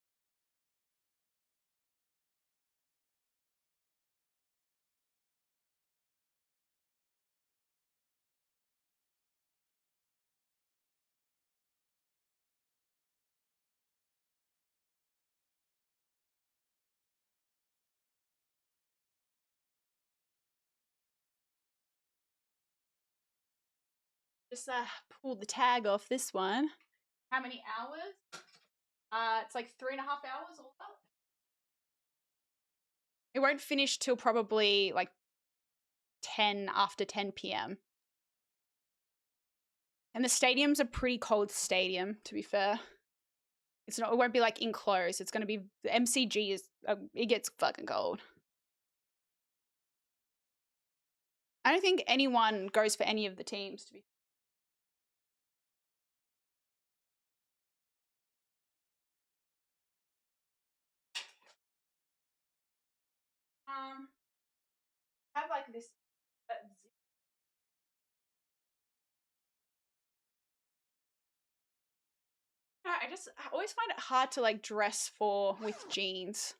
Just pull the tag off this one. How many hours? It's like 3.5 hours all up. It won't finish till probably like after 10 p.m. And the stadium's a pretty cold stadium, to be fair. It won't be like enclosed. It's going to be, the MCG is, it gets fucking cold. I don't think anyone goes for any of the teams, to be. Have like this. I always find it hard to like dress for with jeans.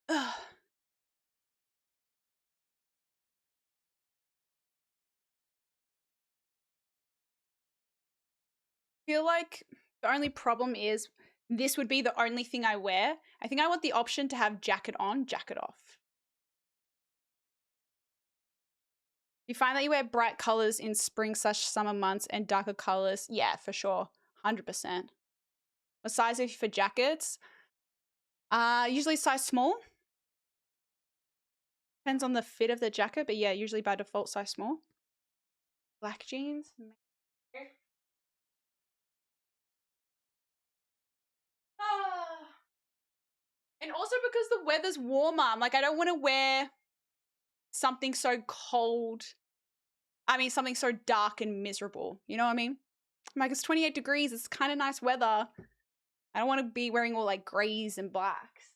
Ugh. I feel like the only problem is this would be the only thing I wear. I think I want the option to have jacket on, jacket off. You find that you wear bright colors in spring/summer months and darker colors? Yeah, for sure. 100%. What size are you for jackets? Usually size small. Depends on the fit of the jacket, but yeah, usually by default size small. Black jeans. And also because the weather's warmer. I'm like, I don't want to wear something so cold. I mean, something so dark and miserable. You know what I mean? I'm like, it's 28 degrees. It's kind of nice weather. I don't want to be wearing all like grays and blacks.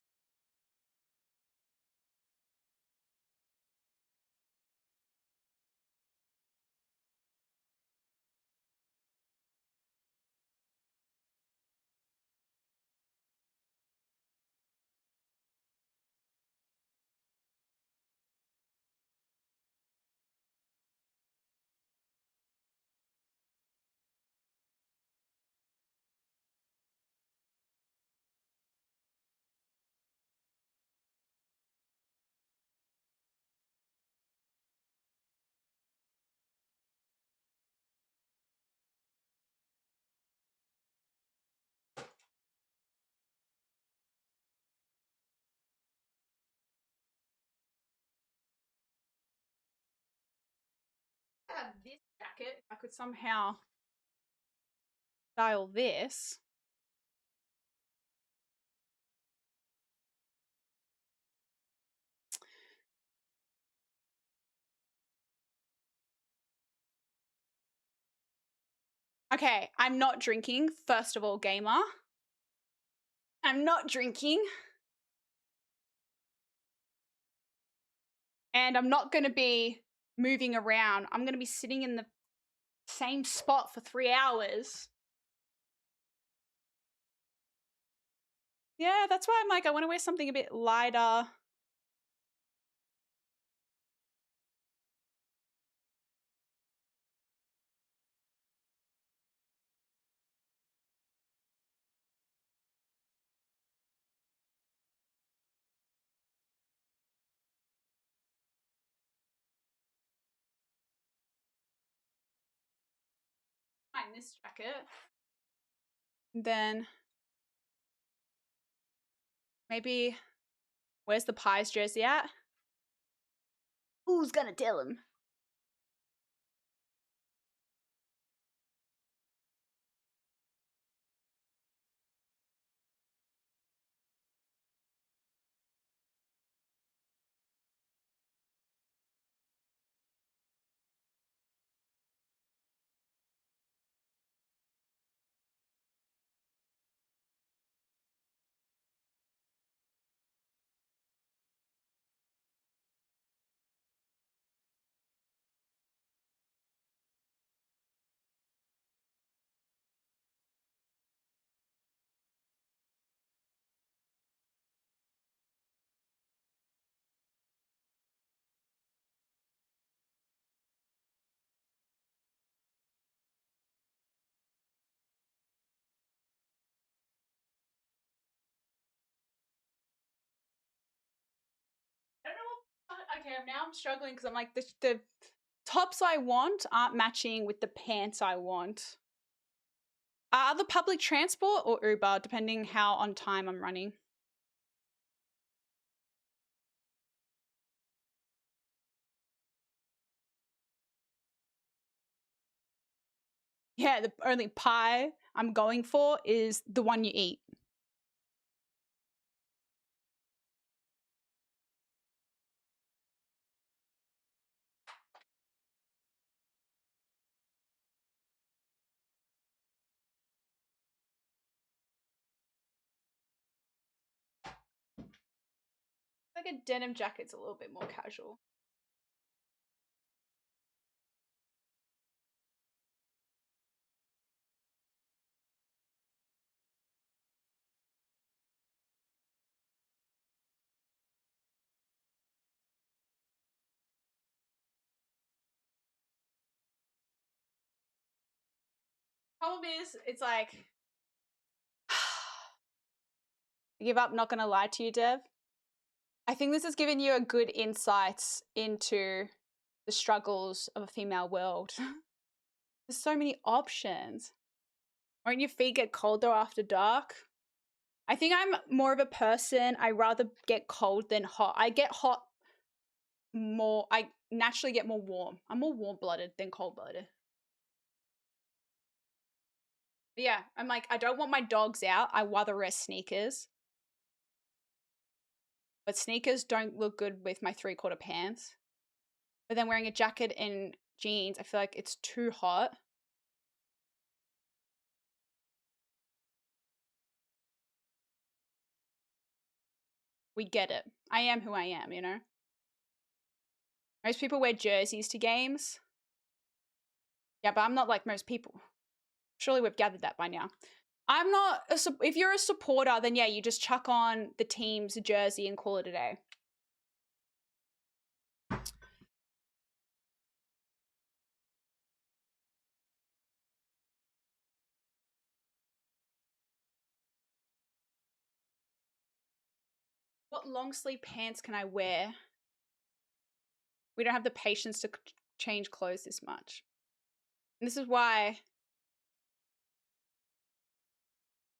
I have this jacket. I could somehow style this. Okay, I'm not drinking, first of all, gamer. I'm not drinking. And I'm not going to be moving around. I'm going to be sitting in the same spot for 3 hours. Yeah, that's why I'm like, I want to wear something a bit lighter. Find this jacket. And then maybe, where's the Pies jersey at? Who's gonna tell him? I don't know. Okay, now I'm struggling because I'm like, the tops I want aren't matching with the pants I want. Either public transport or Uber, depending how on time I'm running. Yeah, the only pie I'm going for is the one you eat. Like a denim jacket's a little bit more casual. Problem is, it's like, I give up, not gonna lie to you, Dev. I think this has given you a good insights into the struggles of a female world. There's so many options. Won't your feet get cold though after dark? I think I'm more of a person, I rather get cold than hot. I get hot more, I naturally get more warm. I'm more warm-blooded than cold-blooded. But yeah, I'm like, I don't want my dogs out. I rather wear sneakers. But sneakers don't look good with my 3/4 pants. But then wearing a jacket and jeans, I feel like it's too hot. We get it. I am who I am, you know? Most people wear jerseys to games. Yeah, but I'm not like most people. Surely we've gathered that by now. I'm not, if you're a supporter, then yeah, you just chuck on the team's jersey and call it a day. What long sleeve pants can I wear? We don't have the patience to change clothes this much. And this is why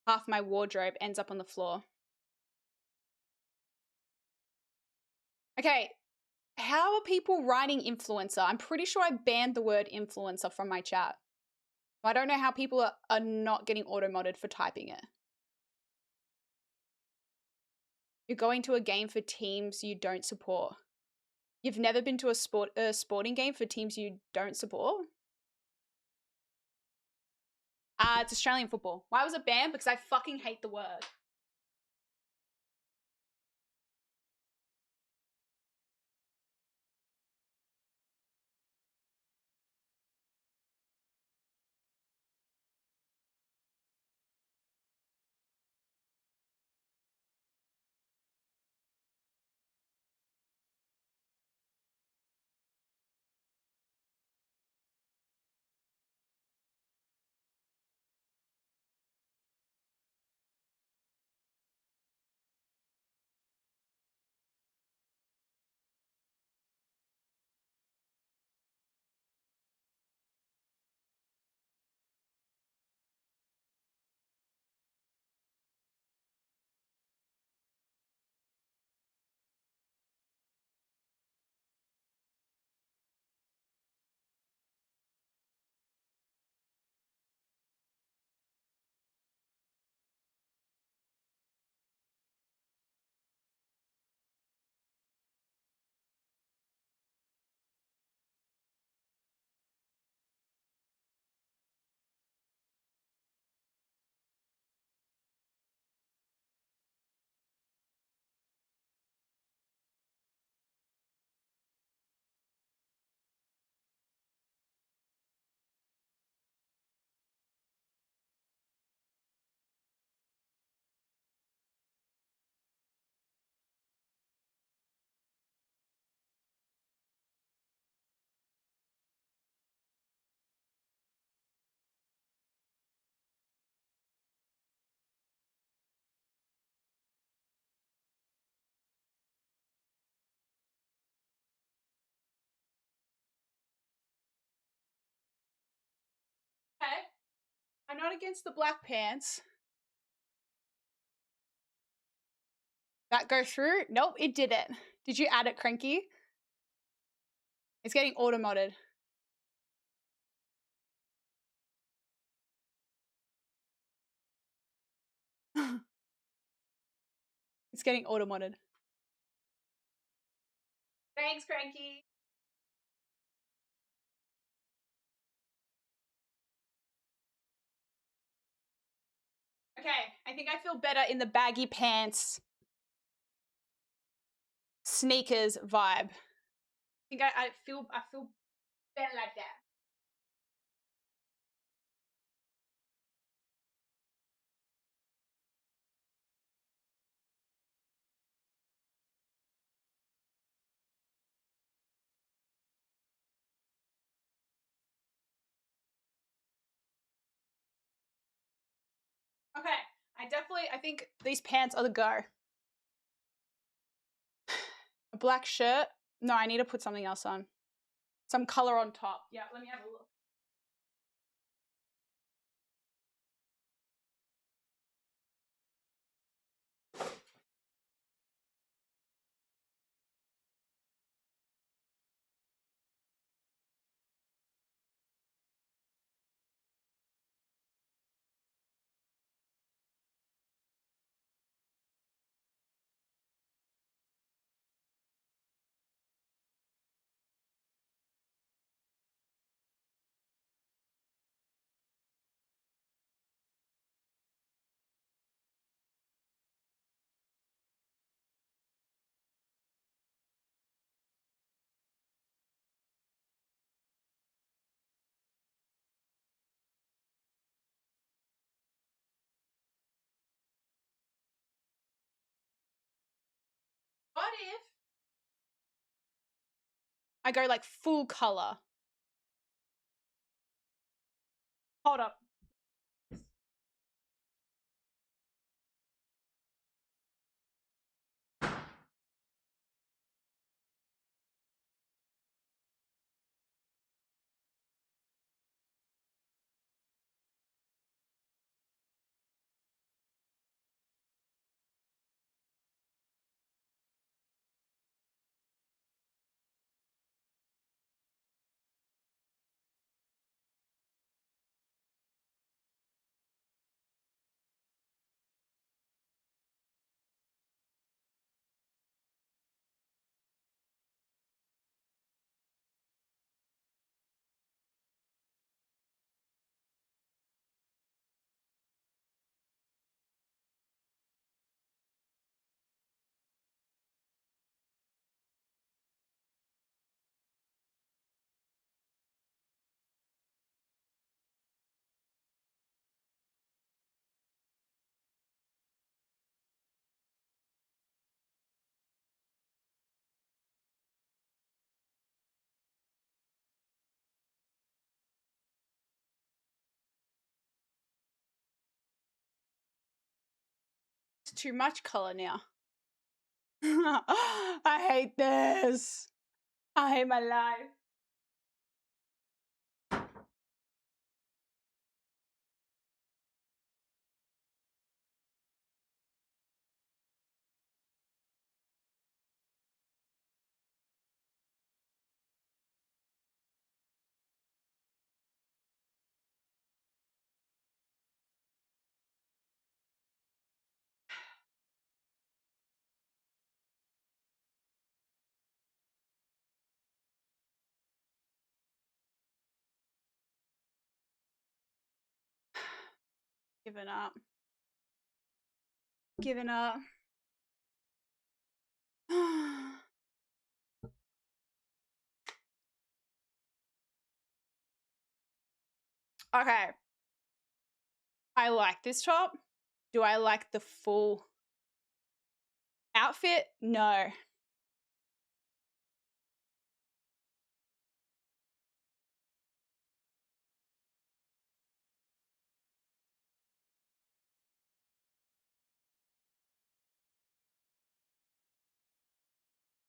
half my wardrobe ends up on the floor. Okay, how are people writing influencer? I'm pretty sure I banned the word influencer from my chat. I don't know how people are not getting auto-modded for typing it. You're going to a game for teams you don't support. You've never been to a sporting game for teams you don't support? It's Australian football. Why was it banned? Because I fucking hate the word. Okay. I'm not against the black pants. That go through? Nope, it didn't. Did you add it, Cranky? It's getting auto-modded. It's getting auto-modded. Thanks, Cranky. Okay, I think I feel better in the baggy pants, sneakers vibe. I think I feel better like that. Okay, I think these pants are the go. A black shirt. No, I need to put something else on. Some color on top. Yeah, let me have a look. if I go like full color? Hold up. It's too much color now. I hate this. I hate my life. Giving up. Giving up. Okay. I like this top. Do I like the full outfit? No.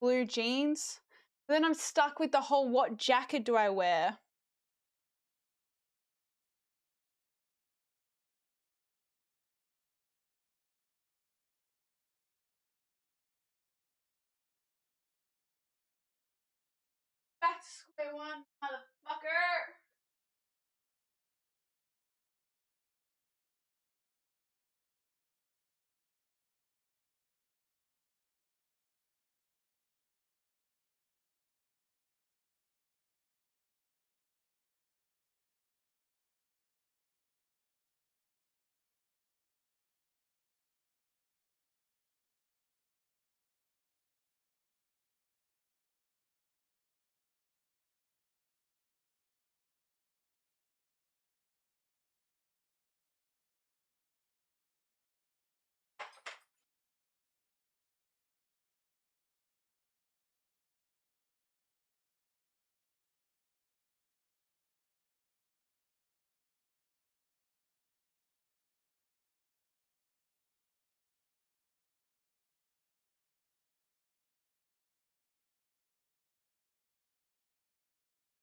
Blue jeans. But then I'm stuck with the whole what jacket do I wear? Back to square one, motherfucker.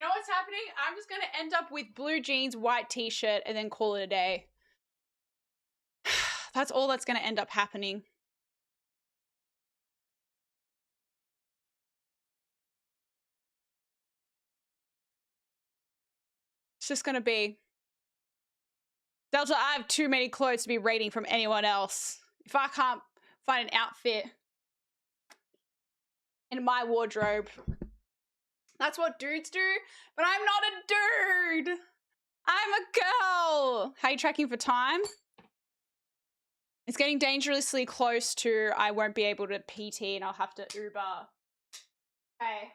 You know what's happening? I'm just going to end up with blue jeans, white t-shirt, and then call it a day. That's all that's going to end up happening. It's just going to be... Delta, I have too many clothes to be rating from anyone else. If I can't find an outfit in my wardrobe... That's what dudes do, but I'm not a dude. I'm a girl. How are you tracking for time? It's getting dangerously close to I won't be able to PT and I'll have to Uber. Okay.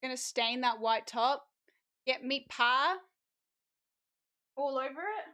Gonna stain that white top. Get meat pie all over it.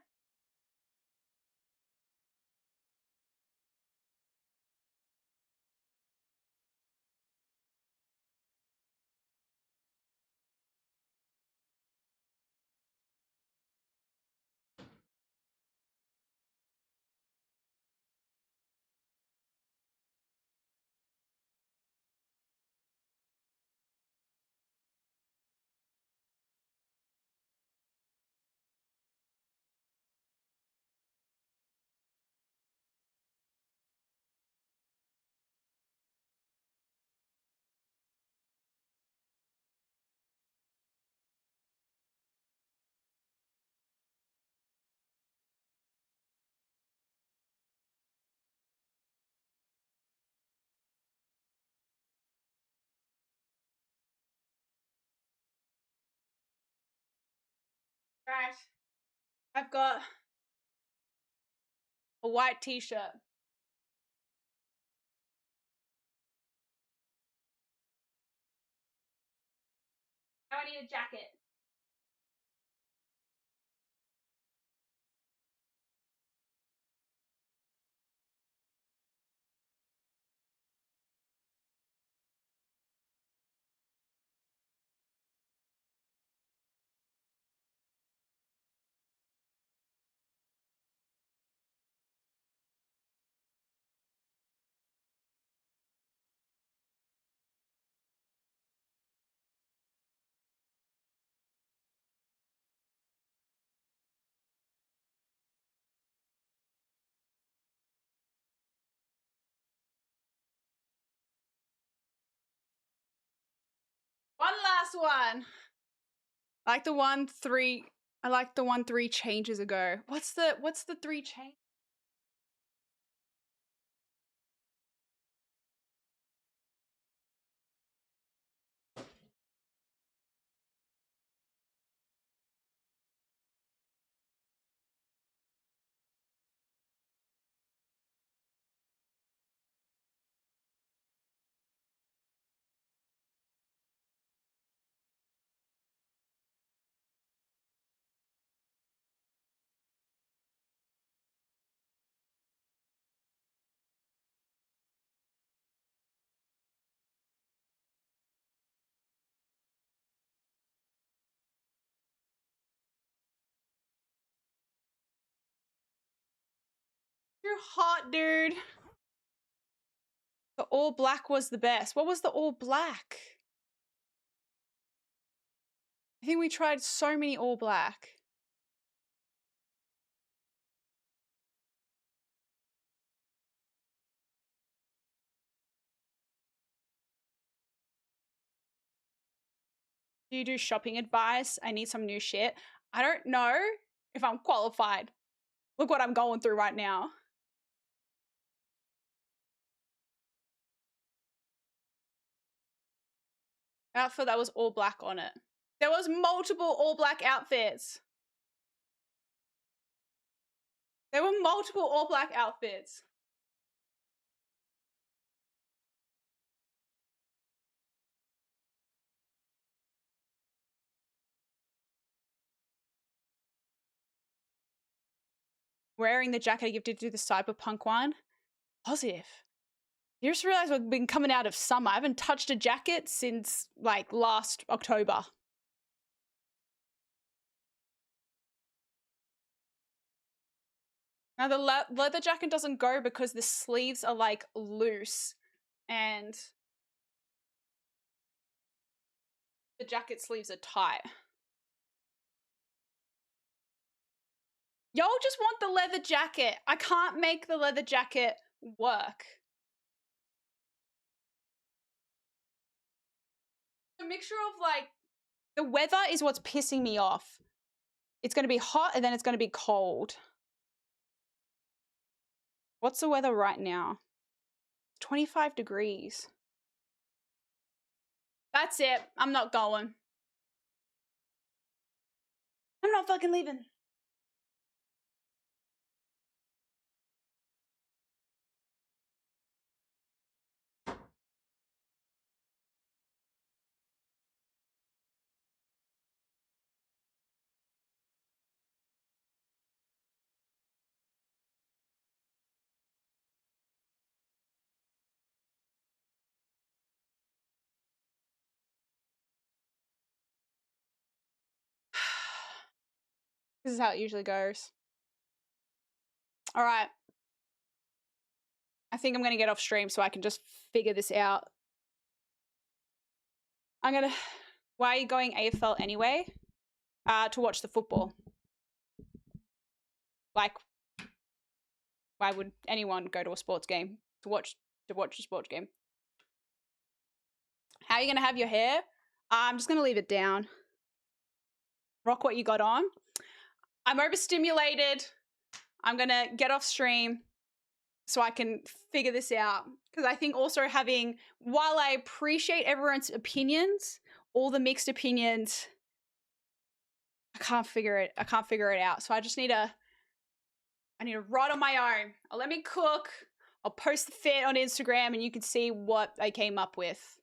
Right. I've got a white t-shirt. Now I need a jacket. One last one. I like the one 3 changes ago. What's the 3 change? You're hot, dude. The all black was the best. What was the all black? I think we tried so many all black. Do you do shopping advice? I need some new shit. I don't know if I'm qualified. Look what I'm going through right now. Outfit that was all black on it. There was multiple all black outfits. There were multiple all black outfits. Wearing the jacket I gifted to the cyberpunk one. Positive. You just realized we've been coming out of summer. I haven't touched a jacket since like last October. Now the leather jacket doesn't go because the sleeves are like loose and the jacket sleeves are tight. Y'all just want the leather jacket. I can't make the leather jacket work. A mixture of like, the weather is what's pissing me off. It's going to be hot and then it's going to be cold. What's the weather right now? 25 degrees. That's it. I'm not going. I'm not fucking leaving. This is how it usually goes. All right. I think I'm going to get off stream so I can just figure this out. Why are you going AFL anyway? To watch the football. Like, why would anyone go to a sports game to watch a sports game? How are you going to have your hair? I'm just going to leave it down. Rock what you got on. I'm overstimulated. I'm going to get off stream so I can figure this out. Because I think also while I appreciate everyone's opinions, all the mixed opinions, I can't figure it out. So I just need to write on my own. Let me cook. I'll post the fit on Instagram and you can see what I came up with.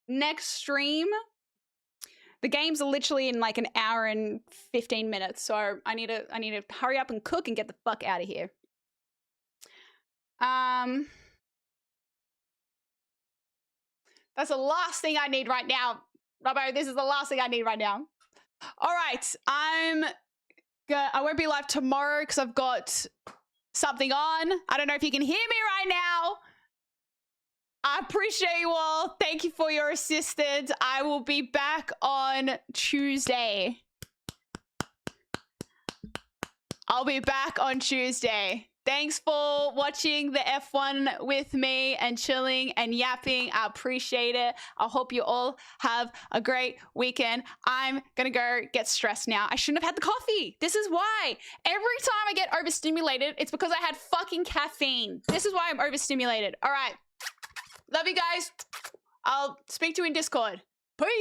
Next stream, the games are literally in like an hour and 15 minutes. So I need to hurry up and cook and get the fuck out of here. That's the last thing I need right now. Robbo, this is the last thing I need right now. All right, I won't be live tomorrow because I've got something on. I don't know if you can hear me right now. I appreciate you all. Thank you for your assistance. I will be back on Tuesday. I'll be back on Tuesday. Thanks for watching the F1 with me and chilling and yapping. I appreciate it. I hope you all have a great weekend. I'm gonna go get stressed now. I shouldn't have had the coffee. This is why. Every time I get overstimulated, it's because I had fucking caffeine. This is why I'm overstimulated. All right. Love you guys. I'll speak to you in Discord.